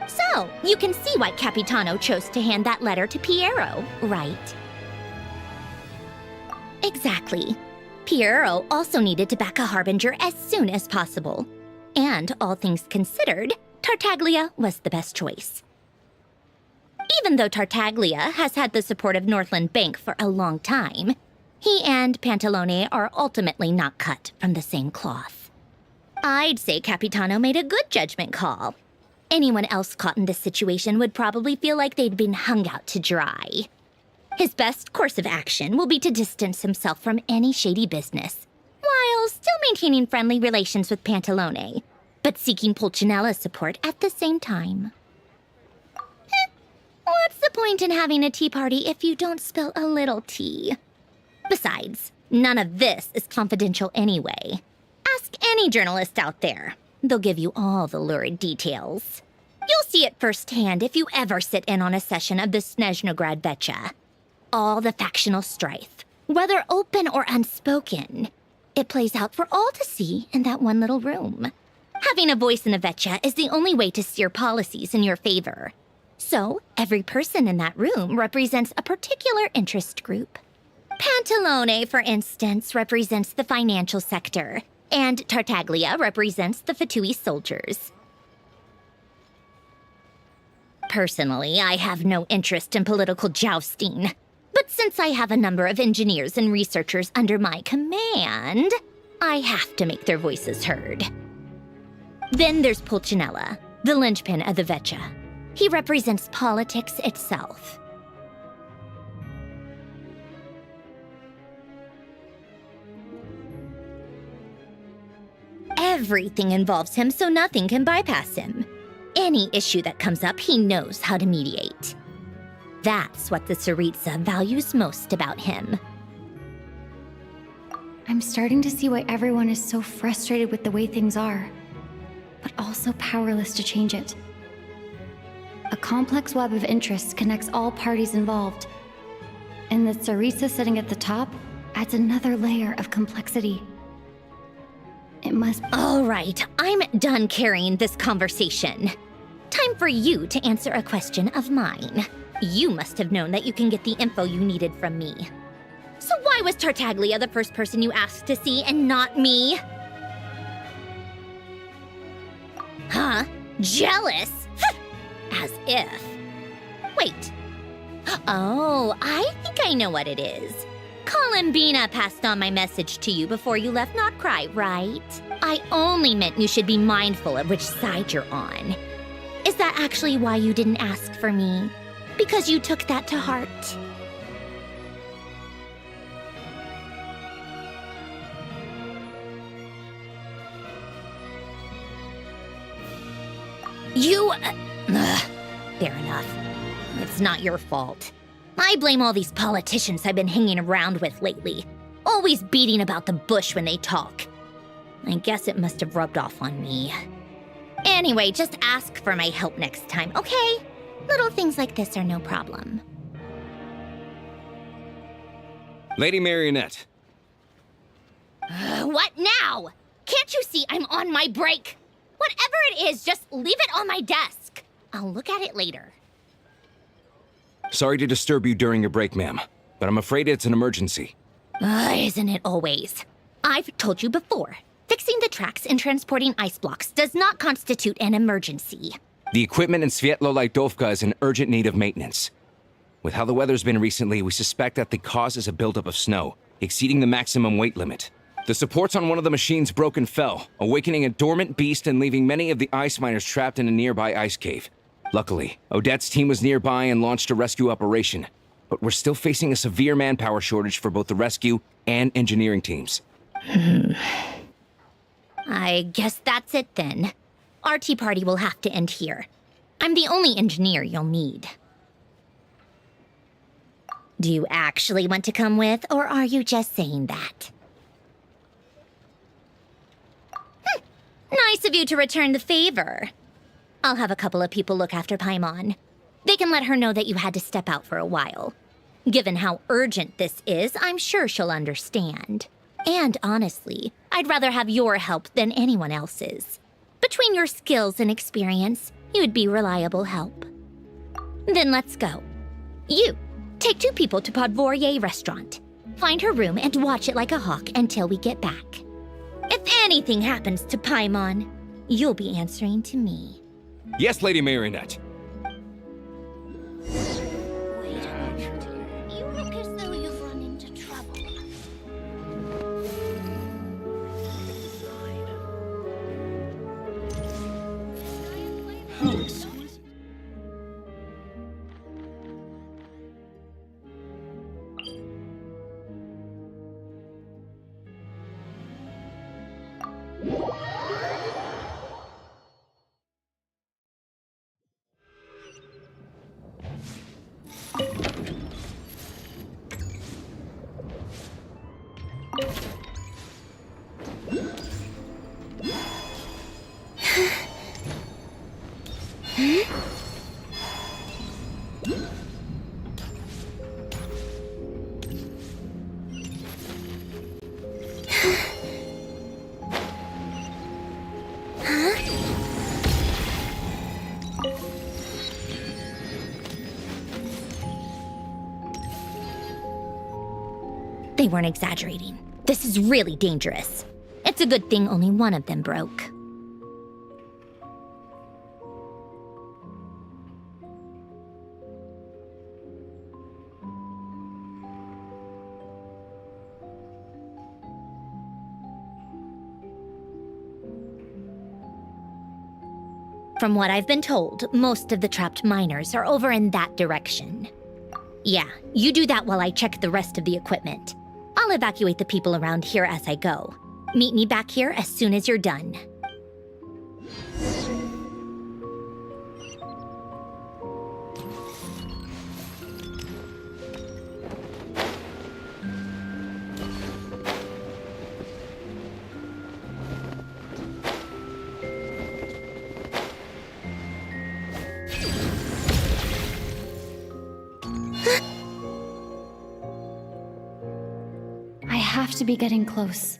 So, you can see why Capitano chose to hand that letter to Piero, right? Exactly. Piero also needed to back a harbinger as soon as possible. And all things considered, Tartaglia was the best choice. Even though Tartaglia has had the support of Northland Bank for a long time, he and Pantalone are ultimately not cut from the same cloth. I'd say Capitano made a good judgment call. Anyone else caught in this situation would probably feel like they'd been hung out to dry. His best course of action will be to distance himself from any shady business, while still maintaining friendly relations with Pantalone, but seeking Pulcinella's support at the same time. What's the point in having a tea party if you don't spill a little tea? Besides, none of this is confidential anyway. Ask any journalist out there. They'll give you all the lurid details. You'll see it firsthand if you ever sit in on a session of the Snezhnograd Vecha. All the factional strife, whether open or unspoken, it plays out for all to see in that one little room. Having a voice in the Vecha is the only way to steer policies in your favor. So, every person in that room represents a particular interest group. Pantalone, for instance, represents the financial sector, and Tartaglia represents the Fatui soldiers. Personally, I have no interest in political jousting. But since I have a number of engineers and researchers under my command, I have to make their voices heard. Then there's Pulcinella, the linchpin of the Vecchia. He represents politics itself. Everything involves him, so nothing can bypass him. Any issue that comes up, he knows how to mediate. That's what the Tsaritsa values most about him. I'm starting to see why everyone is so frustrated with the way things are, but also powerless to change it. A complex web of interests connects all parties involved, and the Tsaritsa sitting at the top adds another layer of complexity. It must... All right, I'm done carrying this conversation. Time for you to answer a question of mine. You must have known that you can get the info you needed from me. So why was Tartaglia the first person you asked to see and not me? Huh? Jealous? As if. Wait. Oh, I think I know what it is. Columbina passed on my message to you before you left Notcry, right? I only meant you should be mindful of which side you're on. Is that actually why you didn't ask for me? Because you took that to heart? Fair enough. It's not your fault. I blame all these politicians I've been hanging around with lately. Always beating about the bush when they talk. I guess it must have rubbed off on me. Anyway, just ask for my help next time, okay? Little things like this are no problem. Lady Marionette. What now? Can't you see I'm on my break? Whatever it is, just leave it on my desk. I'll look at it later. Sorry to disturb you during your break, ma'am, but I'm afraid it's an emergency. Isn't it always? I've told you before, fixing the tracks and transporting ice blocks does not constitute an emergency. The equipment in Svietlo-Laidovka is in urgent need of maintenance. With how the weather's been recently, we suspect that the cause is a buildup of snow, exceeding the maximum weight limit. The supports on one of the machines broke and fell, awakening a dormant beast and leaving many of the ice miners trapped in a nearby ice cave. Luckily, Odette's team was nearby and launched a rescue operation, but we're still facing a severe manpower shortage for both the rescue and engineering teams. I guess that's it then. Our tea party will have to end here. I'm the only engineer you'll need. Do you actually want to come with, or are you just saying that? Nice of you to return the favor. I'll have a couple of people look after Paimon. They can let her know that you had to step out for a while. Given how urgent this is, I'm sure she'll understand. And honestly, I'd rather have your help than anyone else's. Between your skills and experience, you'd be reliable help. Then let's go. You, take 2 people to Podvorier restaurant. Find her room and watch it like a hawk until we get back. If anything happens to Paimon, you'll be answering to me. Yes, Lady Marionette. You look as though you've run into trouble. How exquisite. They weren't exaggerating. This is really dangerous. It's a good thing only one of them broke. From what I've been told, most of the trapped miners are over in that direction. Yeah, you do that while I check the rest of the equipment. I'll evacuate the people around here as I go. Meet me back here as soon as you're done. I have to be getting close.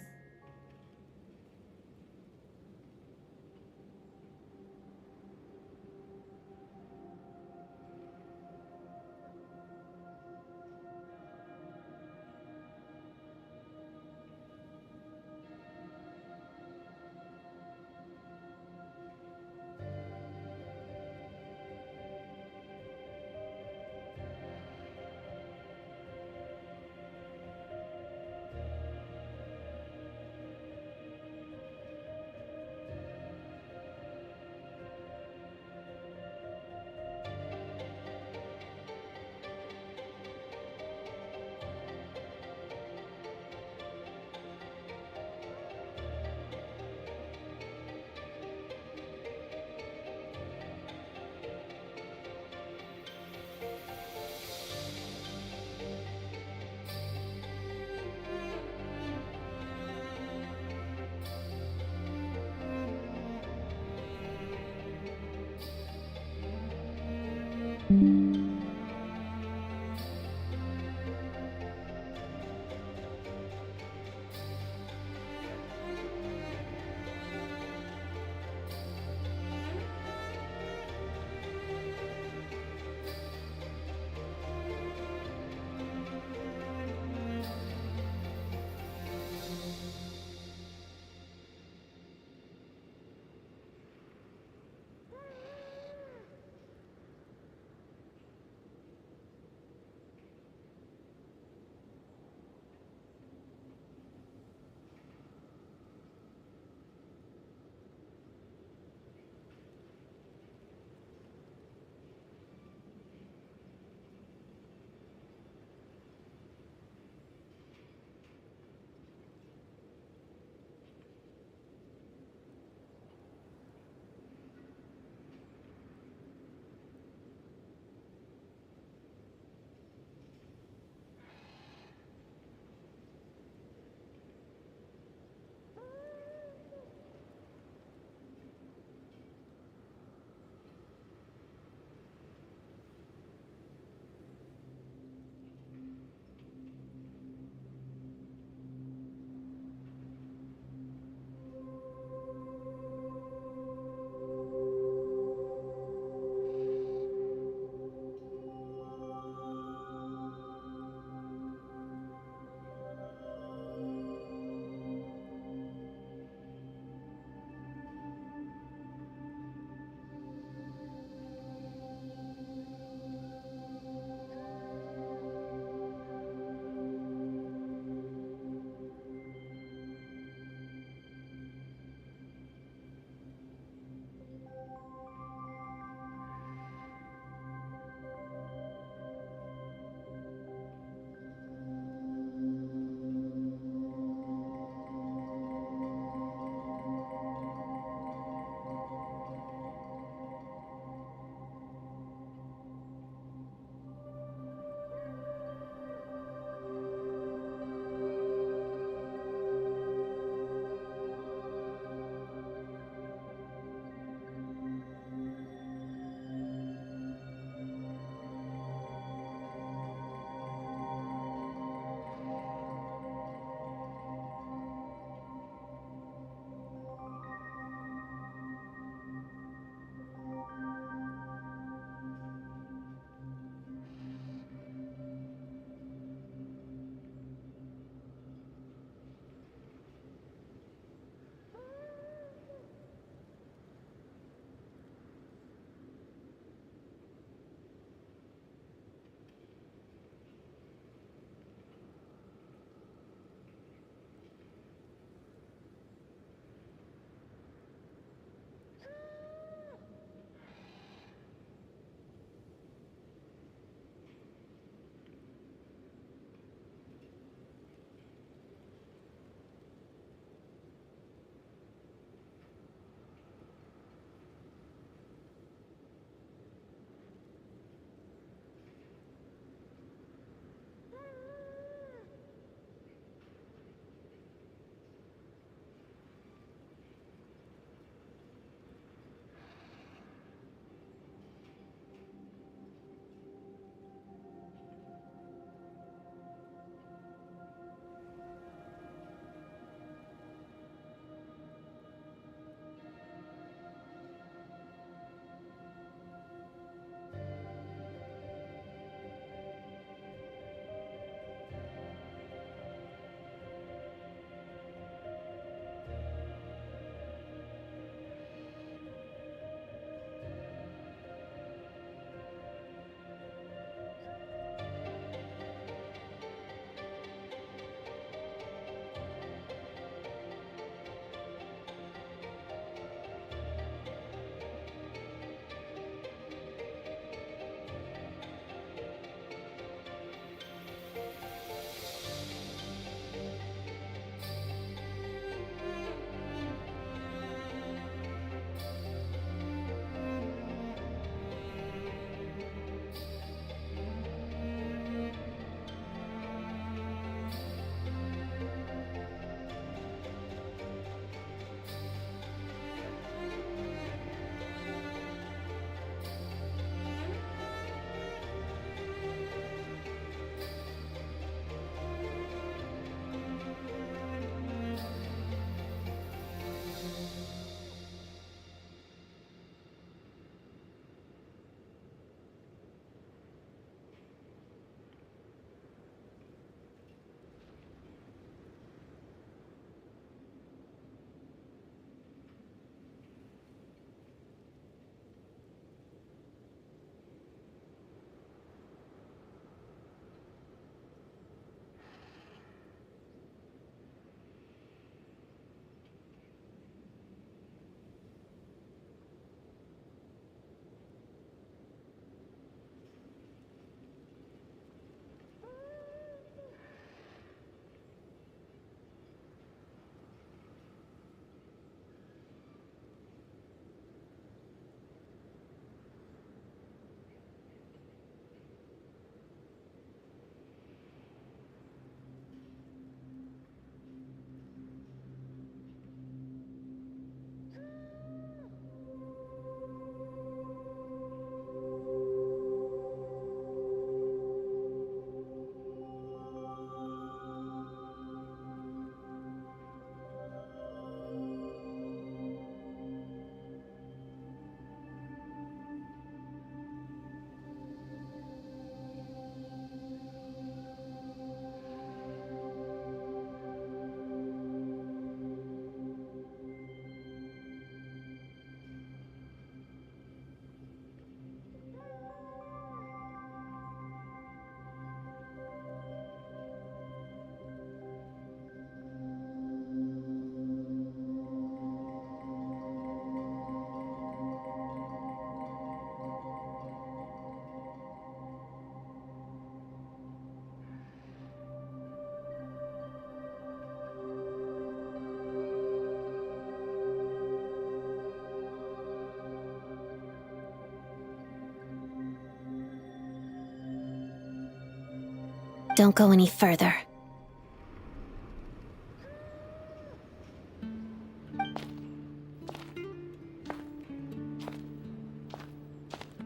Don't go any further.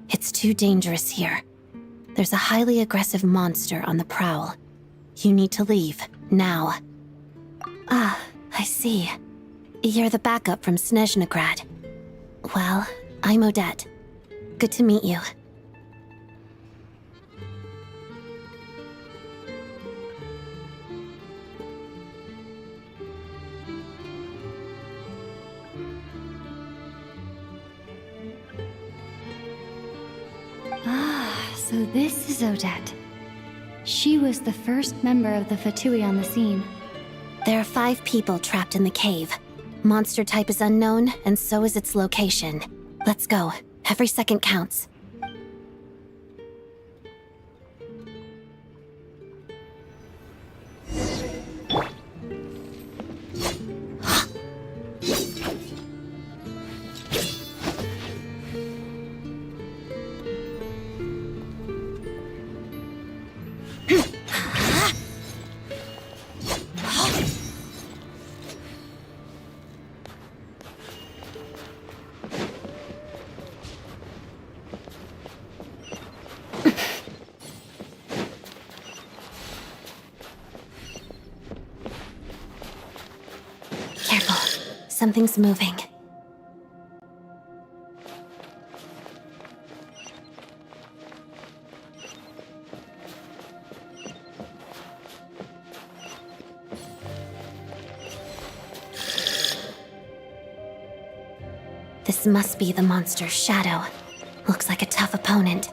It's too dangerous here. There's a highly aggressive monster on the prowl. You need to leave, now. Ah, I see. You're the backup from Snezhnegrad. Well, I'm Odette. Good to meet you. Ah, so this is Odette. She was the first member of the Fatui on the scene. There are 5 people trapped in the cave. Monster type is unknown, and so is its location. Let's go. Every second counts. Careful. Something's moving. This must be the monster's shadow. Looks like a tough opponent.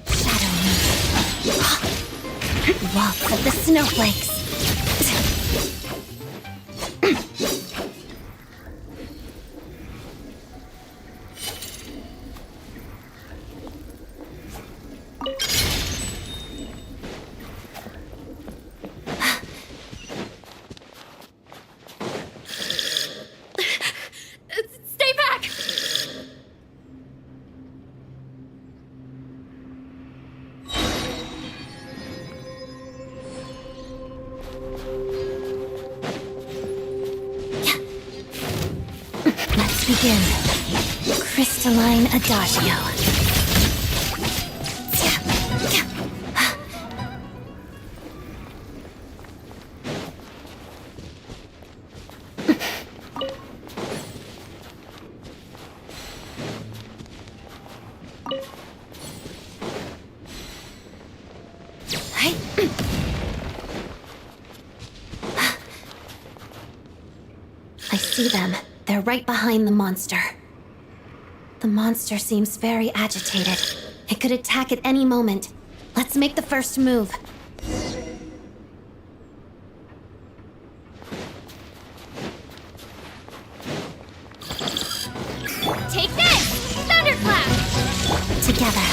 Shadow move. Waltz of the snowflakes. Stay back! Let's begin. Crystalline Adagio. I see them. They're right behind the monster. The monster seems very agitated. It could attack at any moment. Let's make the first move. Take this! Thunderclap! Together.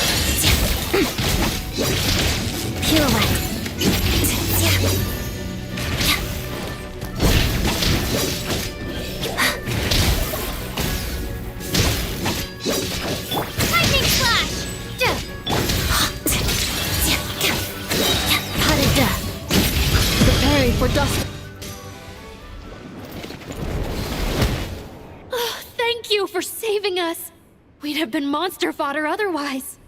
Pirouette. Lightning Slash! Preparing for dust. Oh, thank you for saving us. We'd have been monster fodder otherwise.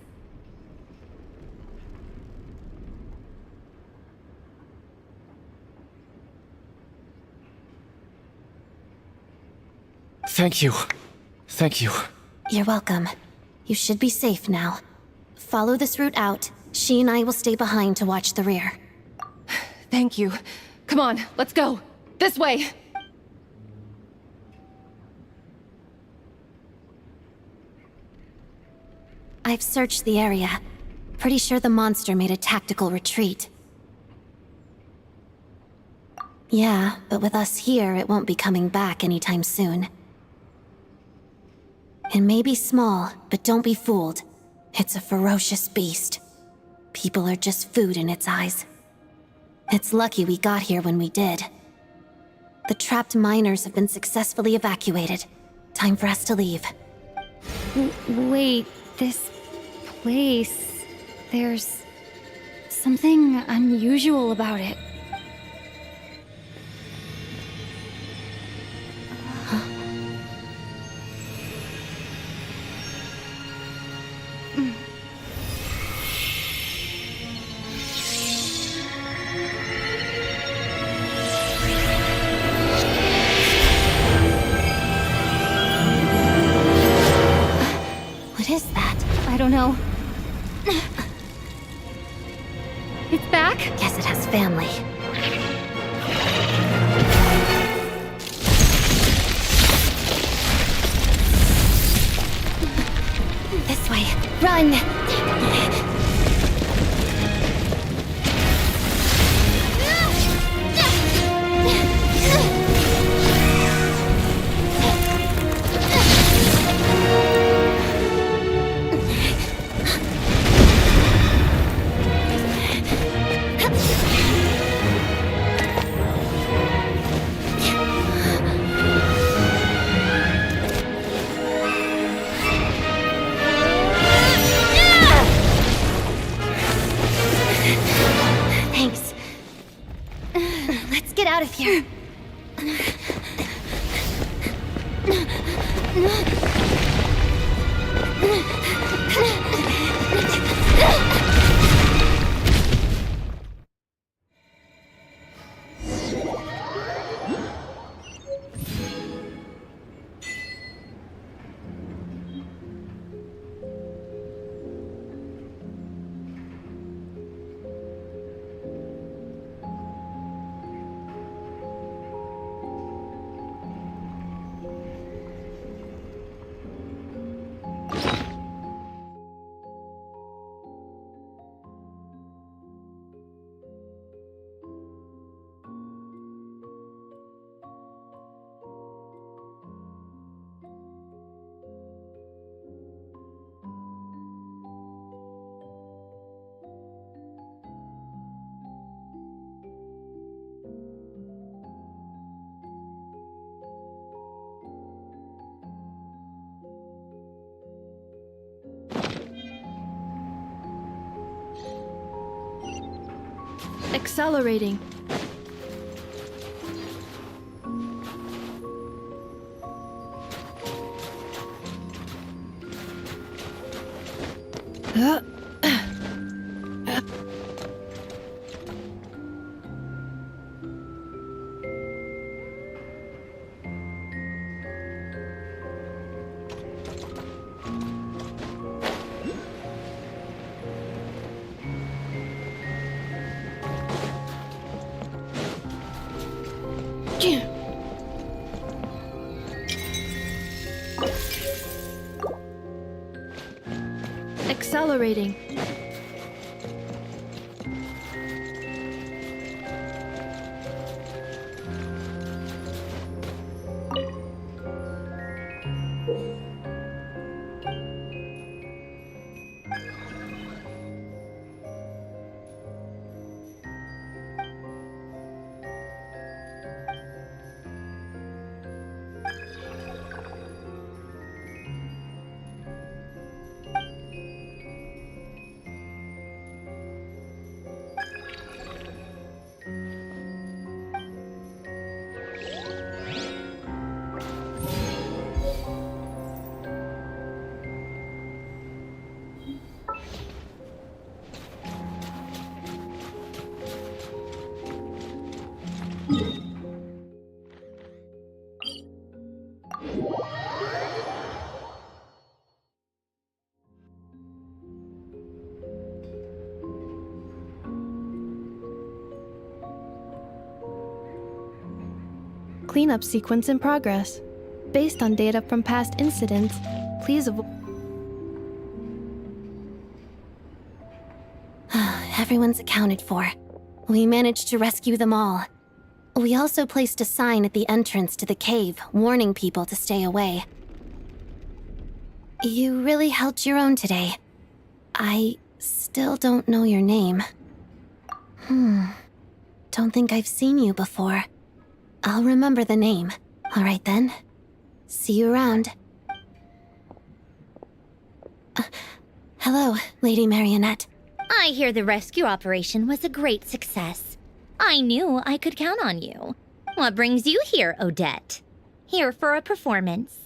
Thank you. Thank you. You're welcome. You should be safe now. Follow this route out. She and I will stay behind to watch the rear. Thank you. Come on, let's go. This way. I've searched the area. Pretty sure the monster made a tactical retreat. Yeah, but with us here, it won't be coming back anytime soon. It may be small, but don't be fooled. It's a ferocious beast. People are just food in its eyes. It's lucky we got here when we did. The trapped miners have been successfully evacuated. Time for us to leave. Wait, this place... There's something unusual about it. What is that? I don't know. It's back? Guess it has family. This way. Run! Thanks. Let's get out of here. Accelerating. Accelerating. Cleanup sequence in progress. Based on data from past incidents, please avoid. Everyone's accounted for. We managed to rescue them all. We also placed a sign at the entrance to the cave, warning people to stay away. You really held your own today. I still don't know your name. Don't think I've seen you before. I'll remember the name. All right then. See you around. Hello, Lady Marionette. I hear the rescue operation was a great success. I knew I could count on you. What brings you here, Odette? Here for a performance?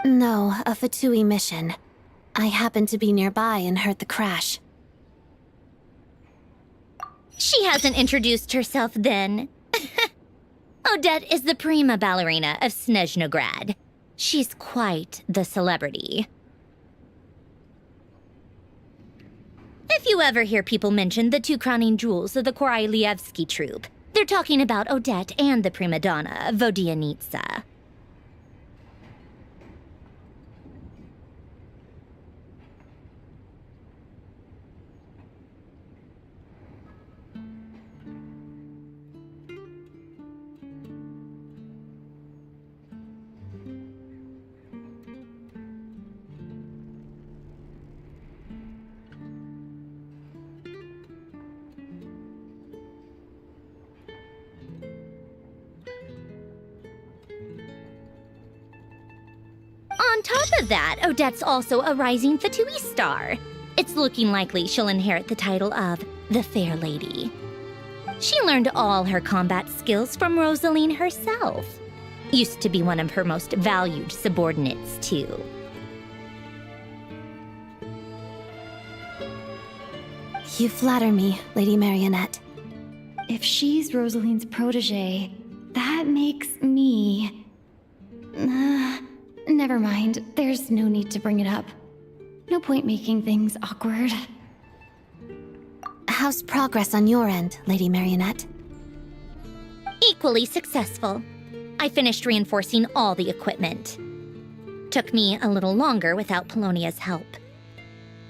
No, a Fatui mission. I happened to be nearby and heard the crash. She hasn't introduced herself then. Odette is the prima ballerina of Snezhnograd. She's quite the celebrity. If you ever hear people mention the two crowning jewels of the Korailievsky troupe, they're talking about Odette and the prima donna, Vodianitsa. On top of that, Odette's also a rising Fatui star. It's looking likely she'll inherit the title of the Fair Lady. She learned all her combat skills from Rosaline herself. Used to be one of her most valued subordinates, too. You flatter me, Lady Marionette. If she's Rosaline's protege, that makes me... never mind. There's no need to bring it up. No point making things awkward. How's progress on your end, Lady Marionette? Equally successful. I finished reinforcing all the equipment. Took me a little longer without Polonia's help.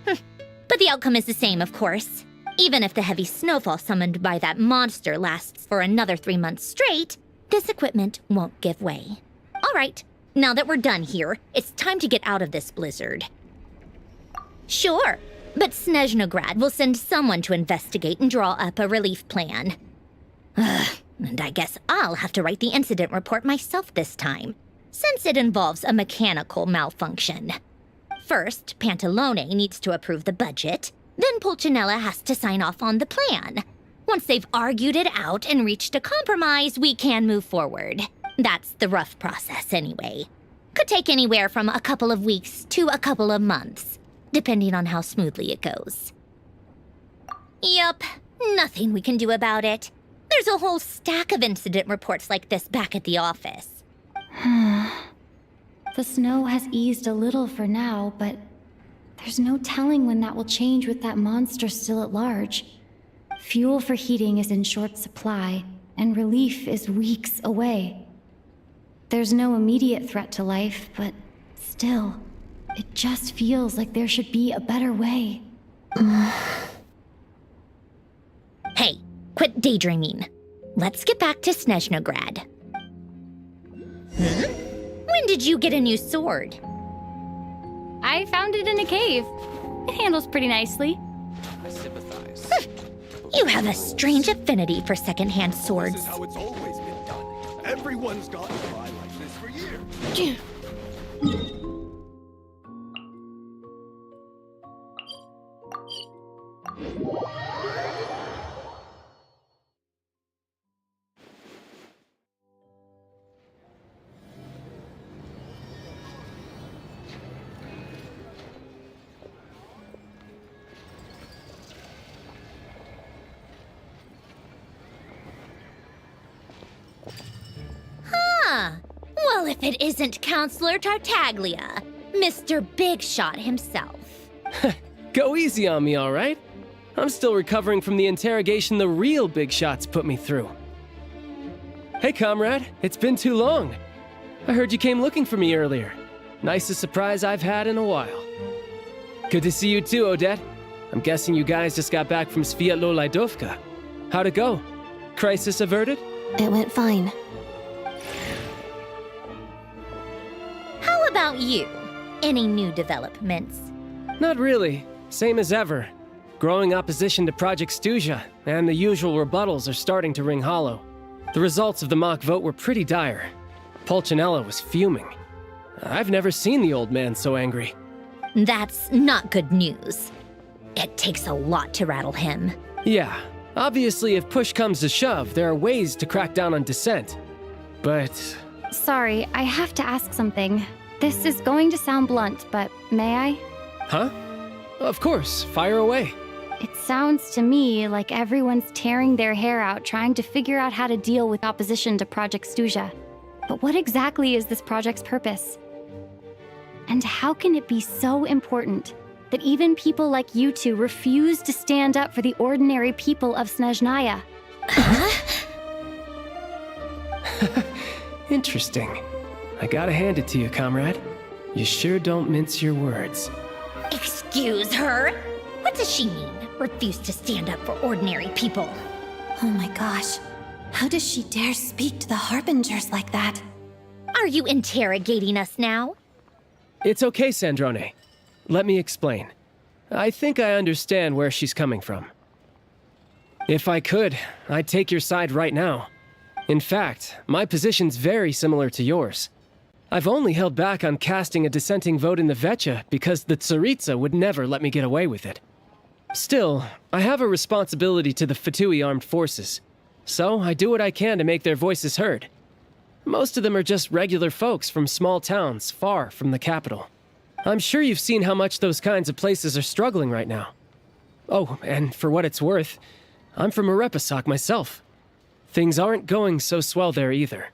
But the outcome is the same, of course. Even if the heavy snowfall summoned by that monster lasts for another 3 months straight, this equipment won't give way. All right, now that we're done here, it's time to get out of this blizzard. Sure, but Snezhnograd will send someone to investigate and draw up a relief plan. And I guess I'll have to write the incident report myself this time, since it involves a mechanical malfunction. First, Pantalone needs to approve the budget, then Pulcinella has to sign off on the plan. Once they've argued it out and reached a compromise, we can move forward. That's the rough process anyway. Could take anywhere from a couple of weeks to a couple of months, depending on how smoothly it goes. Yup, nothing we can do about it. There's a whole stack of incident reports like this back at the office. The snow has eased a little for now, but there's no telling when that will change with that monster still at large. Fuel for heating is in short supply, and relief is weeks away. There's no immediate threat to life, but still, it just feels like there should be a better way. Hey, quit daydreaming. Let's get back to Snezhnograd. When did you get a new sword? I found it in a cave. It handles pretty nicely. I sympathize. You have a strange affinity for secondhand swords. This is how it's always been done. Everyone's gotten by like this for years. Well, if it isn't Counselor Tartaglia, Mr. Big Shot himself. Go easy on me, all right? I'm still recovering from the interrogation the real Big Shots put me through. Hey, comrade, it's been too long. I heard you came looking for me earlier. Nicest surprise I've had in a while. Good to see you too, Odette. I'm guessing you guys just got back from Sviatlo Laidovka. How'd it go? Crisis averted? It went fine. How about you? Any new developments? Not really. Same as ever. Growing opposition to Project Stuja, and the usual rebuttals are starting to ring hollow. The results of the mock vote were pretty dire. Pulcinella was fuming. I've never seen the old man so angry. That's not good news. It takes a lot to rattle him. Yeah, obviously, if push comes to shove, there are ways to crack down on dissent. But. Sorry, I have to ask something. This is going to sound blunt, but may I? Huh? Of course, fire away. It sounds to me like everyone's tearing their hair out trying to figure out how to deal with opposition to Project Stuja. But what exactly is this project's purpose? And how can it be so important that even people like you two refuse to stand up for the ordinary people of Snezhnaya? Interesting. I gotta hand it to you, comrade. You sure don't mince your words. Excuse her? What does she mean? Refuse to stand up for ordinary people? Oh my gosh. How does she dare speak to the Harbingers like that? Are you interrogating us now? It's okay, Sandrone. Let me explain. I think I understand where she's coming from. If I could, I'd take your side right now. In fact, my position's very similar to yours. I've only held back on casting a dissenting vote in the Vetcha because the Tsaritsa would never let me get away with it. Still, I have a responsibility to the Fatui armed forces, so I do what I can to make their voices heard. Most of them are just regular folks from small towns far from the capital. I'm sure you've seen how much those kinds of places are struggling right now. Oh, and for what it's worth, I'm from Arepasak myself. Things aren't going so swell there either.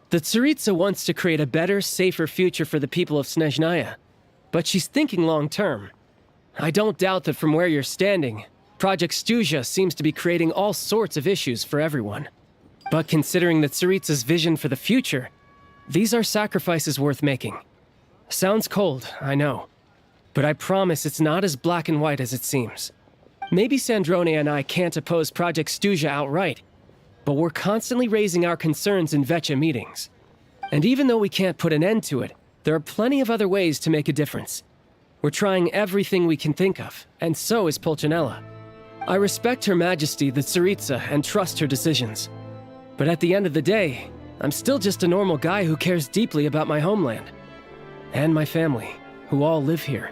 The Tsaritsa wants to create a better, safer future for the people of Snezhnaya, but she's thinking long-term. I don't doubt that from where you're standing, Project Stuja seems to be creating all sorts of issues for everyone. But considering the Tsaritsa's vision for the future, these are sacrifices worth making. Sounds cold, I know, but I promise it's not as black and white as it seems. Maybe Sandrone and I can't oppose Project Stuja outright, but we're constantly raising our concerns in Vetcha meetings. And even though we can't put an end to it, there are plenty of other ways to make a difference. We're trying everything we can think of, and so is Pulcinella. I respect Her Majesty, the Tsaritsa, and trust her decisions. But at the end of the day, I'm still just a normal guy who cares deeply about my homeland. And my family, who all live here.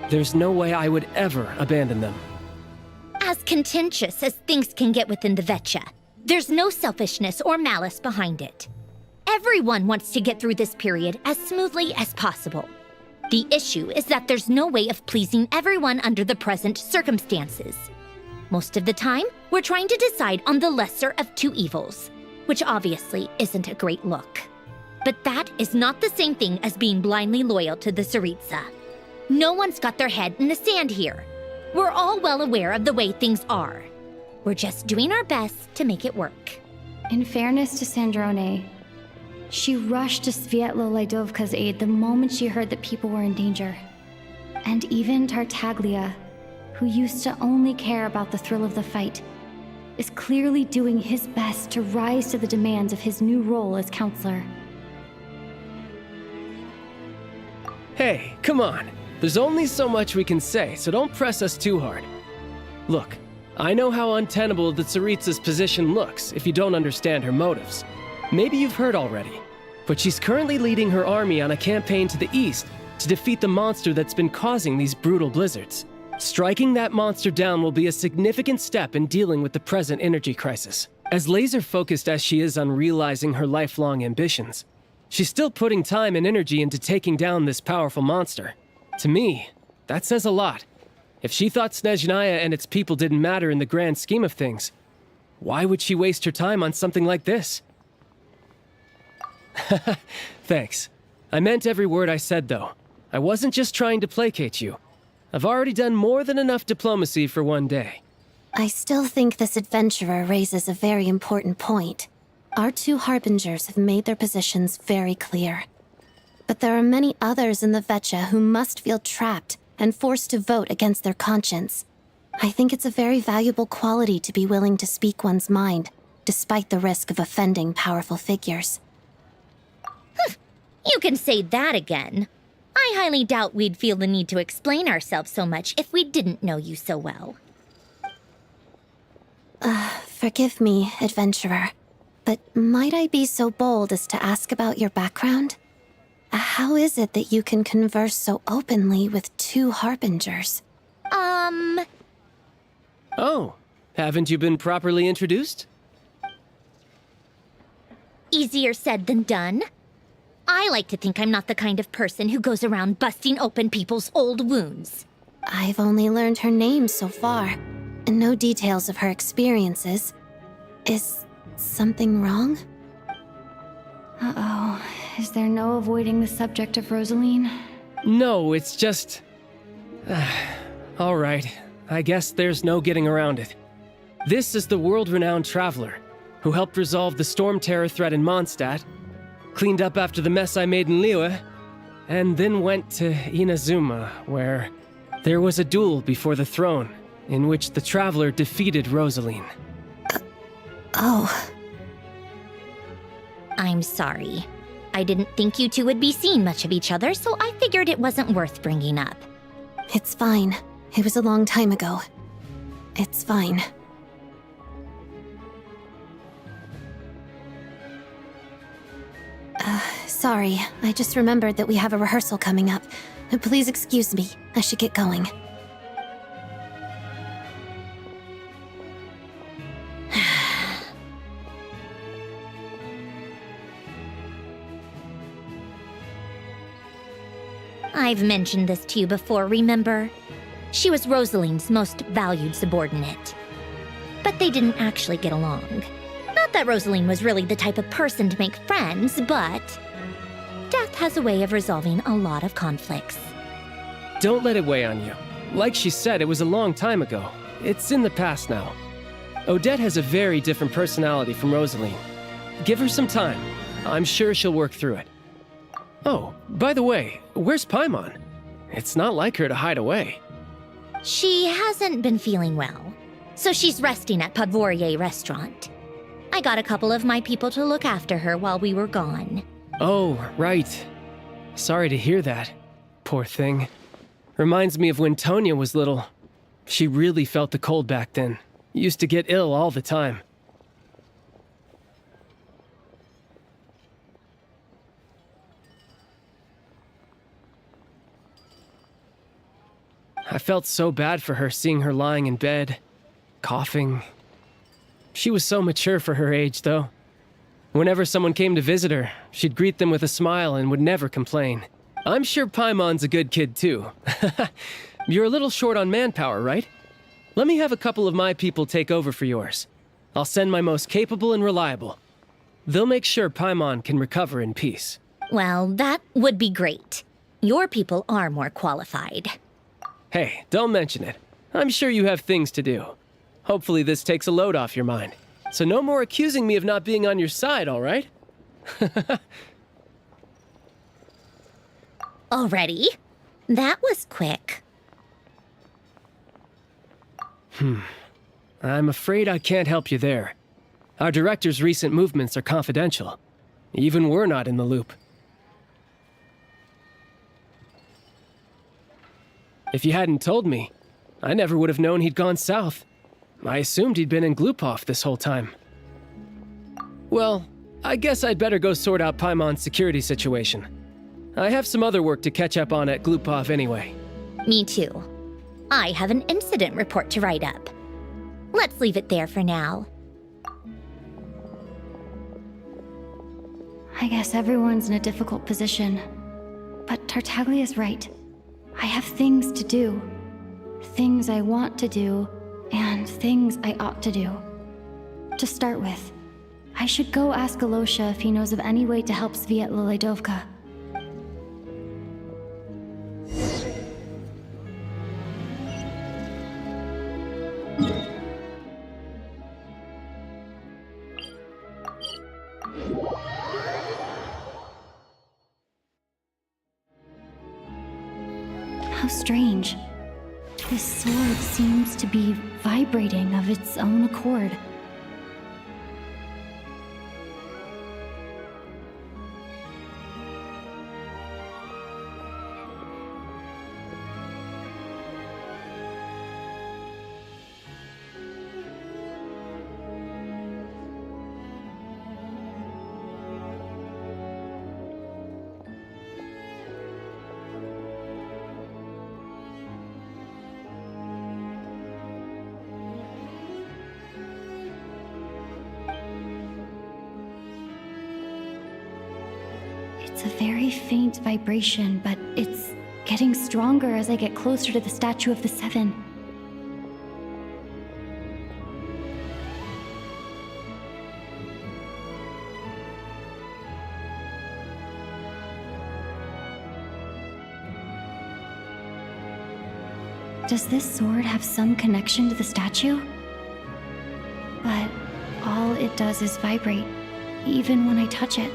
There's no way I would ever abandon them. As contentious as things can get within the Vetcha, there's no selfishness or malice behind it. Everyone wants to get through this period as smoothly as possible. The issue is that there's no way of pleasing everyone under the present circumstances. Most of the time, we're trying to decide on the lesser of two evils, which obviously isn't a great look. But that is not the same thing as being blindly loyal to the Tsaritsa. No one's got their head in the sand here. We're all well aware of the way things are. We're just doing our best to make it work. In fairness to Sandrone, she rushed to Svietlo Laidovka's aid the moment she heard that people were in danger. And even Tartaglia, who used to only care about the thrill of the fight, is clearly doing his best to rise to the demands of his new role as counselor. Hey, come on. There's only so much we can say, so don't press us too hard. Look, I know how untenable the Tsaritsa's position looks if you don't understand her motives. Maybe you've heard already, but she's currently leading her army on a campaign to the east to defeat the monster that's been causing these brutal blizzards. Striking that monster down will be a significant step in dealing with the present energy crisis. As laser-focused as she is on realizing her lifelong ambitions, she's still putting time and energy into taking down this powerful monster. To me, that says a lot. If she thought Snezhnaya and its people didn't matter in the grand scheme of things, why would she waste her time on something like this? Thanks. I meant every word I said, though. I wasn't just trying to placate you. I've already done more than enough diplomacy for one day. I still think this adventurer raises a very important point. Our two Harbingers have made their positions very clear. But there are many others in the Vetcha who must feel trapped and forced to vote against their conscience. I think it's a very valuable quality to be willing to speak one's mind, despite the risk of offending powerful figures. You can say that again. I highly doubt we'd feel the need to explain ourselves so much if we didn't know you so well. Forgive me, adventurer, but might I be so bold as to ask about your background? How is it that you can converse so openly with two harbingers? Oh, haven't you been properly introduced? Easier said than done. I like to think I'm not the kind of person who goes around busting open people's old wounds. I've only learned her name so far, and no details of her experiences. Is something wrong? Uh-oh. Is there no avoiding the subject of Rosaline? No, it's just... All right, I guess there's no getting around it. This is the world-renowned traveler who helped resolve the storm terror threat in Mondstadt, cleaned up after the mess I made in Liyue, and then went to Inazuma, where there was a duel before the throne, in which the traveler defeated Rosaline. Oh. I'm sorry. I didn't think you two would be seeing much of each other, so I figured it wasn't worth bringing up. It's fine. It was a long time ago. It's fine. Sorry, I just remembered that we have a rehearsal coming up. Please excuse me. I should get going. I've mentioned this to you before, remember? She was Rosaline's most valued subordinate. But they didn't actually get along. Not that Rosaline was really the type of person to make friends, but death has a way of resolving a lot of conflicts. Don't let it weigh on you. Like she said, it was a long time ago. It's in the past now. Odette has a very different personality from Rosaline. Give her some time. I'm sure she'll work through it. Oh, by the way, where's Paimon? It's not like her to hide away. She hasn't been feeling well, so she's resting at Podvorier Restaurant. I got a couple of my people to look after her while we were gone. Oh, right. Sorry to hear that. Poor thing. Reminds me of when Tonya was little. She really felt the cold back then. Used to get ill all the time. I felt so bad for her seeing her lying in bed, coughing. She was so mature for her age, though. Whenever someone came to visit her, she'd greet them with a smile and would never complain. I'm sure Paimon's a good kid, too. You're a little short on manpower, right? Let me have a couple of my people take over for yours. I'll send my most capable and reliable. They'll make sure Paimon can recover in peace. Well, that would be great. Your people are more qualified. Hey, don't mention it. I'm sure you have things to do. Hopefully this takes a load off your mind. So no more accusing me of not being on your side, all right? Already? That was quick. I'm afraid I can't help you there. Our director's recent movements are confidential. Even we're not in the loop. If you hadn't told me, I never would have known he'd gone south. I assumed he'd been in Glupov this whole time. Well, I guess I'd better go sort out Paimon's security situation. I have some other work to catch up on at Glupov anyway. Me too. I have an incident report to write up. Let's leave it there for now. I guess everyone's in a difficult position. But Tartaglia's right. I have things to do. Things I want to do, and things I ought to do. To start with, I should go ask Alosha if he knows of any way to help Sviatla Ledovka. How strange. This sword seems to be vibrating of its own accord. It's a very faint vibration, but it's getting stronger as I get closer to the Statue of the Seven. Does this sword have some connection to the statue? But all it does is vibrate, even when I touch it.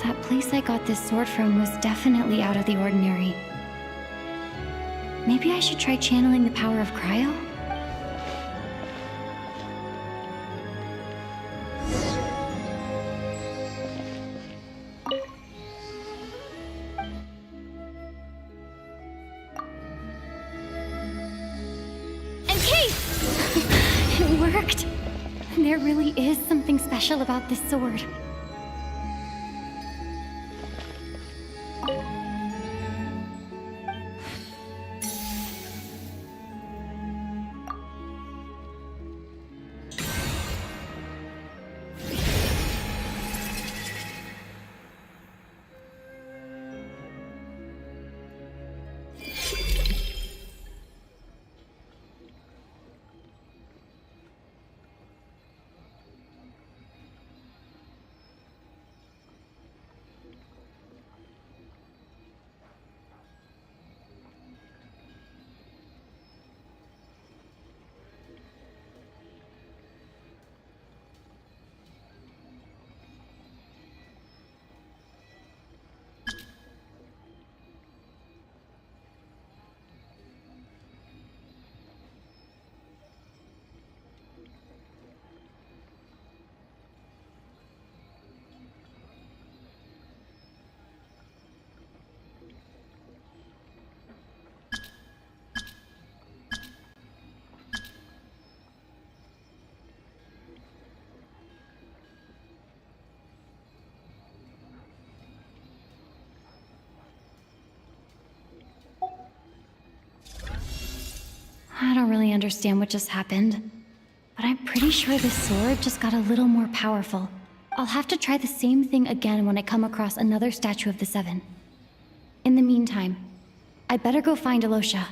That place I got this sword from was definitely out of the ordinary. Maybe I should try channeling the power of cryo? It worked! There really is something special about this sword. I don't really understand what just happened, but I'm pretty sure this sword just got a little more powerful. I'll have to try the same thing again when I come across another Statue of the Seven. In the meantime, I better go find Alosha.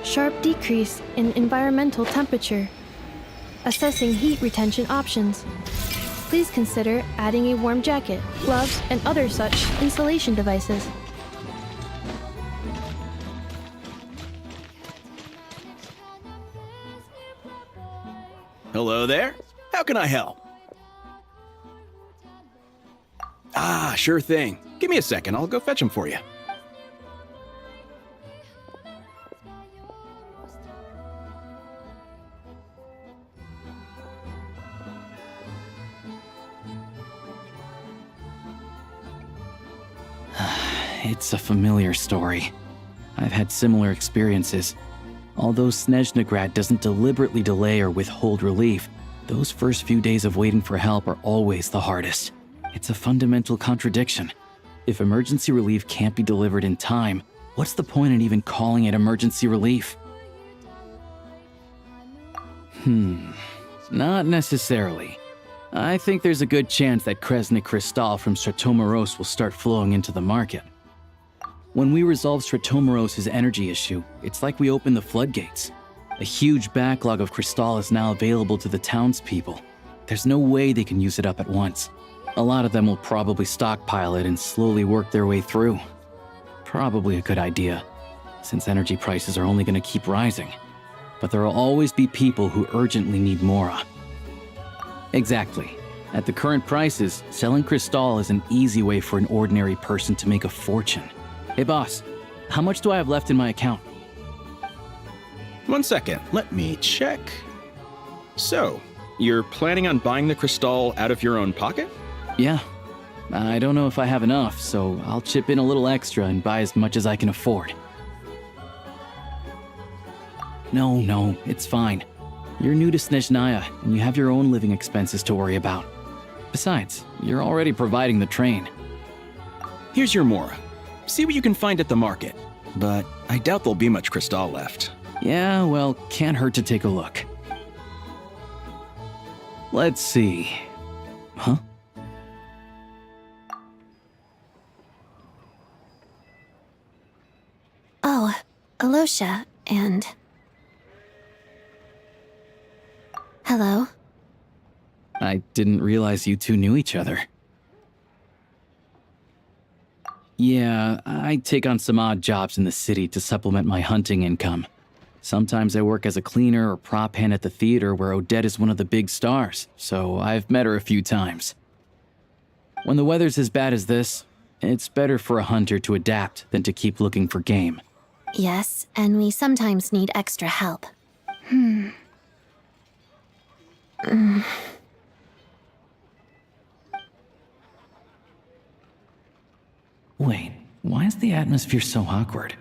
Sharp decrease in environmental temperature. Assessing heat retention options. Please consider adding a warm jacket, gloves, and other such insulation devices. Hello there. How can I help? Ah, sure thing. Give me a second. I'll go fetch them for you. It's a familiar story. I've had similar experiences. Although Snezhnegrad doesn't deliberately delay or withhold relief, those first few days of waiting for help are always the hardest. It's a fundamental contradiction. If emergency relief can't be delivered in time, what's the point in even calling it emergency relief? Not necessarily. I think there's a good chance that Kresnik Krystal from Stratomeros will start flowing into the market. When we resolve Stratomeros' energy issue, it's like we open the floodgates. A huge backlog of crystal is now available to the townspeople. There's no way they can use it up at once. A lot of them will probably stockpile it and slowly work their way through. Probably a good idea, since energy prices are only going to keep rising. But there will always be people who urgently need Mora. Exactly. At the current prices, selling crystal is an easy way for an ordinary person to make a fortune. Hey boss, how much do I have left in my account? 1 second, let me check. So, You're planning on buying the crystal out of your own pocket? Yeah. I don't know if I have enough, so I'll chip in a little extra and buy as much as I can afford. No, it's fine. You're new to Snezhnaya, and you have your own living expenses to worry about. Besides, you're already providing the train. Here's your Mora. See what you can find at the market. But I doubt there'll be much crystal left. Yeah, well, can't hurt to take a look. Let's see. Huh? Oh, Alosha, and... Hello? I didn't realize you two knew each other. Yeah, I take on some odd jobs in the city to supplement my hunting income. Sometimes I work as a cleaner or prop hand at the theater where Odette is one of the big stars, so I've met her a few times. When the weather's as bad as this, it's better for a hunter to adapt than to keep looking for game. Yes, and we sometimes need extra help. Wait, why is the atmosphere so awkward?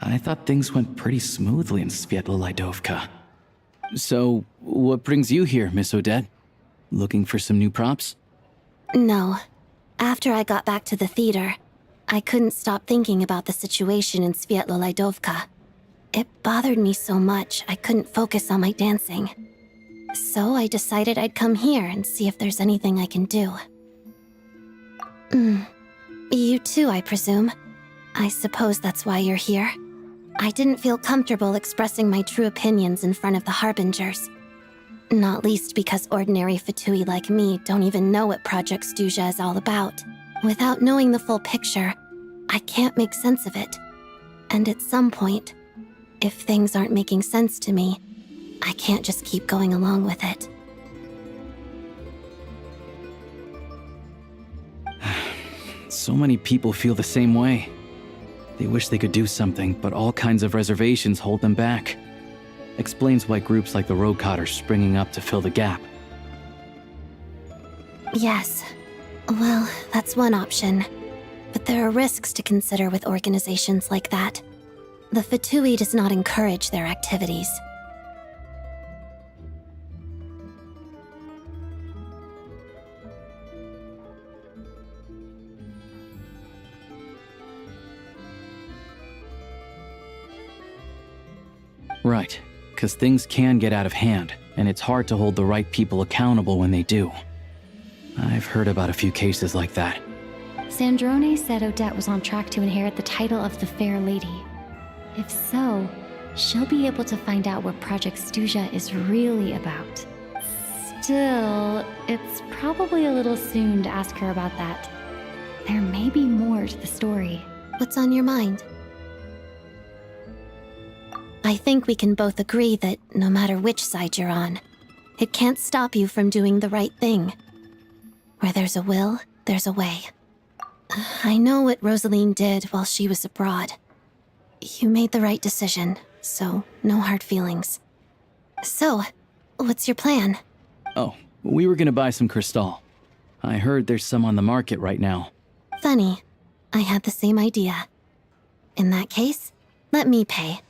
I thought things went pretty smoothly in Sviatlo Lydovka. So, what brings you here, Miss Odette? Looking for some new props? No. After I got back to the theater, I couldn't stop thinking about the situation in Sviatlo Lydovka. It bothered me so much I couldn't focus on my dancing. So I decided I'd come here and see if there's anything I can do. You too, I presume. I suppose that's why you're here. I didn't feel comfortable expressing my true opinions in front of the Harbingers. Not least because ordinary Fatui like me don't even know what Project Stuja is all about. Without knowing the full picture, I can't make sense of it. And at some point, if things aren't making sense to me, I can't just keep going along with it. So many people feel the same way. They wish they could do something, but all kinds of reservations hold them back. Explains why groups like the Rokot are springing up to fill the gap. Yes. Well, that's one option. But there are risks to consider with organizations like that. The Fatui does not encourage their activities. Right, because things can get out of hand, and it's hard to hold the right people accountable when they do. I've heard about a few cases like that. Sandrone said Odette was on track to inherit the title of the Fair Lady. If so, she'll be able to find out what Project Stuja is really about. Still, it's probably a little soon to ask her about that. There may be more to the story. What's on your mind? I think we can both agree that no matter which side you're on, it can't stop you from doing the right thing. Where there's a will, there's a way. I know what Rosaline did while she was abroad. You made the right decision, so no hard feelings. So, what's your plan? Oh, we were gonna buy some crystal. I heard there's some on the market right now. Funny. I had the same idea. In that case, let me pay.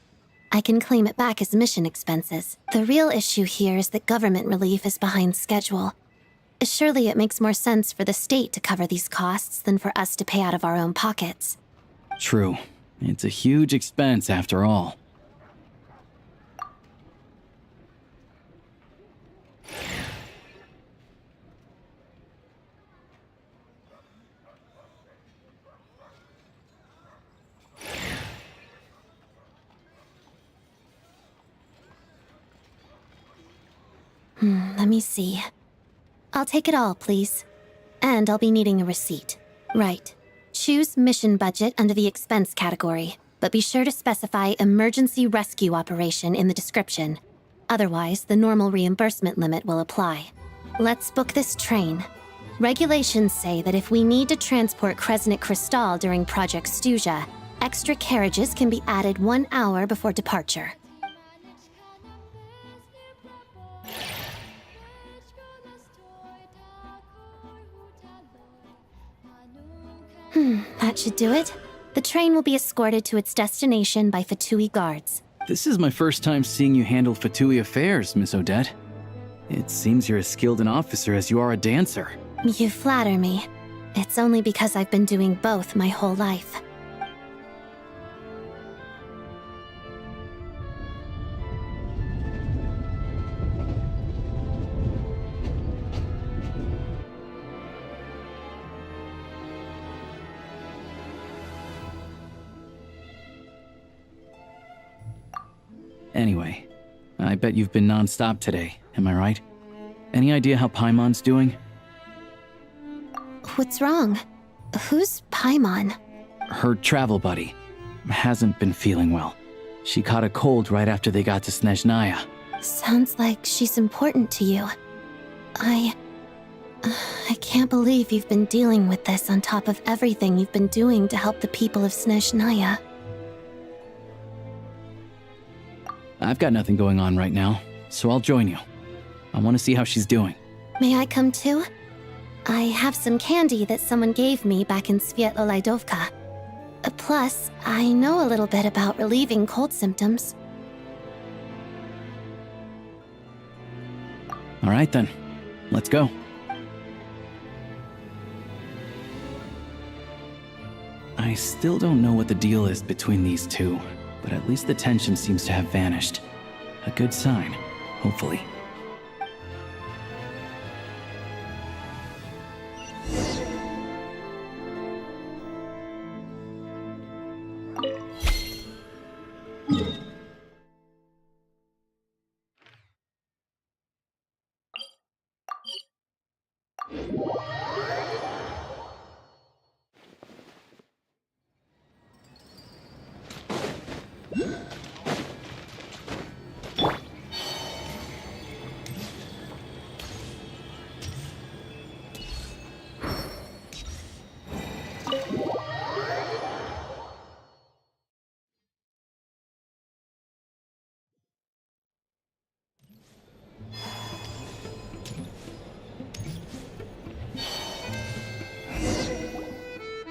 I can claim it back as mission expenses. The real issue here is that government relief is behind schedule. Surely it makes more sense for the state to cover these costs than for us to pay out of our own pockets. True. It's a huge expense after all. Let me see. I'll take it all, please. And I'll be needing a receipt. Right. Choose mission budget under the expense category, but be sure to specify emergency rescue operation in the description. Otherwise, the normal reimbursement limit will apply. Let's book this train. Regulations say that if we need to transport Kresnik Crystal during Project Stuja, extra carriages can be added 1 hour before departure. That should do it. The train will be escorted to its destination by Fatui guards. This is my first time seeing you handle Fatui affairs, Miss Odette. It seems you're as skilled an officer as you are a dancer. You flatter me. It's only because I've been doing both my whole life. Anyway, I bet you've been non-stop today, am I right? Any idea how Paimon's doing? What's wrong? Who's Paimon? Her travel buddy hasn't been feeling well. She caught a cold right after they got to Snezhnaya. Sounds like she's important to you. I can't believe you've been dealing with this on top of everything you've been doing to help the people of Snezhnaya. I've got nothing going on right now, so I'll join you. I want to see how she's doing. May I come too? I have some candy that someone gave me back in Svietloleidovka. Plus, I know a little bit about relieving cold symptoms. All right then, let's go. I still don't know what the deal is between these two, but at least the tension seems to have vanished. A good sign, hopefully.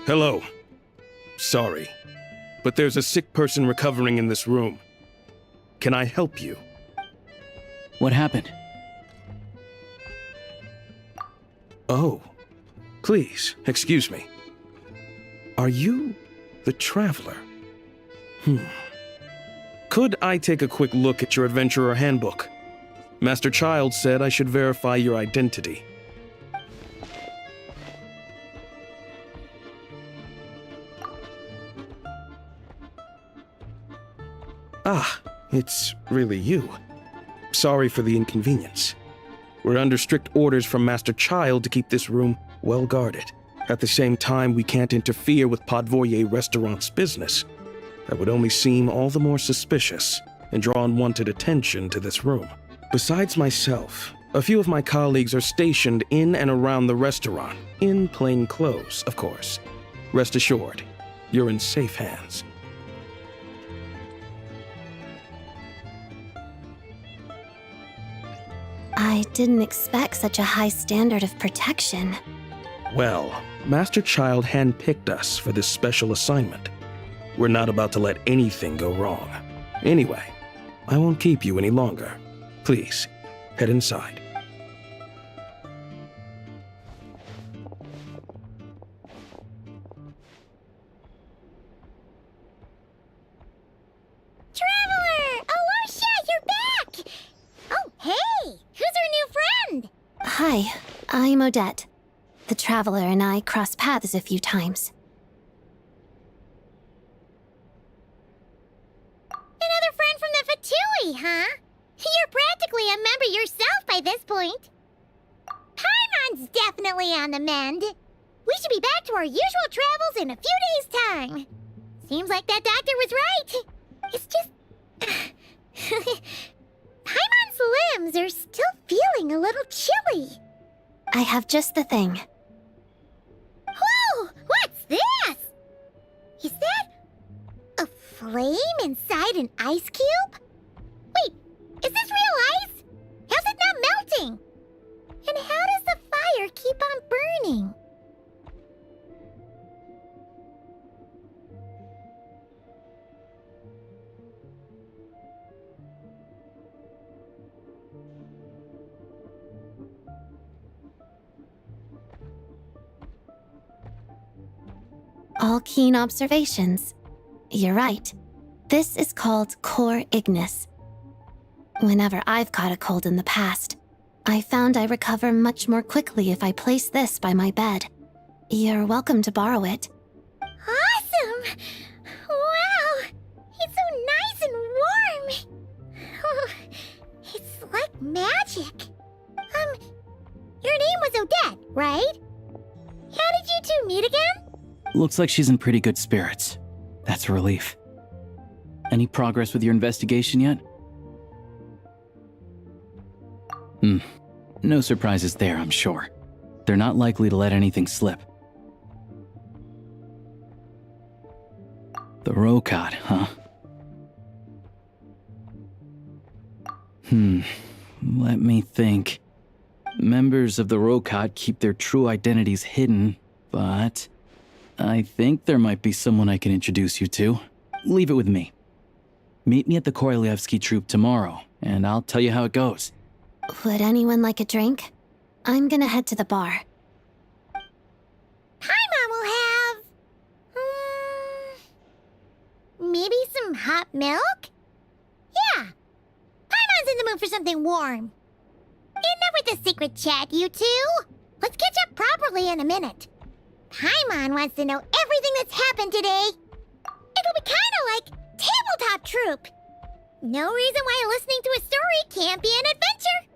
Hello. Sorry, but there's a sick person recovering in this room. Can I help you? What happened? Oh, please, excuse me. Are you the Traveler? Could I take a quick look at your Adventurer Handbook? Master Child said I should verify your identity. Ah, it's really you. Sorry for the inconvenience. We're under strict orders from Master Child to keep this room well guarded. At the same time, we can't interfere with Podvoye Restaurant's business. That would only seem all the more suspicious and draw unwanted attention to this room. Besides myself, a few of my colleagues are stationed in and around the restaurant, in plain clothes, of course. Rest assured, you're in safe hands. I didn't expect such a high standard of protection. Well, Master Child handpicked us for this special assignment. We're not about to let anything go wrong. Anyway, I won't keep you any longer. Please, head inside. Traveler! Alosha, you're back! Oh, hey! Who's our new friend? Hi, I'm Odette. The Traveler and I crossed paths a few times. Another friend from the Fatui, huh? You're practically a member yourself by this point. Paimon's definitely on the mend. We should be back to our usual travels in a few days' time. Seems like that doctor was right. It's just... Paimon's limbs are still feeling a little chilly. I have just the thing. Whoa! What's this? Is that a flame inside an ice cube? Wait, is this real ice? How's it not melting? And how does the fire keep on burning? All keen observations. You're right. This is called Cor Ignis. Whenever I've caught a cold in the past, I found I recover much more quickly if I place this by my bed. You're welcome to borrow it. Awesome! Wow! It's so nice and warm! Oh, it's like magic. Your name was Odette, right? How did you two meet again? Looks like she's in pretty good spirits. That's a relief. Any progress with your investigation yet? No surprises there, I'm sure. They're not likely to let anything slip. The Rokad, huh? Let me think. Members of the Rokad keep their true identities hidden, but I think there might be someone I can introduce you to. Leave it with me. Meet me at the Korolyevsky Troop tomorrow, and I'll tell you how it goes. Would anyone like a drink? I'm gonna head to the bar. Paimon will have... maybe some hot milk? Yeah. Paimon's in the mood for something warm. Enough with the secret chat, you two. Let's catch up properly in a minute. Paimon wants to know everything that's happened today. It'll be kind of like Tabletop Troop. No reason why listening to a story can't be an adventure.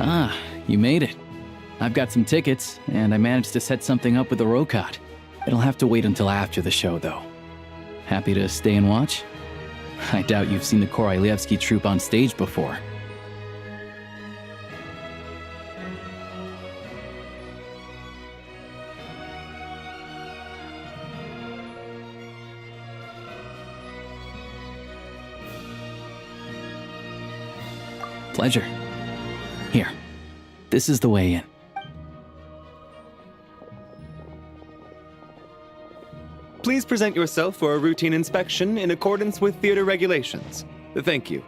Ah, you made it. I've got some tickets, and I managed to set something up with the Rokad. It'll have to wait until after the show, though. Happy to stay and watch? I doubt you've seen the Korolyevsky Troop on stage before. Pleasure. Here, this is the way in. Please present yourself for a routine inspection in accordance with theater regulations. Thank you.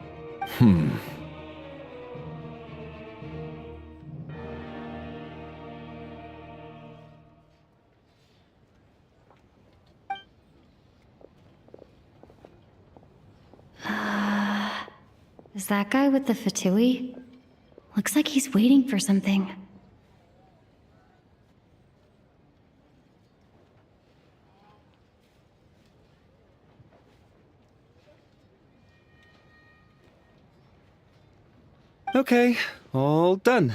Is that guy with the fatui? Looks like he's waiting for something. Okay, all done.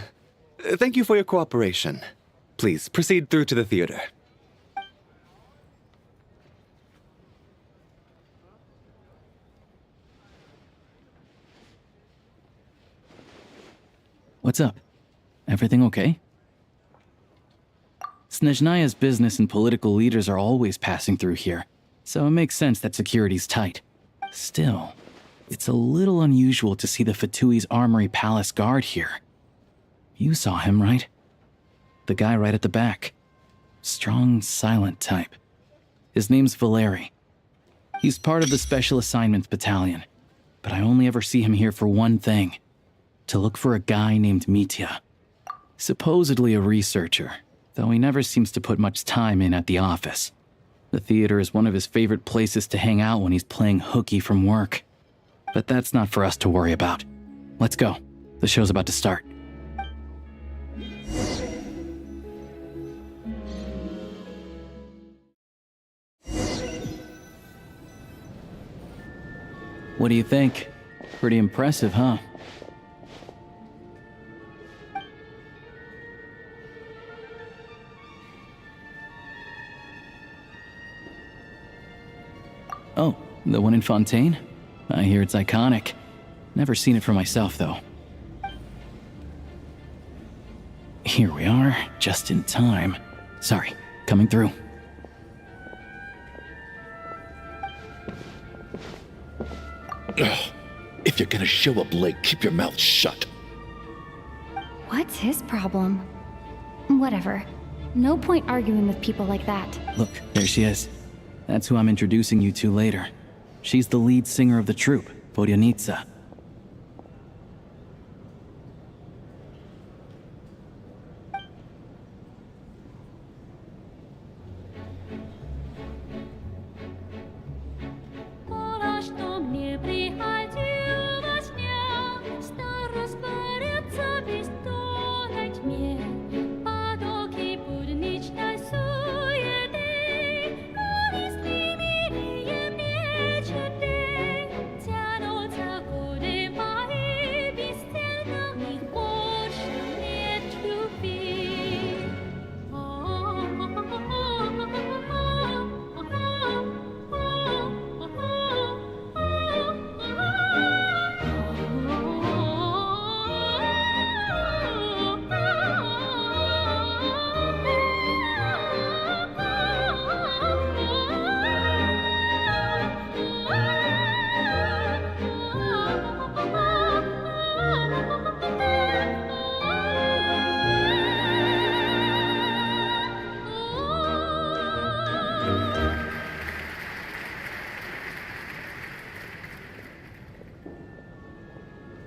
Thank you for your cooperation. Please proceed through to the theater. What's up? Everything okay? Snezhnaya's business and political leaders are always passing through here, so it makes sense that security's tight. Still, it's a little unusual to see the Fatui's Armory Palace guard here. You saw him, right? The guy right at the back. Strong, silent type. His name's Valeri. He's part of the Special Assignments Battalion, but I only ever see him here for one thing: to look for a guy named Mitya. Supposedly a researcher, though he never seems to put much time in at the office. The theater is one of his favorite places to hang out when he's playing hooky from work. But that's not for us to worry about. Let's go. The show's about to start. What do you think? Pretty impressive, huh? Oh, the one in Fontaine? I hear it's iconic. Never seen it for myself, though. Here we are, just in time. Sorry, coming through. If you're gonna show up late, keep your mouth shut. What's his problem? Whatever. No point arguing with people like that. Look, there she is. That's who I'm introducing you to later. She's the lead singer of the troupe, Vodyanitsa.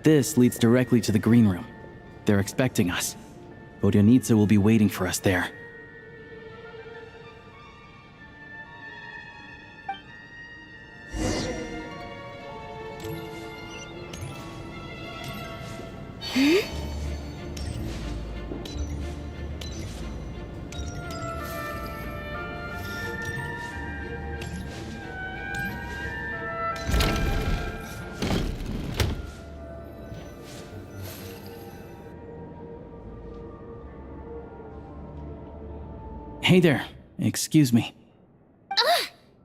This leads directly to the green room. They're expecting us. Vodyanitsa will be waiting for us there. Hey there. Excuse me.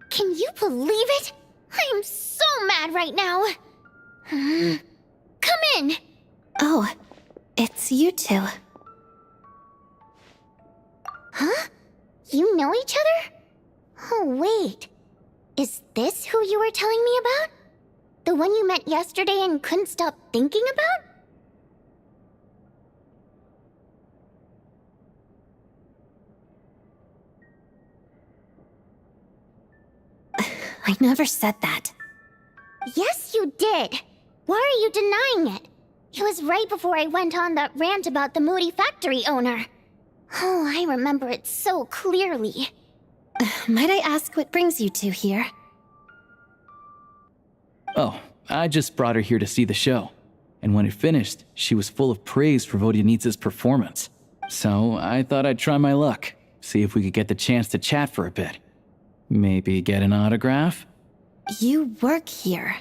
Can you believe it? I am so mad right now. Come in. Oh, it's you two. Huh? You know each other? Oh, wait. Is this who you were telling me about? The one you met yesterday and couldn't stop thinking about? I never said that. Yes, you did. Why are you denying it? It was right before I went on that rant about the moody factory owner. Oh, I remember it so clearly. Might I ask what brings you two here? Oh, I just brought her here to see the show. And when it finished, she was full of praise for Vodyanitsa's performance. So I thought I'd try my luck, see if we could get the chance to chat for a bit. Maybe get an autograph? You work here.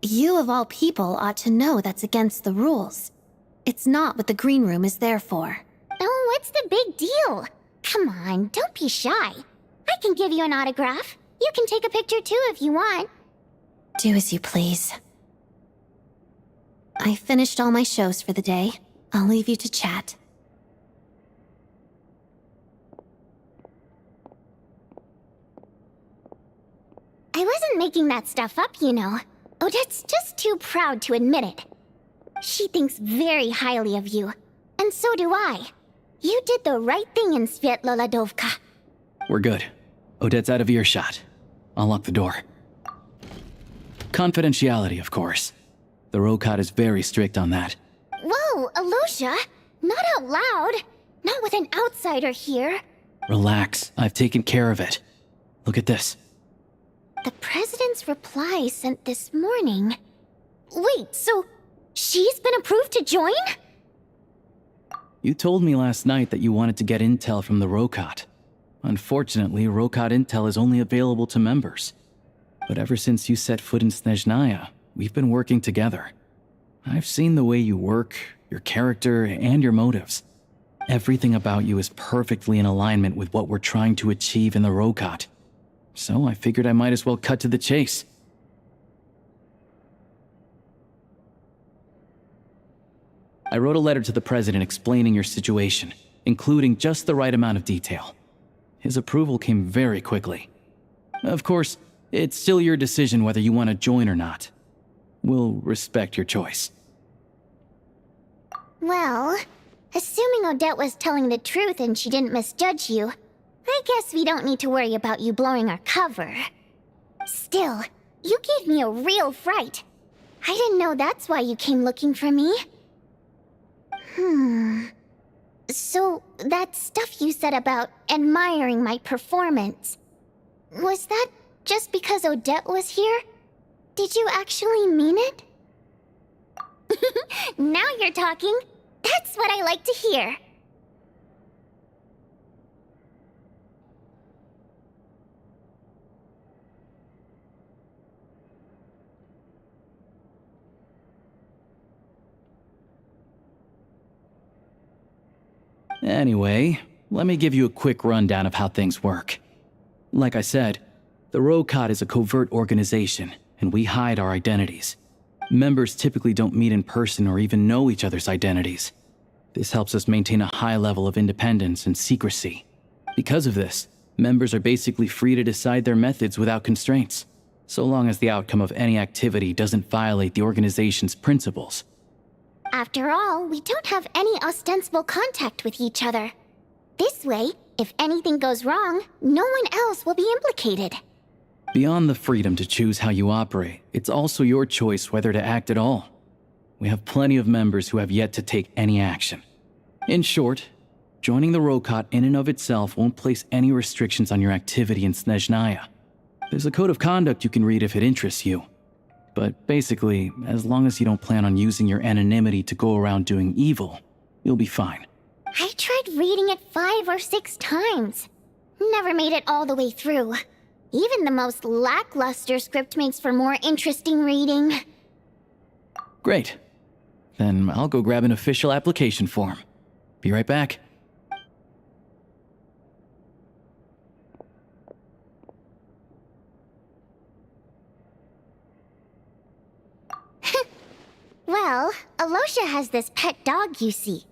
You of all people ought to know that's against the rules. It's not what the green room is there for. Oh, what's the big deal? Come on, don't be shy. I can give you an autograph. You can take a picture too if you want. Do as you please. I finished all my shows for the day. I'll leave you to chat. I wasn't making that stuff up, you know. Odette's just too proud to admit it. She thinks very highly of you, and so do I. You did the right thing in Svietloladovka. We're good. Odette's out of earshot. I'll lock the door. Confidentiality, of course. The Rokot is very strict on that. Whoa, Alosha! Not out loud! Not with an outsider here. Relax, I've taken care of it. Look at this. The President's reply sent this morning. Wait, so she's been approved to join? You told me last night that you wanted to get intel from the Rokot. Unfortunately, Rokot intel is only available to members. But ever since you set foot in Snezhnaya, we've been working together. I've seen the way you work, your character, and your motives. Everything about you is perfectly in alignment with what we're trying to achieve in the Rokot. So I figured I might as well cut to the chase. I wrote a letter to the President explaining your situation, including just the right amount of detail. His approval came very quickly. Of course, it's still your decision whether you want to join or not. We'll respect your choice. Well, assuming Odette was telling the truth and she didn't misjudge you, I guess we don't need to worry about you blowing our cover. Still, you gave me a real fright. I didn't know that's why you came looking for me. So, that stuff you said about admiring my performance, was that just because Odette was here? Did you actually mean it? Now you're talking. That's what I like to hear. Anyway, let me give you a quick rundown of how things work. Like I said, the Rokot is a covert organization, and we hide our identities. Members typically don't meet in person or even know each other's identities. This helps us maintain a high level of independence and secrecy. Because of this, members are basically free to decide their methods without constraints, so long as the outcome of any activity doesn't violate the organization's principles. After all, we don't have any ostensible contact with each other. This way, if anything goes wrong, no one else will be implicated. Beyond the freedom to choose how you operate, it's also your choice whether to act at all. We have plenty of members who have yet to take any action. In short, joining the Rokot in and of itself won't place any restrictions on your activity in Snezhnaya. There's a code of conduct you can read if it interests you. But basically, as long as you don't plan on using your anonymity to go around doing evil, you'll be fine. I tried reading it 5 or 6 times. Never made it all the way through. Even the most lackluster script makes for more interesting reading. Great. Then I'll go grab an official application form. Be right back. Well, Alosha has this pet dog, you see.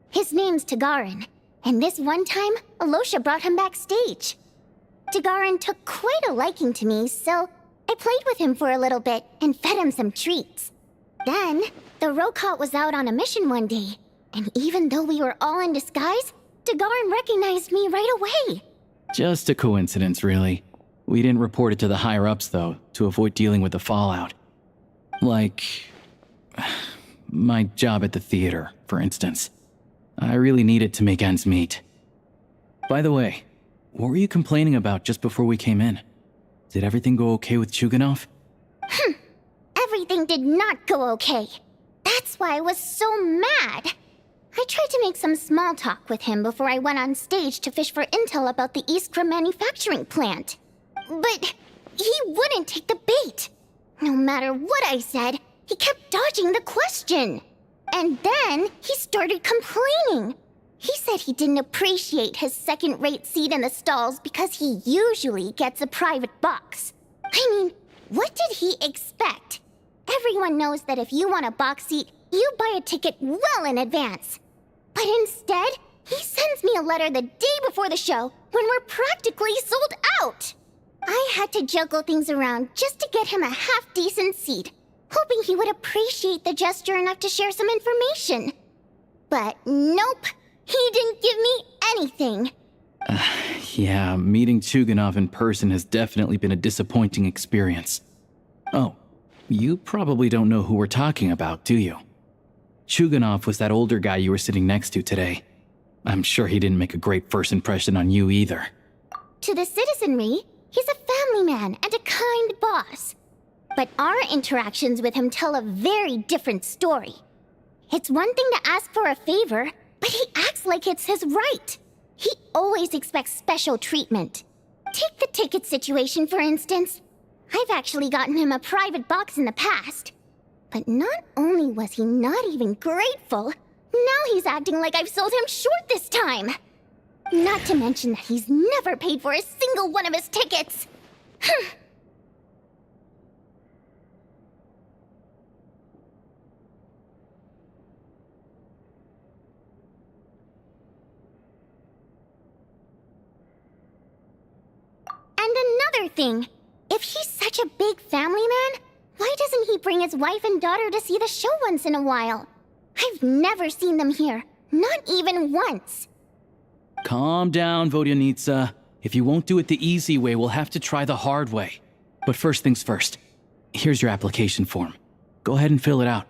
His name's Tagarin, and this one time, Alosha brought him backstage. Tagarin took quite a liking to me, so I played with him for a little bit and fed him some treats. Then, the Rokot was out on a mission one day, and even though we were all in disguise, Tagarin recognized me right away. Just a coincidence, really. We didn't report it to the higher-ups, though, to avoid dealing with the fallout. Like my job at the theater, for instance. I really needed to make ends meet. By the way, what were you complaining about just before we came in? Did everything go okay with Chuganov? Everything did not go okay. That's why I was so mad. I tried to make some small talk with him before I went on stage to fish for intel about the Iskra manufacturing plant. But he wouldn't take the bait. No matter what I said, he kept dodging the question. And then he started complaining. He said he didn't appreciate his second-rate seat in the stalls because he usually gets a private box. I mean, what did he expect? Everyone knows that if you want a box seat, you buy a ticket well in advance. But instead, he sends me a letter the day before the show when we're practically sold out. I had to juggle things around just to get him a half-decent seat, hoping he would appreciate the gesture enough to share some information. But nope, he didn't give me anything. Yeah, meeting Chuganov in person has definitely been a disappointing experience. Oh, you probably don't know who we're talking about, do you? Chuganov was that older guy you were sitting next to today. I'm sure he didn't make a great first impression on you either. To the citizenry, he's a family man and a kind boss. But our interactions with him tell a very different story. It's one thing to ask for a favor, but he acts like it's his right. He always expects special treatment. Take the ticket situation, for instance. I've actually gotten him a private box in the past. But not only was he not even grateful, now he's acting like I've sold him short this time. Not to mention that he's never paid for a single one of his tickets. And another thing, if he's such a big family man, why doesn't he bring his wife and daughter to see the show once in a while? I've never seen them here, not even once. Calm down, Vodyanitsa. If you won't do it the easy way, we'll have to try the hard way. But first things first. Here's your application form. Go ahead and fill it out.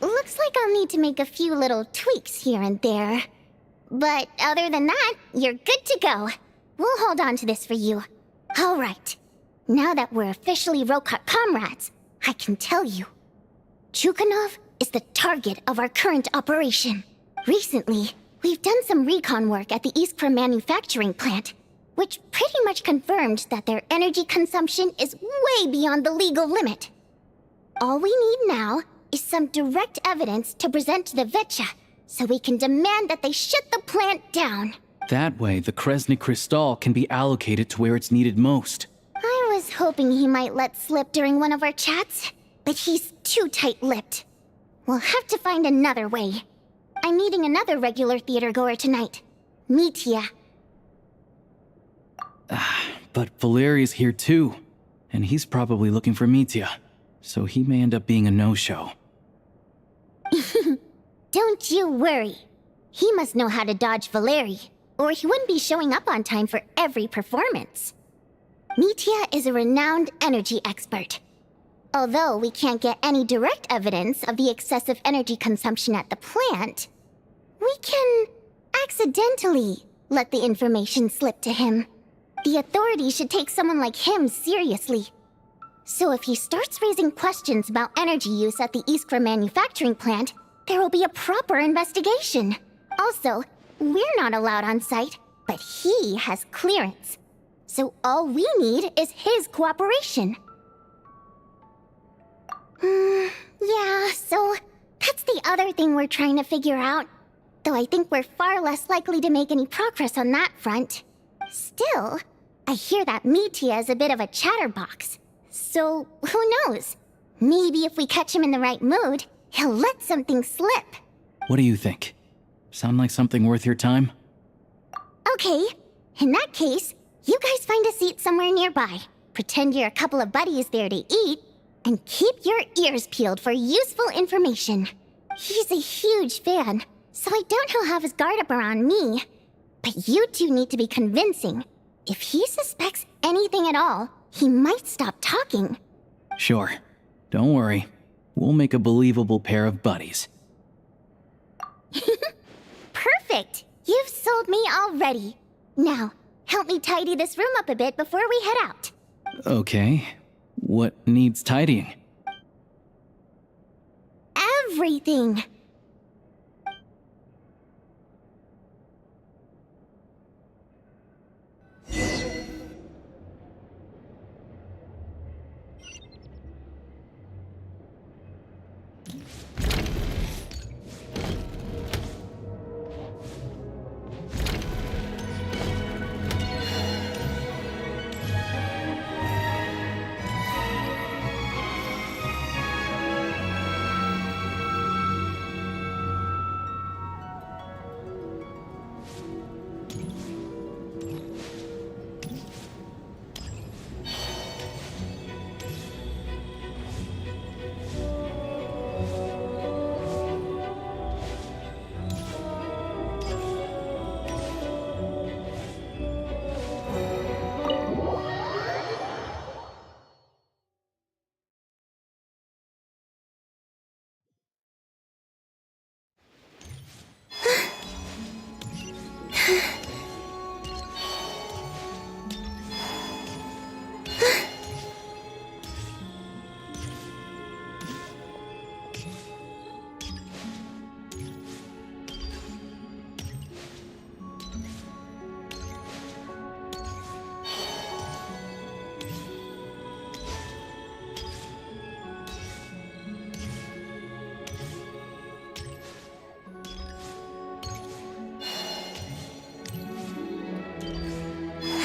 Looks like I'll need to make a few little tweaks here and there. But other than that, you're good to go. We'll hold on to this for you. All right. Now that we're officially Rokut comrades, I can tell you. Chuganov is the target of our current operation. Recently, we've done some recon work at the Iskra manufacturing plant, which pretty much confirmed that their energy consumption is way beyond the legal limit. All we need now is some direct evidence to present to the Vetcha, so we can demand that they shut the plant down. That way, the Kresny Kristall can be allocated to where it's needed most. I was hoping he might let slip during one of our chats, but he's too tight-lipped. We'll have to find another way. I'm meeting another regular theater goer tonight, Mitya. But Valeri's here too, and he's probably looking for Mitya, so he may end up being a no-show. Don't you worry. He must know how to dodge Valeri, or he wouldn't be showing up on time for every performance. Mitya is a renowned energy expert. Although we can't get any direct evidence of the excessive energy consumption at the plant, we can accidentally let the information slip to him. The authorities should take someone like him seriously. So if he starts raising questions about energy use at the Iskra manufacturing plant, there will be a proper investigation. Also, we're not allowed on site, But he has clearance. So all we need is his cooperation. Yeah, so that's the other thing we're trying to figure out. Though I think we're far less likely to make any progress on that front. Still, I hear that Mitya is a bit of a chatterbox. So, who knows? Maybe if we catch him in the right mood, he'll let something slip. What do you think? Sound like something worth your time? Okay, in that case, you guys find a seat somewhere nearby. Pretend you're a couple of buddies there to eat, and keep your ears peeled for useful information. He's a huge fan, so I doubt he'll have his guard up around me. But you two need to be convincing. If he suspects anything at all, he might stop talking. Sure. Don't worry. We'll make a believable pair of buddies. Perfect! You've sold me already. Now, help me tidy this room up a bit before we head out. Okay. What needs tidying? Everything!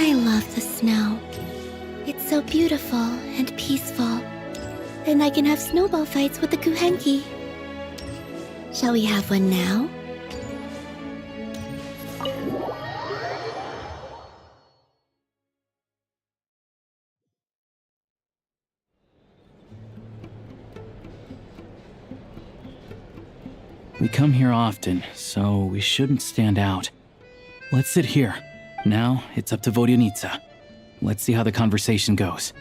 I love the snow. It's so beautiful and peaceful. And I can have snowball fights with the Kuhenki. Shall we have one now? We come here often, so we shouldn't stand out. Let's sit here. Now, it's up to Vodyanitsa. Let's see how the conversation goes.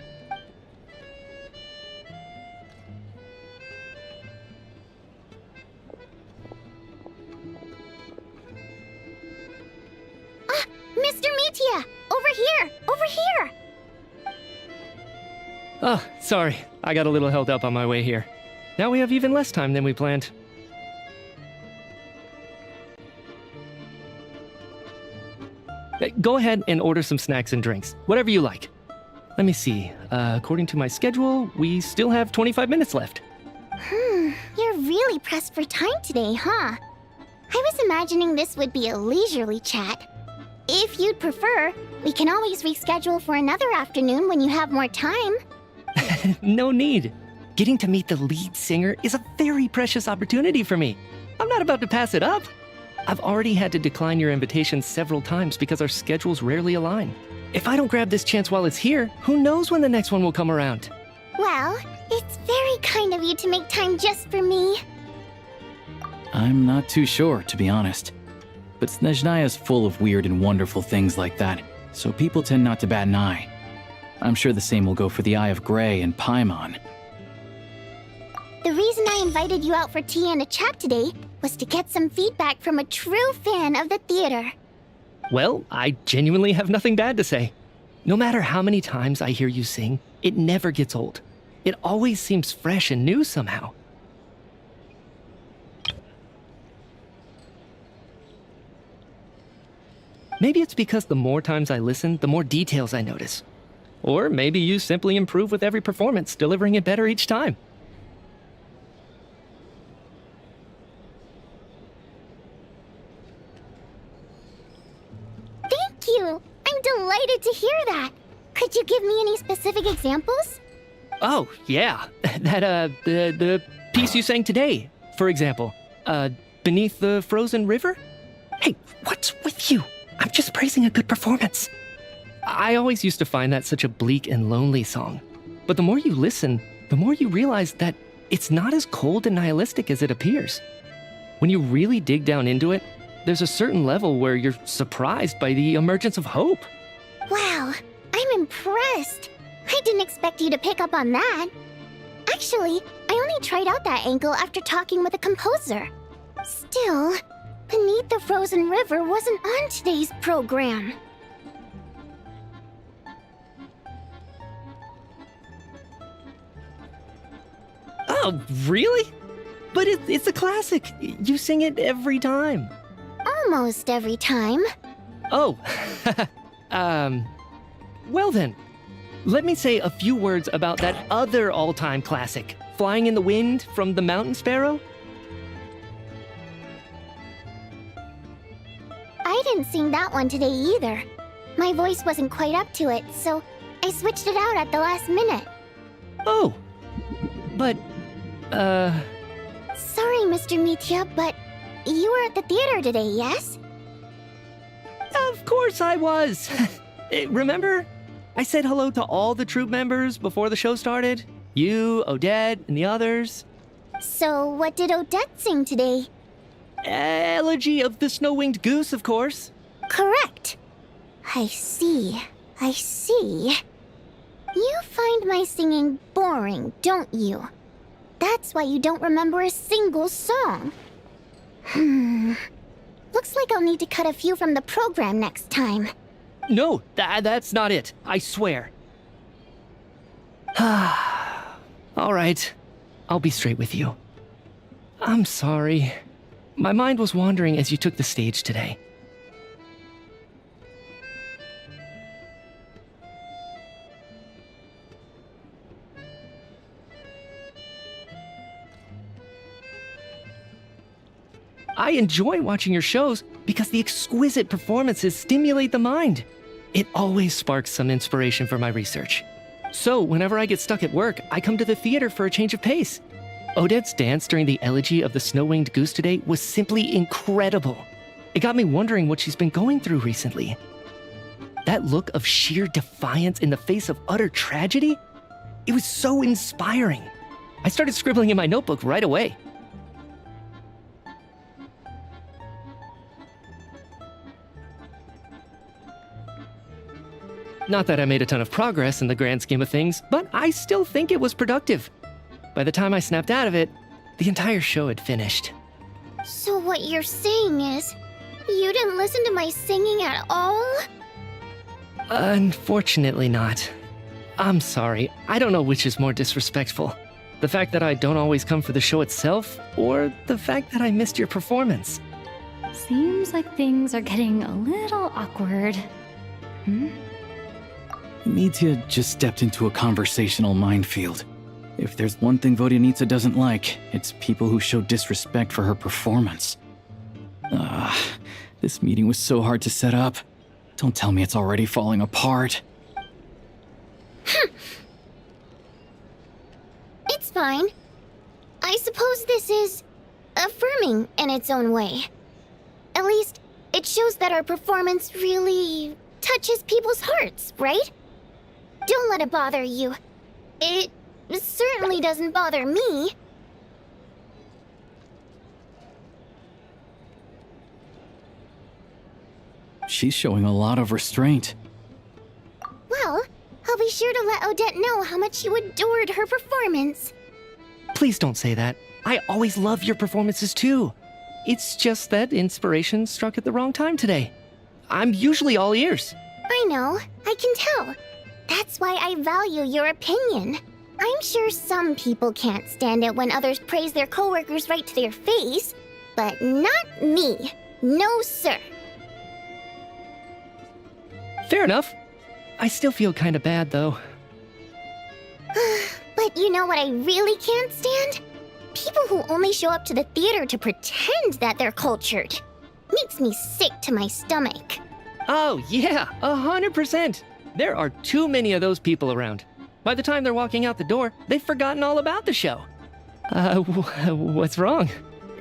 Mr. Mitya! Over here! Over here! Oh, sorry. I got a little held up on my way here. Now we have even less time than we planned. Go ahead and order some snacks and drinks. Whatever you like. Let me see. According to my schedule, we still have 25 minutes left. You're really pressed for time today, huh? I was imagining this would be a leisurely chat. If you'd prefer, we can always reschedule for another afternoon when you have more time. No need. Getting to meet the lead singer is a very precious opportunity for me. I'm not about to pass it up. I've already had to decline your invitation several times because our schedules rarely align. If I don't grab this chance while it's here, who knows when the next one will come around? Well, it's very kind of you to make time just for me. I'm not too sure, to be honest. But Snezhnaya's full of weird and wonderful things like that, so people tend not to bat an eye. I'm sure the same will go for the Eye of Grey and Paimon. The reason I invited you out for tea and a chat today was to get some feedback from a true fan of the theater. Well, I genuinely have nothing bad to say. No matter how many times I hear you sing, it never gets old. It always seems fresh and new somehow. Maybe it's because the more times I listen, the more details I notice. Or maybe you simply improve with every performance, delivering it better each time. Thank you! I'm delighted to hear that. Could you give me any specific examples? Oh, yeah. The piece you sang today, for example. Beneath the Frozen River? Hey, what's with you? I'm just praising a good performance. I always used to find that such a bleak and lonely song. But the more you listen, the more you realize that it's not as cold and nihilistic as it appears. When you really dig down into it, there's a certain level where you're surprised by the emergence of hope. Wow, I'm impressed. I didn't expect you to pick up on that. Actually, I only tried out that angle after talking with a composer. Still, Beneath the Frozen River wasn't on today's program. Oh, really? But it's a classic. You sing it every time. Almost every time. Oh, well then. Let me say a few words about that other all-time classic, Flying in the Wind from the Mountain Sparrow. I didn't sing that one today either. My voice wasn't quite up to it, so I switched it out at the last minute. Oh, but, Sorry, Mr. Mitya, but you were at the theater today, yes? Of course I was. Remember? I said hello to all the troupe members before the show started. You, Odette, and the others. So what did Odette sing today? Elegy of the Snow-Winged Goose, of course. Correct. I see. You find my singing boring, don't you? That's why you don't remember a single song. Looks like I'll need to cut a few from the program next time. No, that's not it. I swear. All right. I'll be straight with you. I'm sorry. My mind was wandering as you took the stage today. I enjoy watching your shows because the exquisite performances stimulate the mind. It always sparks some inspiration for my research. So whenever I get stuck at work, I come to the theater for a change of pace. Odette's dance during the Elegy of the Snow-Winged Goose today was simply incredible. It got me wondering what she's been going through recently. That look of sheer defiance in the face of utter tragedy? It was so inspiring. I started scribbling in my notebook right away. Not that I made a ton of progress in the grand scheme of things, but I still think it was productive. By the time I snapped out of it, the entire show had finished. So what you're saying is, you didn't listen to my singing at all? Unfortunately not. I'm sorry, I don't know which is more disrespectful. The fact that I don't always come for the show itself, or the fact that I missed your performance. Seems like things are getting a little awkward. Mitya just stepped into a conversational minefield. If there's one thing Vodyanitsa doesn't like, it's people who show disrespect for her performance. This meeting was so hard to set up. Don't tell me it's already falling apart. It's fine. I suppose this is affirming in its own way. At least, it shows that our performance really touches people's hearts, right? Don't let it bother you. It certainly doesn't bother me. She's showing a lot of restraint. Well, I'll be sure to let Odette know how much you adored her performance. Please don't say that. I always love your performances too. It's just that inspiration struck at the wrong time today. I'm usually all ears. I know, I can tell. That's why I value your opinion. I'm sure some people can't stand it when others praise their coworkers right to their face, but not me. No, sir. Fair enough. I still feel kind of bad, though. But you know what I really can't stand? People who only show up to the theater to pretend that they're cultured. Makes me sick to my stomach. Oh, yeah, 100%. There are too many of those people around. By the time they're walking out the door, they've forgotten all about the show. What's wrong?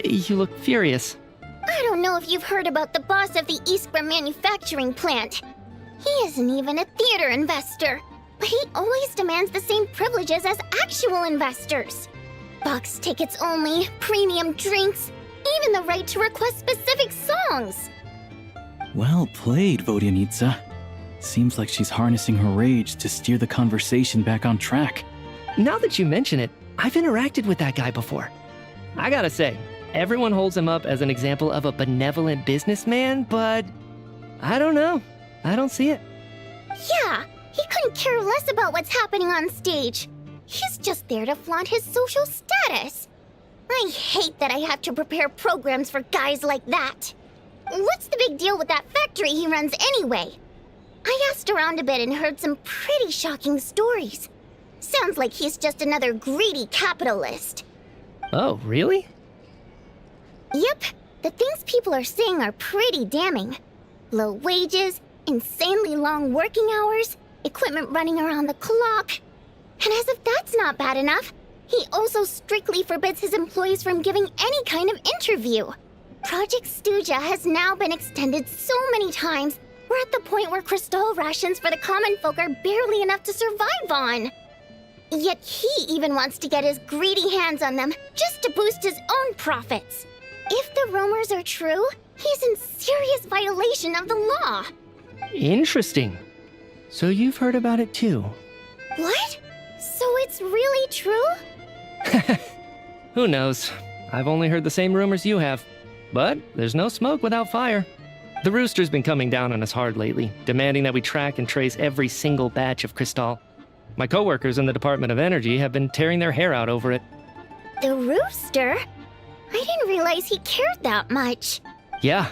You look furious. I don't know if you've heard about the boss of the Iskra manufacturing plant. He isn't even a theater investor, but he always demands the same privileges as actual investors. Box tickets only, premium drinks, even the right to request specific songs. Well played, Vodyanitsa. Seems like she's harnessing her rage to steer the conversation back on track. Now that you mention it, I've interacted with that guy before. I gotta say, everyone holds him up as an example of a benevolent businessman, but I don't know. I don't see it. Yeah, he couldn't care less about what's happening on stage. He's just there to flaunt his social status. I hate that I have to prepare programs for guys like that. What's the big deal with that factory he runs anyway? I asked around a bit and heard some pretty shocking stories. Sounds like he's just another greedy capitalist. Oh, really? Yep, the things people are saying are pretty damning. Low wages, insanely long working hours, equipment running around the clock. And as if that's not bad enough, he also strictly forbids his employees from giving any kind of interview. Project Stuja has now been extended so many times, we're at the point where crystal rations for the common folk are barely enough to survive on. Yet he even wants to get his greedy hands on them just to boost his own profits. If the rumors are true, he's in serious violation of the law. Interesting. So you've heard about it too. What? So it's really true? Who knows? I've only heard the same rumors you have. But there's no smoke without fire. The Rooster's been coming down on us hard lately, demanding that we track and trace every single batch of Crystal. My coworkers in the Department of Energy have been tearing their hair out over it. The Rooster? I didn't realize he cared that much. Yeah.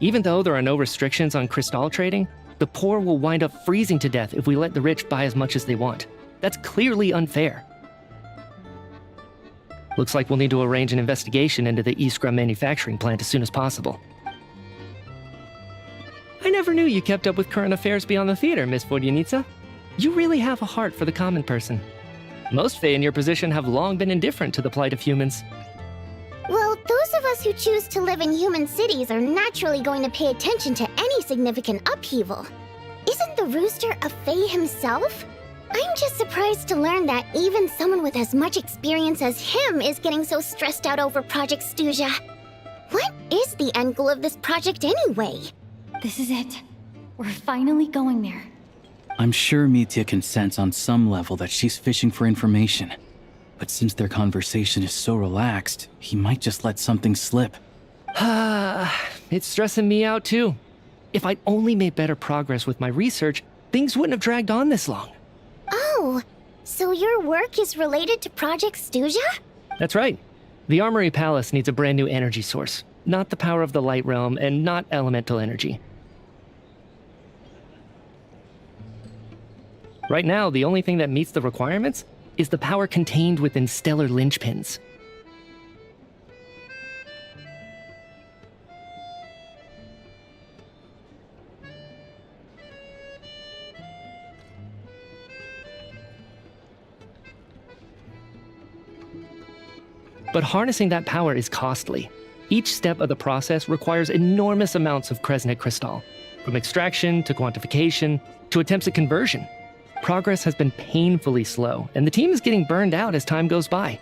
Even though there are no restrictions on Crystal trading, the poor will wind up freezing to death if we let the rich buy as much as they want. That's clearly unfair. Looks like we'll need to arrange an investigation into the Iskra manufacturing plant as soon as possible. I never knew you kept up with current affairs beyond the theater, Miss Vodyanitsa. You really have a heart for the common person. Most Fae in your position have long been indifferent to the plight of humans. Well, those of us who choose to live in human cities are naturally going to pay attention to any significant upheaval. Isn't the Rooster a Fae himself? I'm just surprised to learn that even someone with as much experience as him is getting so stressed out over Project Stuja. What is the end goal of this project anyway? This is it. We're finally going there. I'm sure Mitya can sense on some level that she's fishing for information. But since their conversation is so relaxed, he might just let something slip. It's stressing me out too. If I'd only made better progress with my research, things wouldn't have dragged on this long. Oh, so your work is related to Project Stuja? That's right. The Armory Palace needs a brand new energy source. Not the power of the Light Realm, and not elemental energy. Right now, the only thing that meets the requirements is the power contained within stellar linchpins. But harnessing that power is costly. Each step of the process requires enormous amounts of Kresnik crystal, from extraction to quantification to attempts at conversion. Progress has been painfully slow, and the team is getting burned out as time goes by.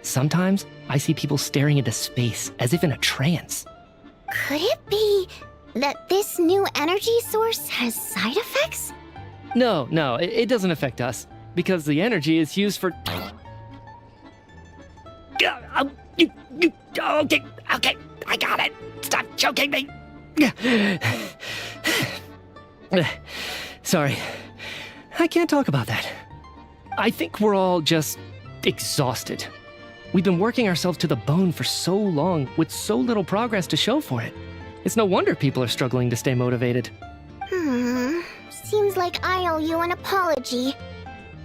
Sometimes, I see people staring into space as if in a trance. Could it be that this new energy source has side effects? No, it doesn't affect us, because the energy is used for... Okay, I got it. Stop choking me. Sorry, I can't talk about that. I think we're all just exhausted. We've been working ourselves to the bone for so long with so little progress to show for it. It's no wonder people are struggling to stay motivated. seems like I owe you an apology.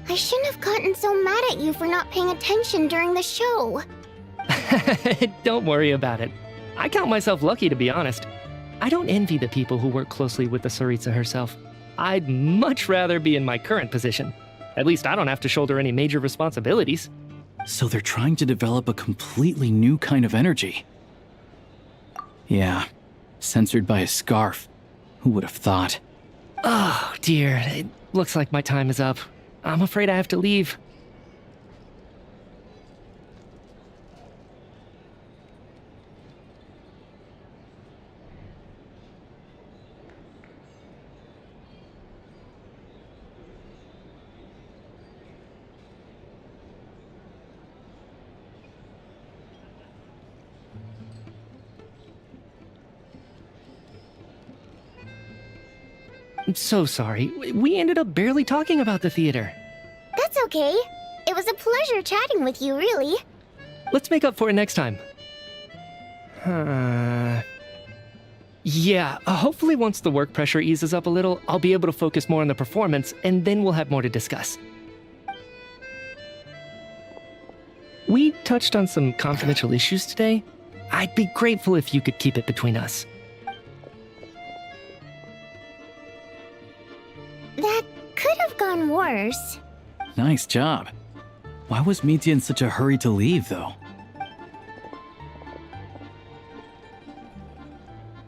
I shouldn't have gotten so mad at you for not paying attention during the show. Don't worry about it. I count myself lucky, to be honest. I don't envy the people who work closely with the Tsaritsa herself. I'd much rather be in my current position. At least I don't have to shoulder any major responsibilities. So they're trying to develop a completely new kind of energy. Yeah, censored by a scarf. Who would have thought? Oh, dear. It looks like my time is up. I'm afraid I have to leave. I'm so sorry. We ended up barely talking about the theater. That's okay. It was a pleasure chatting with you, really. Let's make up for it next time. Yeah, hopefully once the work pressure eases up a little, I'll be able to focus more on the performance, and then we'll have more to discuss. We touched on some confidential issues today. I'd be grateful if you could keep it between us. That could have gone worse. Nice job. Why was Mitya in such a hurry to leave, though?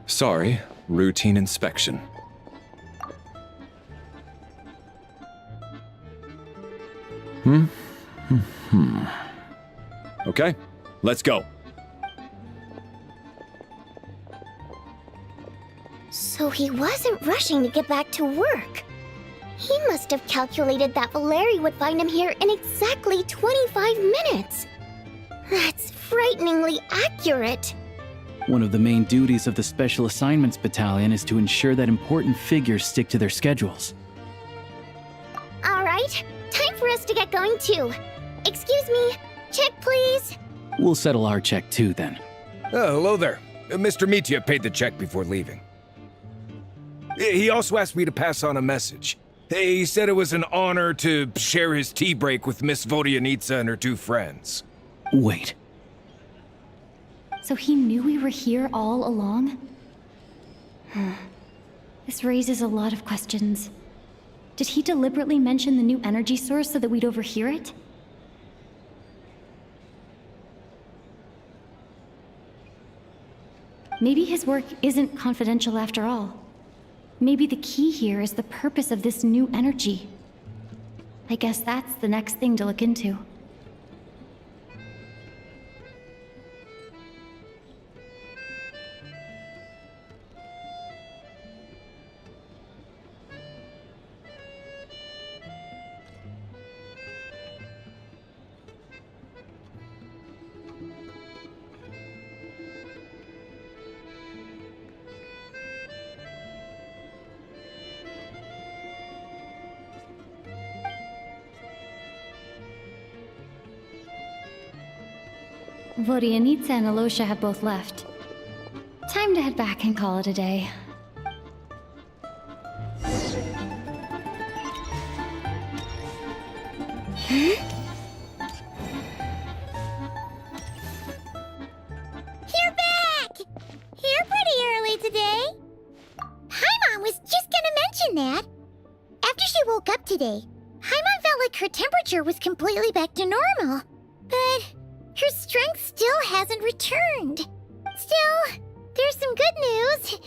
Sorry, routine inspection. Okay, let's go. So he wasn't rushing to get back to work. He must have calculated that Valeri would find him here in exactly 25 minutes. That's frighteningly accurate. One of the main duties of the Special Assignments Battalion is to ensure that important figures stick to their schedules. All right, time for us to get going too. Excuse me, check please. We'll settle our check too, then. Oh, hello there. Mr. Mitya paid the check before leaving. He also asked me to pass on a message. He said it was an honor to share his tea break with Miss Vodyanitsa and her two friends. Wait. So he knew we were here all along? This raises a lot of questions. Did he deliberately mention the new energy source so that we'd overhear it? Maybe his work isn't confidential after all. Maybe the key here is the purpose of this new energy. I guess that's the next thing to look into. Vodyanitsa and Alosha have both left. Time to head back and call it a day. You're back! Here pretty early today. Paimon was just gonna mention that. After she woke up today, Paimon felt like her temperature was completely back to normal. But her strength still hasn't returned. Still, there's some good news.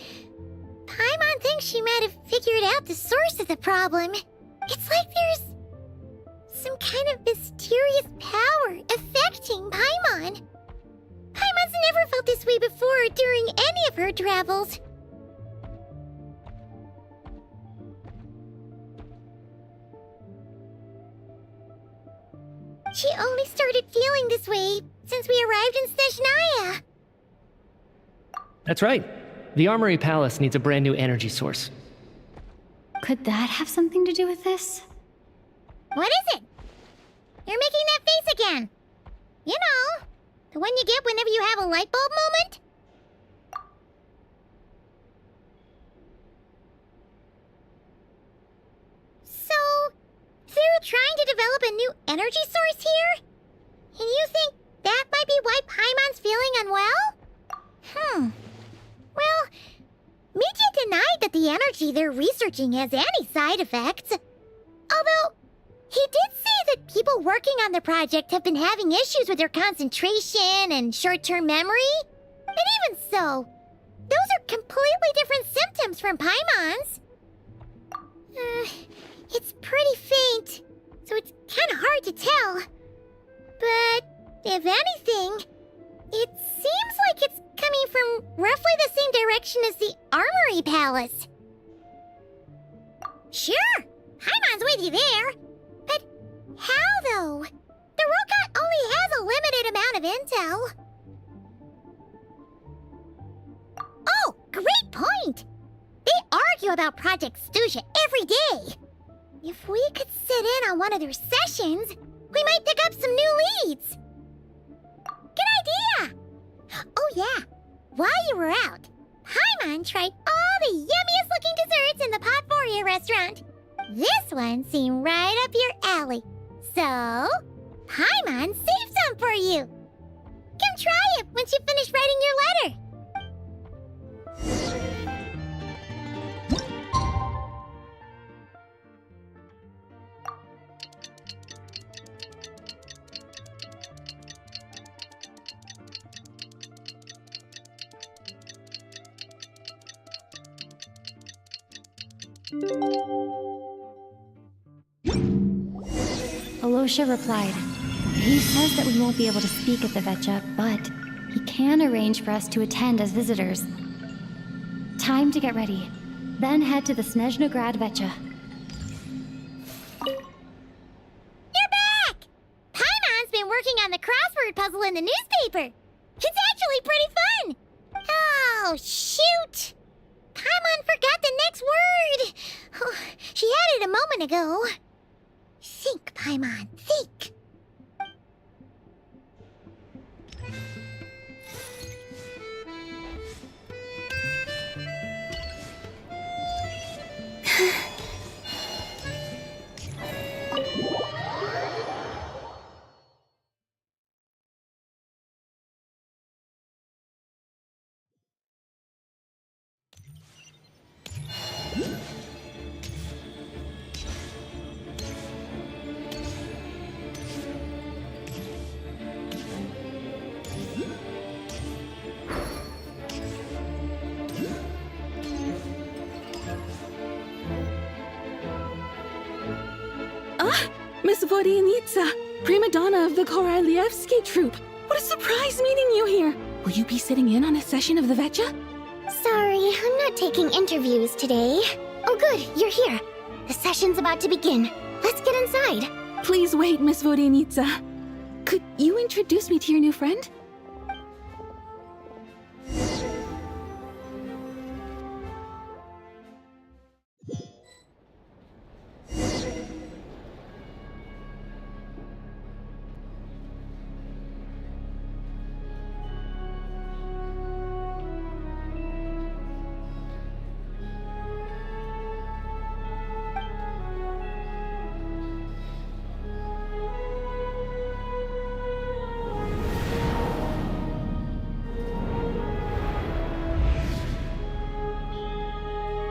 Paimon thinks she might have figured out the source of the problem. It's like there's some kind of mysterious power affecting Paimon. Paimon's never felt this way before during any of her travels. She only started feeling this way since we arrived in Snezhnaya. That's right. The Armory Palace needs a brand new energy source. Could that have something to do with this? What is it? You're making that face again. You know, the one you get whenever you have a light bulb moment? new energy source here? And you think that might be why Paimon's feeling unwell? Well, Media denied that the energy they're researching has any side effects. Although, he did say that people working on the project have been having issues with their concentration and short-term memory. And even so, those are completely different symptoms from Paimon's. It's pretty faint, so it's kind of hard to tell. But if anything, it seems like it's coming from roughly the same direction as the Armory Palace. Sure, Paimon's with you there. But how, though? The Rokat only has a limited amount of intel. Oh, great point! They argue about Project Stuja every day. If we could sit in on one of their sessions, we might pick up some new leads. Good idea! Oh yeah, while you were out, Paimon tried all the yummiest looking desserts in the Potforia restaurant. This one seemed right up your alley. So, Paimon saved some for you. Come try it once you finish writing your letter. Alosha replied, he says that we won't be able to speak at the Vetcha, but he can arrange for us to attend as visitors. Time to get ready, then head to the Snezhnograd Vetcha. You're back! Paimon's been working on the crossword puzzle in the newspaper. It's actually pretty fun. Oh, shoot! Paimon forgot the next word. Oh, she had it a moment ago. Think, Paimon, think. Miss Vodyanitsa, prima donna of the Korolievsky troupe. What a surprise meeting you here. Will you be sitting in on a session of the Vetcha? Sorry, I'm not taking interviews today. Oh good, you're here. The session's about to begin. Let's get inside. Please wait, Miss Vodyanitsa. Could you introduce me to your new friend?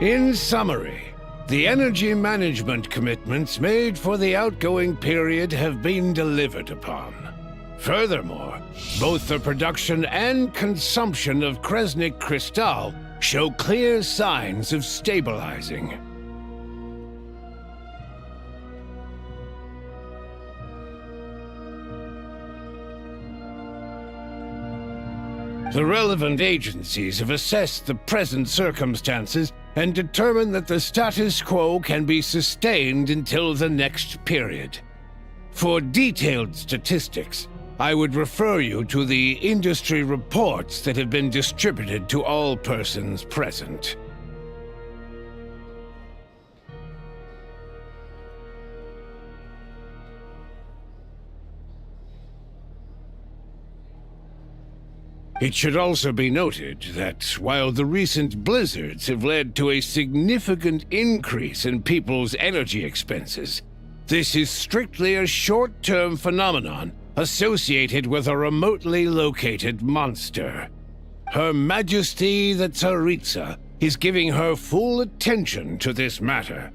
In summary, the energy management commitments made for the outgoing period have been delivered upon. Furthermore, both the production and consumption of Kresnik Kristall show clear signs of stabilizing. The relevant agencies have assessed the present circumstances and determined that the status quo can be sustained until the next period. For detailed statistics, I would refer you to the industry reports that have been distributed to all persons present. It should also be noted that while the recent blizzards have led to a significant increase in people's energy expenses, This is strictly a short-term phenomenon associated with a remotely located monster. Her Majesty the Tsaritsa is giving her full attention to this matter.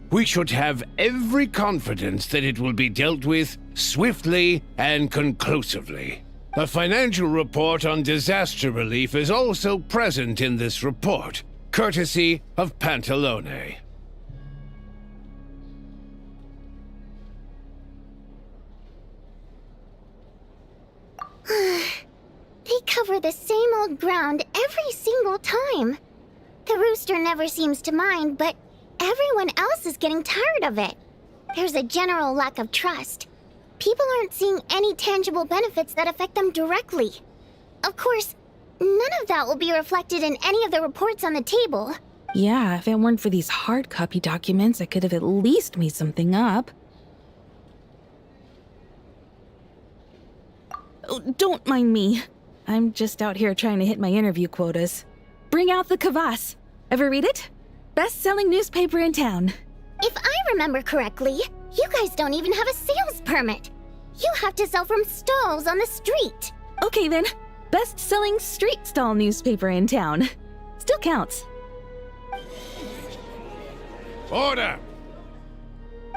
We should have every confidence that it will be dealt with swiftly and conclusively. A financial report on disaster relief is also present in this report, courtesy of Pantalone. They cover the same old ground every single time. The rooster never seems to mind, but everyone else is getting tired of it. There's a general lack of trust. People aren't seeing any tangible benefits that affect them directly. Of course, none of that will be reflected in any of the reports on the table. Yeah, if it weren't for these hard copy documents, I could have at least made something up. Oh, don't mind me. I'm just out here trying to hit my interview quotas. Bring out the Kvass. Ever read it? Best-selling newspaper in town. If I remember correctly, you guys don't even have a sales permit. You have to sell from stalls on the street. Okay then, best-selling street stall newspaper in town. Still counts. Order!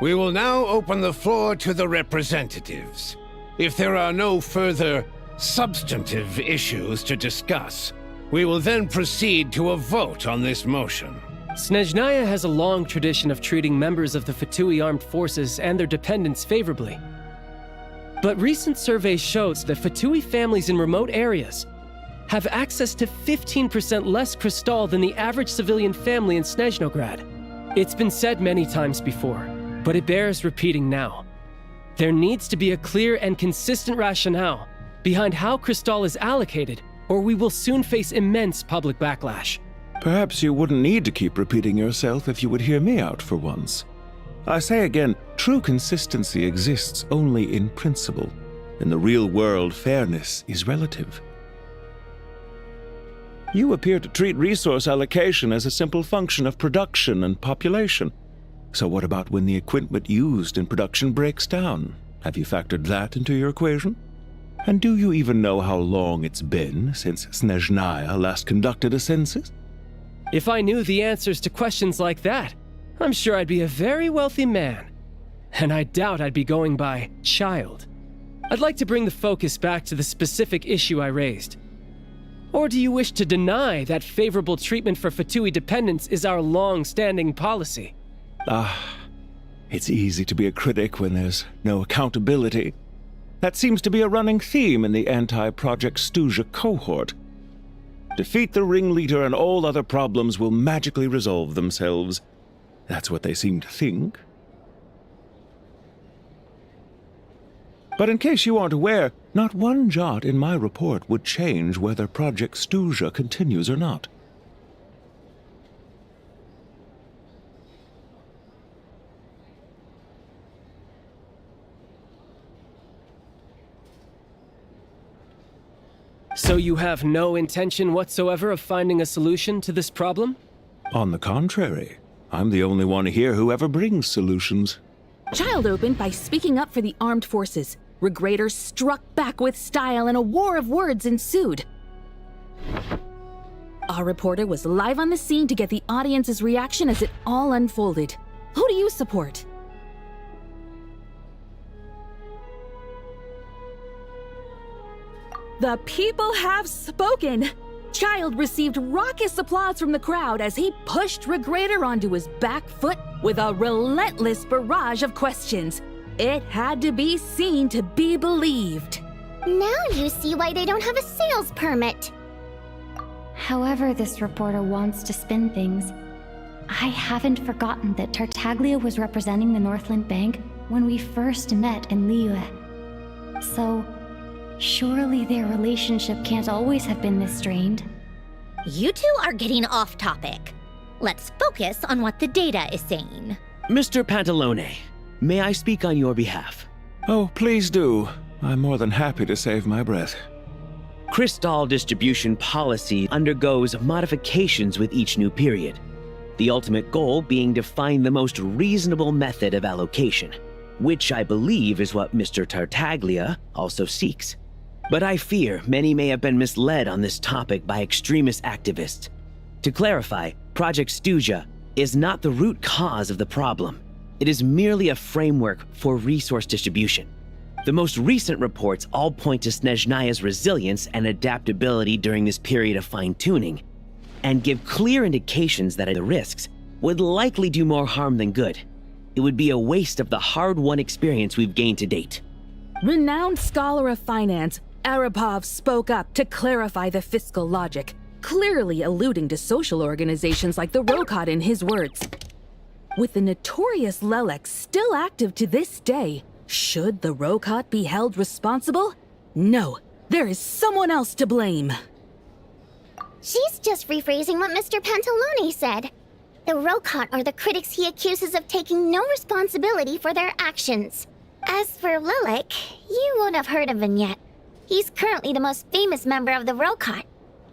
We will now open the floor to the representatives. If there are no further substantive issues to discuss, we will then proceed to a vote on this motion. Snezhnaya has a long tradition of treating members of the Fatui armed forces and their dependents favorably. But recent surveys shows that Fatui families in remote areas have access to 15% less Crystal than the average civilian family in Snezhnograd. It's been said many times before, but it bears repeating now. There needs to be a clear and consistent rationale behind how Crystal is allocated, or we will soon face immense public backlash. Perhaps you wouldn't need to keep repeating yourself if you would hear me out for once. I say again, true consistency exists only in principle. In the real world, fairness is relative. You appear to treat resource allocation as a simple function of production and population. So what about when the equipment used in production breaks down? Have you factored that into your equation? And do you even know how long it's been since Snezhnaya last conducted a census? If I knew the answers to questions like that, I'm sure I'd be a very wealthy man. And I doubt I'd be going by child. I'd like to bring the focus back to the specific issue I raised. Or do you wish to deny that favorable treatment for Fatui dependents is our long-standing policy? It's easy to be a critic when there's no accountability. That seems to be a running theme in the anti-Project Stuja cohort. Defeat the ringleader and all other problems will magically resolve themselves. That's what they seem to think. But in case you aren't aware, not one jot in my report would change whether Project Stuja continues or not. So you have no intention whatsoever of finding a solution to this problem? On the contrary, I'm the only one here who ever brings solutions. Child opened by speaking up for the armed forces. Regrator struck back with style and a war of words ensued. Our reporter was live on the scene to get the audience's reaction as it all unfolded. Who do you support? The people have spoken! Child received raucous applause from the crowd as he pushed Regrator onto his back foot with a relentless barrage of questions. It had to be seen to be believed. Now you see why they don't have a sales permit. However this reporter wants to spin things, I haven't forgotten that Tartaglia was representing the Northland Bank when we first met in Liyue. So, surely their relationship can't always have been this strained. You two are getting off topic. Let's focus on what the data is saying. Mr. Pantalone, may I speak on your behalf? Oh, please do. I'm more than happy to save my breath. Crystal distribution policy undergoes modifications with each new period. The ultimate goal being to find the most reasonable method of allocation. which I believe is what Mr. Tartaglia also seeks. But I fear many may have been misled on this topic by extremist activists. To clarify, Project Stuja is not the root cause of the problem. It is merely a framework for resource distribution. The most recent reports all point to Snezhnaya's resilience and adaptability during this period of fine-tuning, and give clear indications that the risks would likely do more harm than good. It would be a waste of the hard-won experience we've gained to date. Renowned scholar of finance, Arapov spoke up to clarify the fiscal logic, clearly alluding to social organizations like the Rokot in his words. With the notorious Lelek still active to this day, should the Rokot be held responsible? No, there is someone else to blame. She's just rephrasing what Mr. Pantalone said. The Rokot are the critics he accuses of taking no responsibility for their actions. As for Lelek, you won't have heard of him yet. He's currently the most famous member of the Rokot.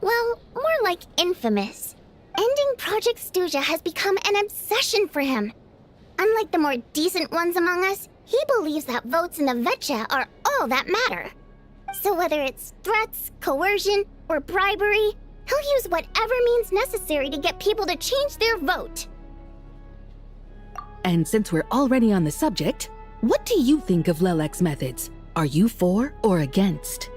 Well, more like infamous. Ending Project Stuja has become an obsession for him. Unlike the more decent ones among us, he believes that votes in the Vetcha are all that matter. So whether it's threats, coercion, or bribery, he'll use whatever means necessary to get people to change their vote. And since we're already on the subject, what do you think of Lelek's methods? Are you for or against?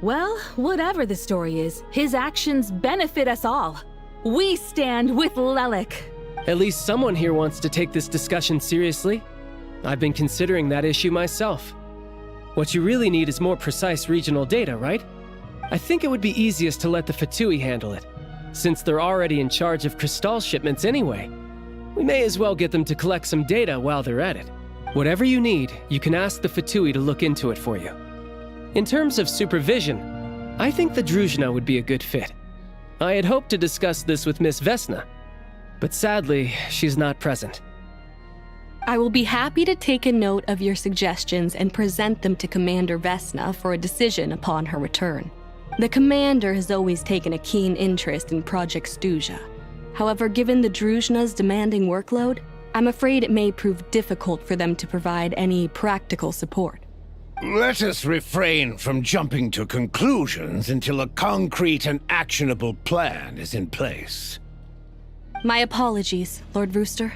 Well, whatever the story is, his actions benefit us all. We stand with Lelek. At least someone here wants to take this discussion seriously. I've been considering that issue myself. What you really need is more precise regional data, right? I think it would be easiest to let the Fatui handle it, since they're already in charge of Crystal shipments anyway. We may as well get them to collect some data while they're at it. Whatever you need, you can ask the Fatui to look into it for you. In terms of supervision, I think the Druzhna would be a good fit. I had hoped to discuss this with Miss Vesna, but sadly, she's not present. I will be happy to take a note of your suggestions and present them to Commander Vesna for a decision upon her return. The Commander has always taken a keen interest in Project Stuja. However, given the Druzhna's demanding workload, I'm afraid it may prove difficult for them to provide any practical support. Let us refrain from jumping to conclusions until a concrete and actionable plan is in place. My apologies, Lord Rooster.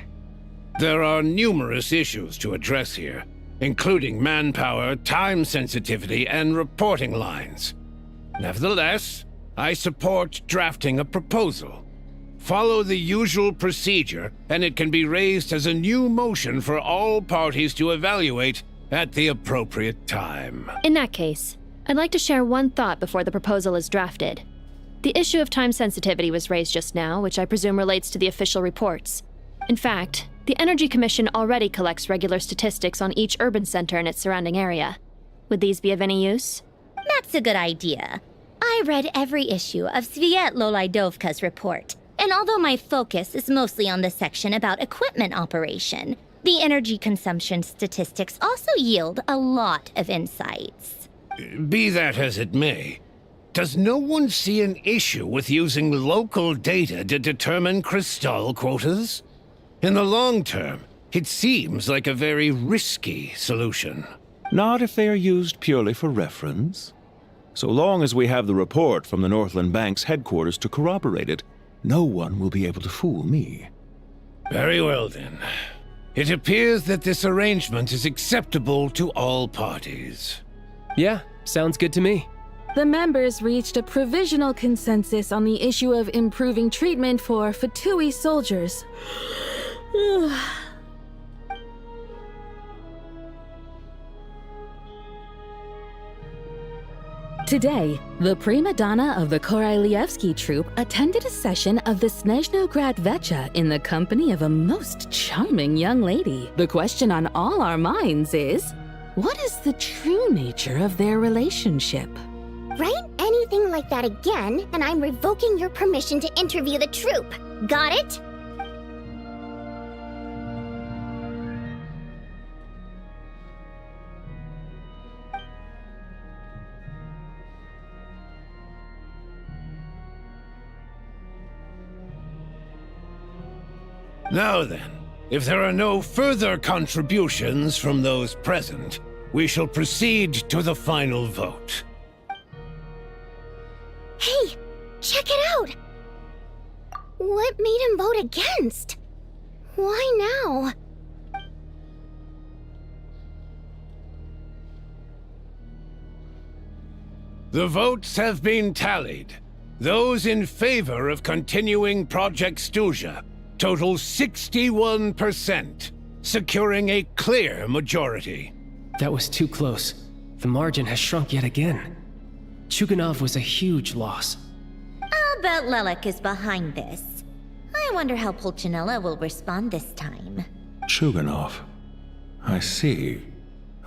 There are numerous issues to address here, including manpower, time sensitivity, and reporting lines. Nevertheless, I support drafting a proposal. Follow the usual procedure, and it can be raised as a new motion for all parties to evaluate at the appropriate time. In that case, I'd like to share one thought before the proposal is drafted. The issue of time sensitivity was raised just now, which I presume relates to the official reports. In fact, the Energy Commission already collects regular statistics on each urban center and its surrounding area. Would these be of any use? That's a good idea. I read every issue of Sviet Lolaidovka's report, and although my focus is mostly on the section about equipment operation, the energy consumption statistics also yield a lot of insights. Be that as it may, does no one see an issue with using local data to determine Crystal quotas? In the long term, it seems like a very risky solution. Not if they are used purely for reference. So long as we have the report from the Northland Bank's headquarters to corroborate it, no one will be able to fool me. Very well then. It appears that this arrangement is acceptable to all parties. Yeah, sounds good to me. The members reached a provisional consensus on the issue of improving treatment for Fatui soldiers. Today, the prima donna of the Korailievsky troupe attended a session of the Snezhnograd Vetcha in the company of a most charming young lady. The question on all our minds is, what is the true nature of their relationship? Write anything like that again, and I'm revoking your permission to interview the troupe. Got it? Now then, If there are no further contributions from those present, we shall proceed to the final vote. Hey, check it out! What made him vote against? Why now? The votes have been tallied. Those in favor of continuing Project Stuja total 61%, securing a clear majority. That was too close. The margin has shrunk yet again. Chuganov was a huge loss. I'll bet Lelek is behind this. I wonder how Pulcinella will respond this time. Chuganov. I see.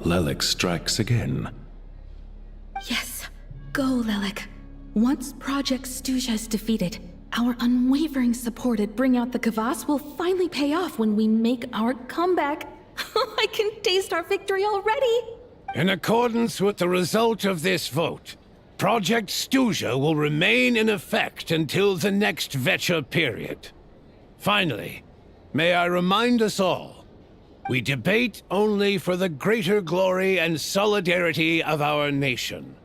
Lelek strikes again. Yes, go, Lelek. Once Project Stuja is defeated, our unwavering support at Bring Out the Kvass will finally pay off when we make our comeback. I can taste our victory already! In accordance with the result of this vote, Project Stuja will remain in effect until the next Vecha period. Finally, may I remind us all, we debate only for the greater glory and solidarity of our nation.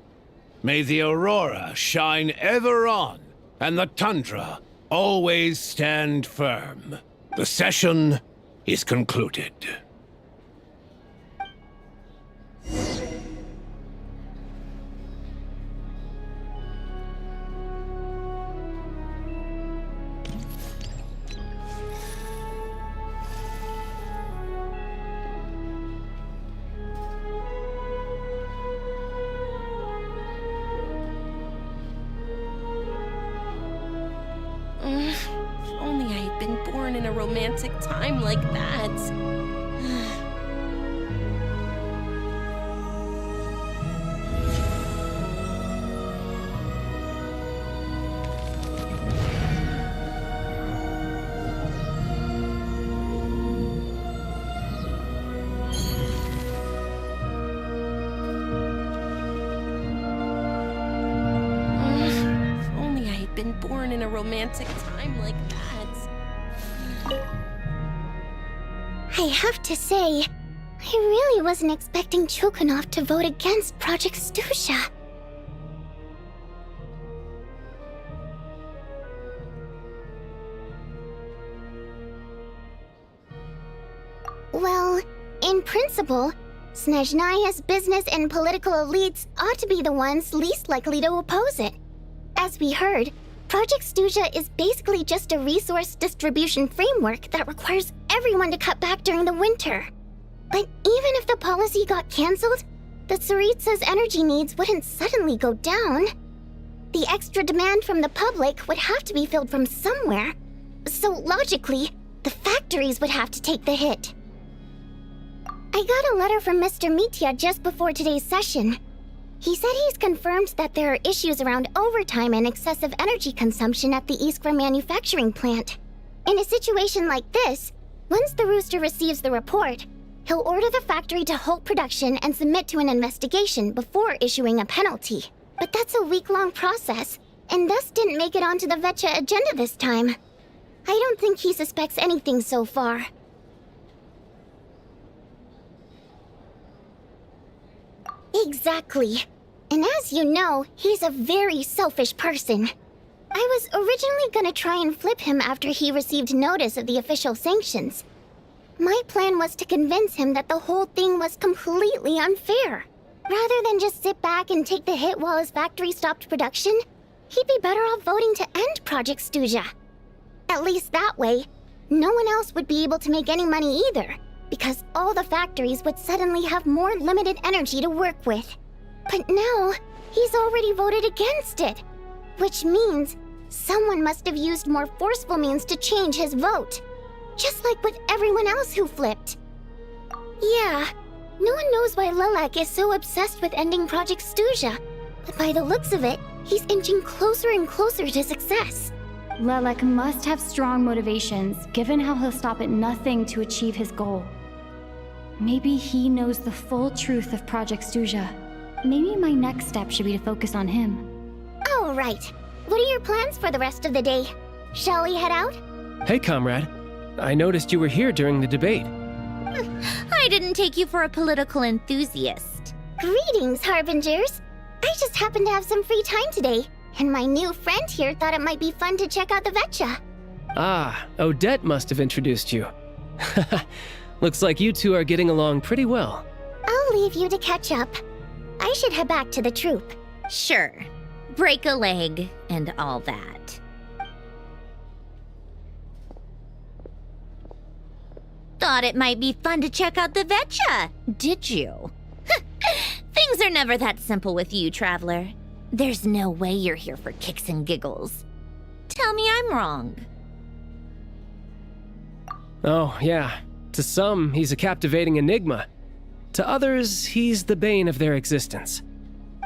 May the aurora shine ever on, and the tundra always stand firm. The session is concluded. If only I had been born in a romantic time like that. Been born in a romantic time like that. I have to say, I really wasn't expecting Chuganov to vote against Project Stuja. Well, in principle, Snezhnaya's business and political elites ought to be the ones least likely to oppose it. As we heard, Project Stuja is basically just a resource distribution framework that requires everyone to cut back during the winter. But even if the policy got cancelled, the Tsaritsa's energy needs wouldn't suddenly go down. The extra demand from the public would have to be filled from somewhere, so logically, the factories would have to take the hit. I got a letter from Mr. Mitya just before today's session. He said he's confirmed that there are issues around overtime and excessive energy consumption at the Iskra manufacturing plant. In a situation like this, once the Rooster receives the report, he'll order the factory to halt production and submit to an investigation before issuing a penalty. But that's a week-long process, and thus didn't make it onto the Vecha agenda this time. I don't think he suspects anything so far. Exactly. And as you know, he's a very selfish person. I was originally gonna try and flip him after he received notice of the official sanctions. My plan was to convince him that the whole thing was completely unfair. Rather than just sit back and take the hit while his factory stopped production, he'd be better off voting to end Project Stuja. At least that way, no one else would be able to make any money either, because all the factories would suddenly have more limited energy to work with. But now, he's already voted against it, which means someone must have used more forceful means to change his vote, just like with everyone else who flipped. Yeah, no one knows why Lelek is so obsessed with ending Project Stuja, but by the looks of it, he's inching closer and closer to success. Lelek must have strong motivations, given how he'll stop at nothing to achieve his goal. Maybe he knows the full truth of Project Stuja. Maybe my next step should be to focus on him. All right. What are your plans for the rest of the day? Shall we head out? Hey, comrade. I noticed you were here during the debate. I didn't take you for a political enthusiast. Greetings, Harbingers. I just happened to have some free time today, and my new friend here thought it might be fun to check out the Vetcha. Ah, Odette must have introduced you. Looks like you two are getting along pretty well. I'll leave you to catch up. I should head back to the troop. Sure. Break a leg and all that. Thought it might be fun to check out the Vetcha, did you? Things are never that simple with you, Traveler. There's no way you're here for kicks and giggles. Tell me I'm wrong. Oh, yeah. To some, he's a captivating enigma. To others, he's the bane of their existence.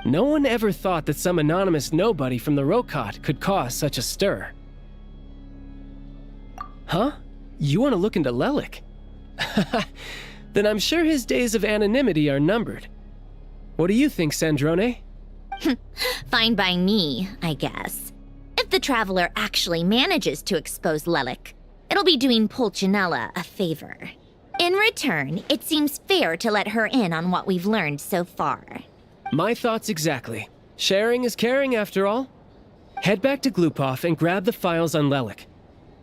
No one ever thought that some anonymous nobody from the Rokot could cause such a stir. Huh? You want to look into Lelik? Then I'm sure his days of anonymity are numbered. What do you think, Sandrone? Fine by me, I guess. If the Traveler actually manages to expose Lelik, it'll be doing Pulcinella a favor. In return, it seems fair to let her in on what we've learned so far. My thoughts exactly. Sharing is caring, after all. Head back to Glupov and grab the files on Lelik.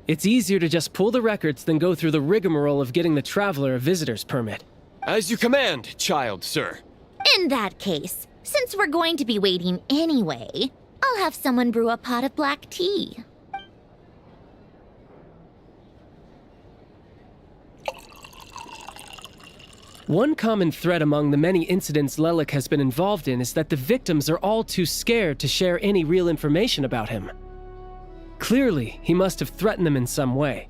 It's easier to just pull the records than go through the rigmarole of getting the Traveler a visitor's permit. As you command, child, sir. In that case, since we're going to be waiting anyway, I'll have someone brew a pot of black tea. One common thread among the many incidents Lelik has been involved in is that the victims are all too scared to share any real information about him. Clearly, he must have threatened them in some way.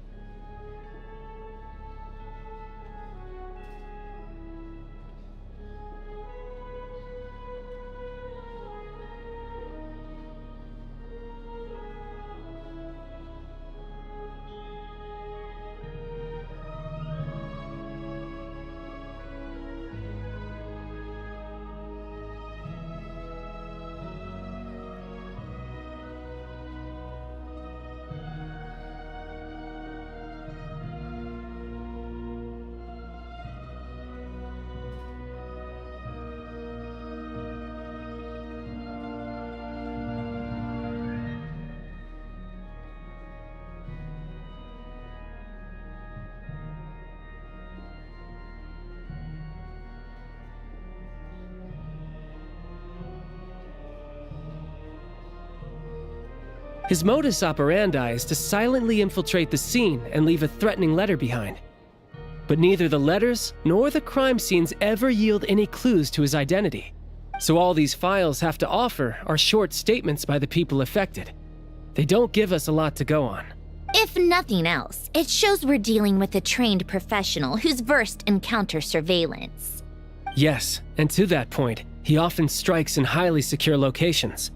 His modus operandi is to silently infiltrate the scene and leave a threatening letter behind. But neither the letters nor the crime scenes ever yield any clues to his identity. So all these files have to offer are short statements by the people affected. They don't give us a lot to go on. If nothing else, it shows we're dealing with a trained professional who's versed in counter-surveillance. Yes, and to that point, he often strikes in highly secure locations.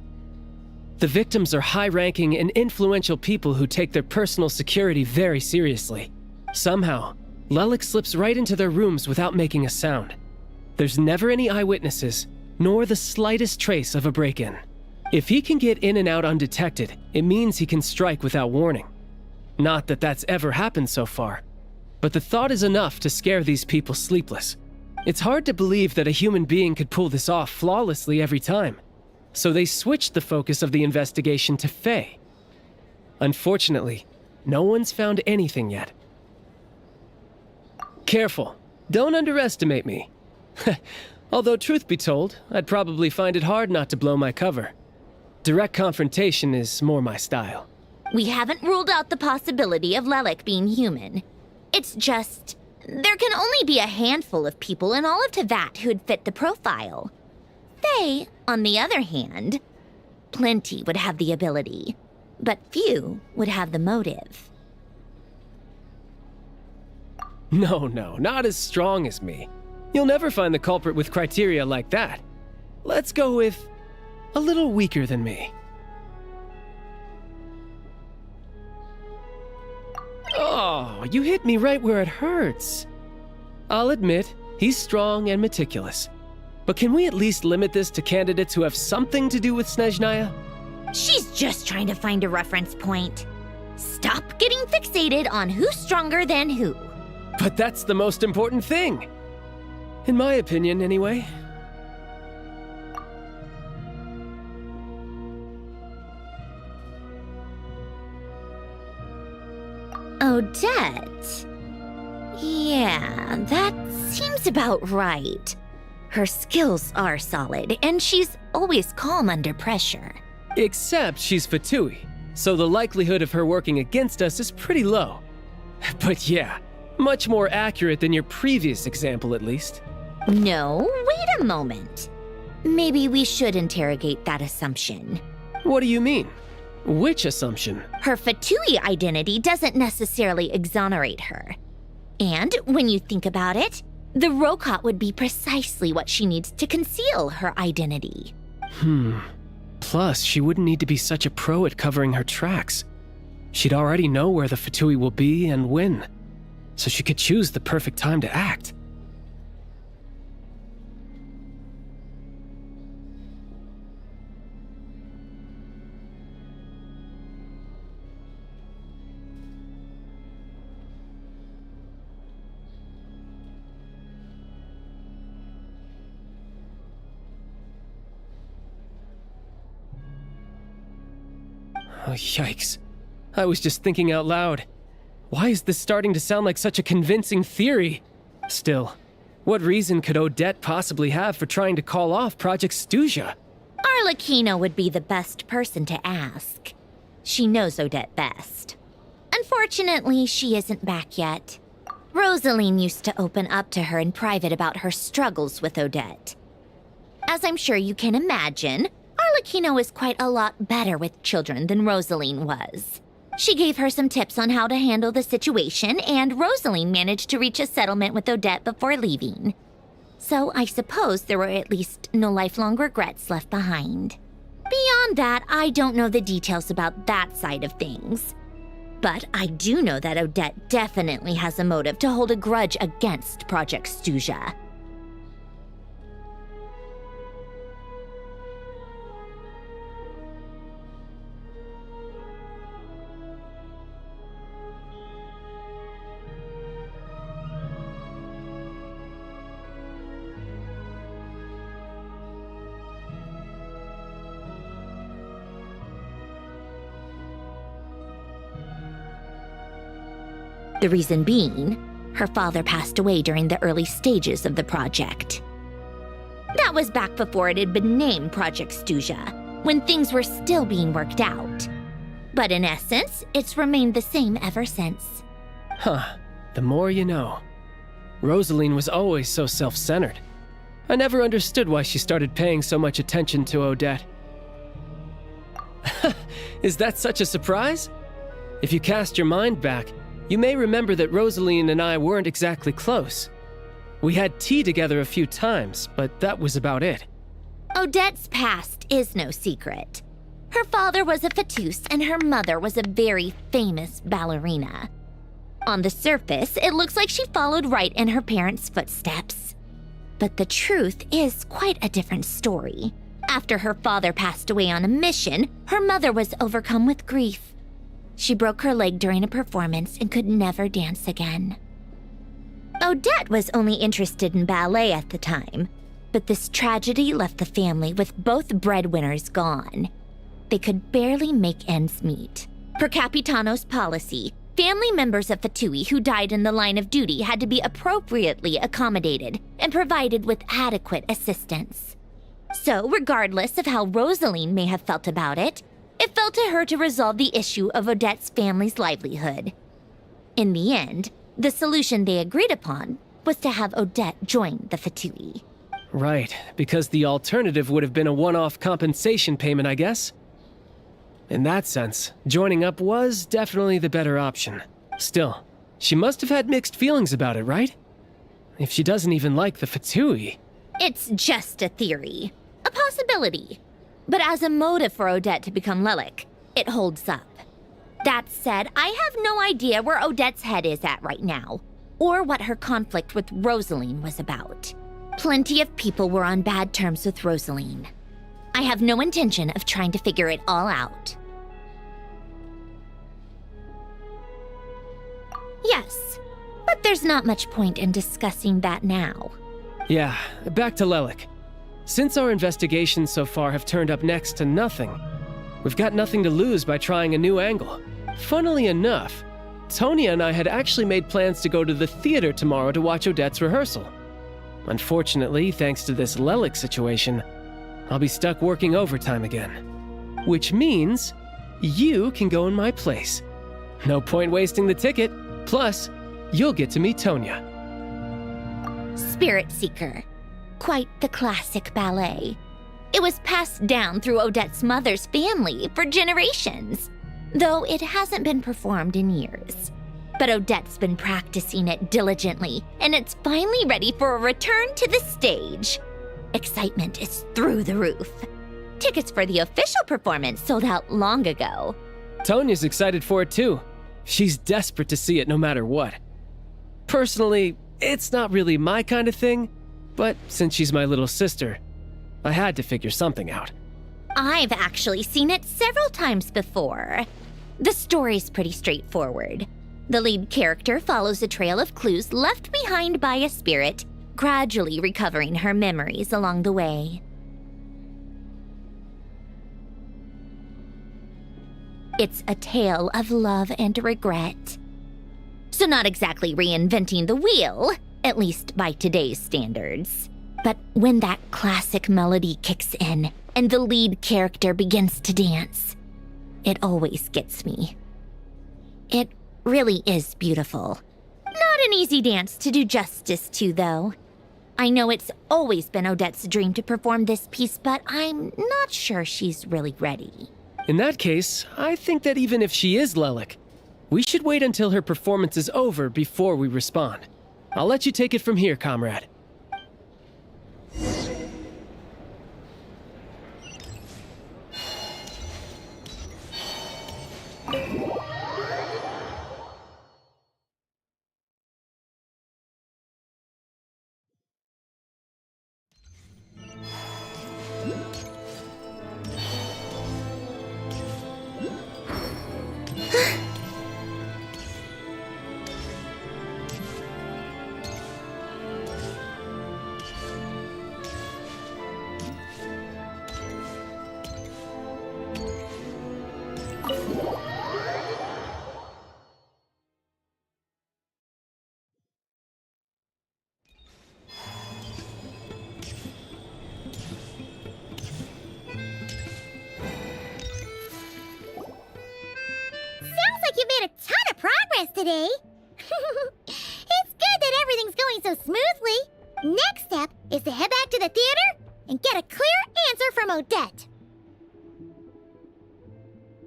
The victims are high-ranking and influential people who take their personal security very seriously. Somehow, Lelik slips right into their rooms without making a sound. There's never any eyewitnesses, nor the slightest trace of a break-in. If he can get in and out undetected, it means he can strike without warning. Not that that's ever happened so far, but the thought is enough to scare these people sleepless. It's hard to believe that a human being could pull this off flawlessly every time. So they switched the focus of the investigation to Faye. Unfortunately, no one's found anything yet. Careful, don't underestimate me. Although truth be told, I'd probably find it hard not to blow my cover. Direct confrontation is more my style. We haven't ruled out the possibility of Lelik being human. It's just, there can only be a handful of people in all of Teyvat who'd fit the profile. Faye, on the other hand, plenty would have the ability, but few would have the motive. No, not as strong as me. You'll never find the culprit with criteria like that. Let's go with a little weaker than me. Oh, you hit me right where it hurts. I'll admit, he's strong and meticulous. But can we at least limit this to candidates who have something to do with Snezhnaya? She's just trying to find a reference point. Stop getting fixated on who's stronger than who. But that's the most important thing. In my opinion, anyway. Odette. Yeah, that seems about right. Her skills are solid, and she's always calm under pressure. Except she's Fatui, so the likelihood of her working against us is pretty low. But yeah, much more accurate than your previous example, at least. No, wait a moment. Maybe we should interrogate that assumption. What do you mean? Which assumption? Her Fatui identity doesn't necessarily exonerate her. And when you think about it, the Rokot would be precisely what she needs to conceal her identity. Plus, she wouldn't need to be such a pro at covering her tracks. She'd already know where the Fatui will be and when, so she could choose the perfect time to act. Oh, yikes. I was just thinking out loud. Why is this starting to sound like such a convincing theory? Still, what reason could Odette possibly have for trying to call off Project Stuja? Arlecchino would be the best person to ask. She knows Odette best. Unfortunately, she isn't back yet. Rosaline used to open up to her in private about her struggles with Odette. As I'm sure you can imagine, Arlecchino is quite a lot better with children than Rosaline was. She gave her some tips on how to handle the situation, and Rosaline managed to reach a settlement with Odette before leaving. So I suppose there were at least no lifelong regrets left behind. Beyond that, I don't know the details about that side of things. But I do know that Odette definitely has a motive to hold a grudge against Project Stuja. The reason being, her father passed away during the early stages of the project. That was back before it had been named Project Stuja, when things were still being worked out. But in essence, it's remained the same ever since. Huh, the more you know. Rosaline was always so self-centered. I never understood why she started paying so much attention to Odette. Is that such a surprise? If you cast your mind back, you may remember that Rosaline and I weren't exactly close. We had tea together a few times, but that was about it. Odette's past is no secret. Her father was a Fatus and her mother was a very famous ballerina. On the surface, it looks like she followed right in her parents' footsteps. But the truth is quite a different story. After her father passed away on a mission, her mother was overcome with grief. She broke her leg during a performance and could never dance again. Odette was only interested in ballet at the time, but this tragedy left the family with both breadwinners gone. They could barely make ends meet. Per Capitano's policy, family members of Fatui who died in the line of duty had to be appropriately accommodated and provided with adequate assistance. So, regardless of how Rosaline may have felt about it, it fell to her to resolve the issue of Odette's family's livelihood. In the end, the solution they agreed upon was to have Odette join the Fatui. Right, because the alternative would have been a one-off compensation payment, I guess. In that sense, joining up was definitely the better option. Still, she must have had mixed feelings about it, right? If she doesn't even like the Fatui. It's just a theory, a possibility. But as a motive for Odette to become Lelik, it holds up. That said, I have no idea where Odette's head is at right now, or what her conflict with Rosaline was about. Plenty of people were on bad terms with Rosaline. I have no intention of trying to figure it all out. Yes, but there's not much point in discussing that now. Yeah, back to Lelik. Since our investigations so far have turned up next to nothing, we've got nothing to lose by trying a new angle. Funnily enough, Tonya and I had actually made plans to go to the theater tomorrow to watch Odette's rehearsal. Unfortunately, thanks to this Lelik situation, I'll be stuck working overtime again. Which means you can go in my place. No point wasting the ticket, plus you'll get to meet Tonya. Spirit Seeker. Quite the classic ballet. It was passed down through Odette's mother's family for generations, though it hasn't been performed in years. But Odette's been practicing it diligently, and it's finally ready for a return to the stage. Excitement is through the roof. Tickets for the official performance sold out long ago. Tonya's excited for it too. She's desperate to see it no matter what. Personally, it's not really my kind of thing, but since she's my little sister, I had to figure something out. I've actually seen it several times before. The story's pretty straightforward. The lead character follows a trail of clues left behind by a spirit, gradually recovering her memories along the way. It's a tale of love and regret. So not exactly reinventing the wheel, at least by today's standards. But when that classic melody kicks in and the lead character begins to dance, it always gets me. It really is beautiful. Not an easy dance to do justice to, though. I know it's always been Odette's dream to perform this piece, but I'm not sure she's really ready. In that case, I think that even if she is Lelik, we should wait until her performance is over before we respond. I'll let you take it from here, comrade. You've made a ton of progress today. It's good that everything's going so smoothly. Next step is to head back to the theater and get a clear answer from Odette.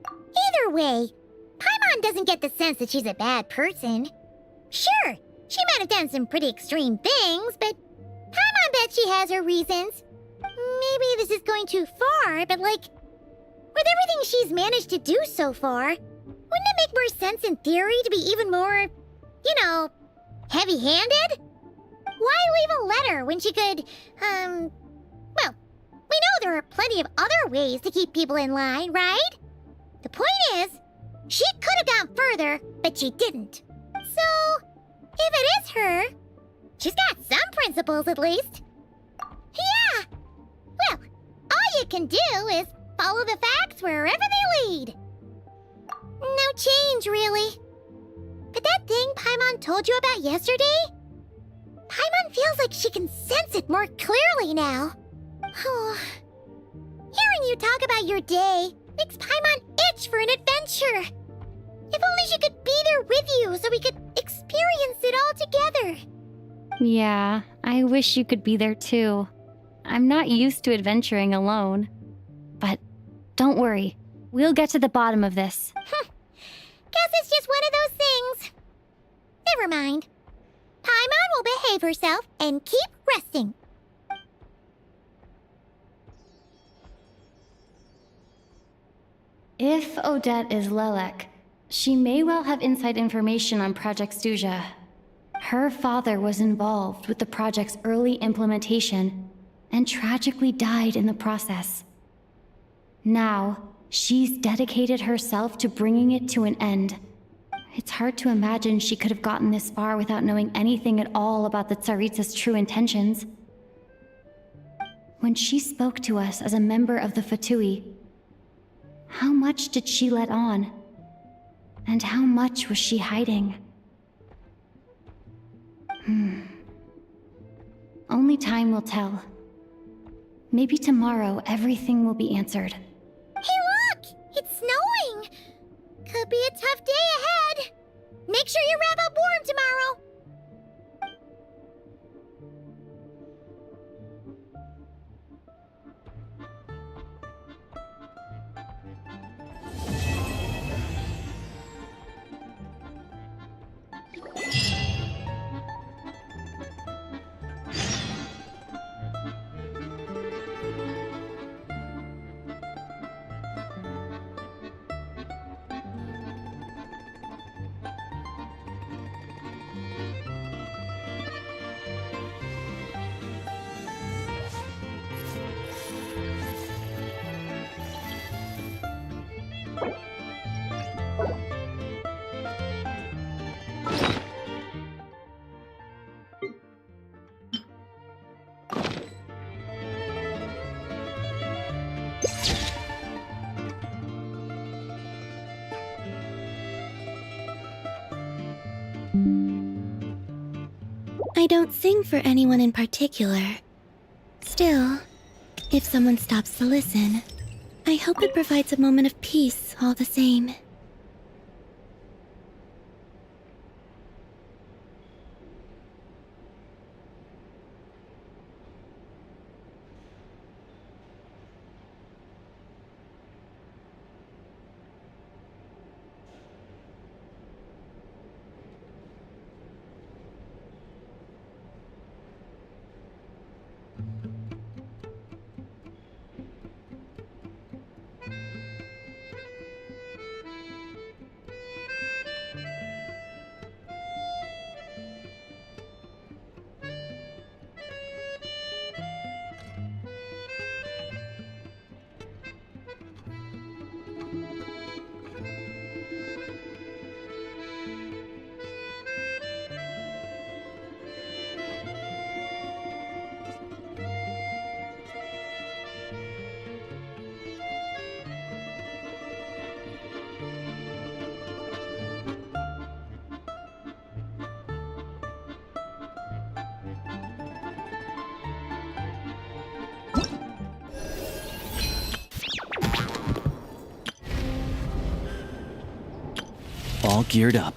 Either way, Paimon doesn't get the sense that she's a bad person. Sure, she might have done some pretty extreme things, but Paimon bet she has her reasons. Maybe this is going too far, but with everything she's managed to do so far, wouldn't it make more sense in theory to be even more, heavy-handed? Why leave a letter when she could, we know there are plenty of other ways to keep people in line, right? The point is, she could have gone further, but she didn't. So, if it is her, she's got some principles at least. Yeah! Well, all you can do is follow the facts wherever they lead. No change, really. But that thing Paimon told you about yesterday? Paimon feels like she can sense it more clearly now. Hearing you talk about your day makes Paimon itch for an adventure. If only she could be there with you so we could experience it all together. Yeah, I wish you could be there too. I'm not used to adventuring alone. But don't worry, we'll get to the bottom of this. Guess it's just one of those things. Never mind. Paimon will behave herself and keep resting. If Odette is Lelik, she may well have inside information on Project Stuja. Her father was involved with the project's early implementation and tragically died in the process. Now, she's dedicated herself to bringing it to an end. It's hard to imagine she could have gotten this far without knowing anything at all about the Tsaritsa's true intentions. When she spoke to us as a member of the Fatui, how much did she let on? And how much was she hiding? Only time will tell. Maybe tomorrow everything will be answered. Hey, look! It's snowing! Could be a tough day ahead. Make sure you wrap up warm tomorrow. I don't sing for anyone in particular. Still, if someone stops to listen, I hope it provides a moment of peace all the same. All geared up.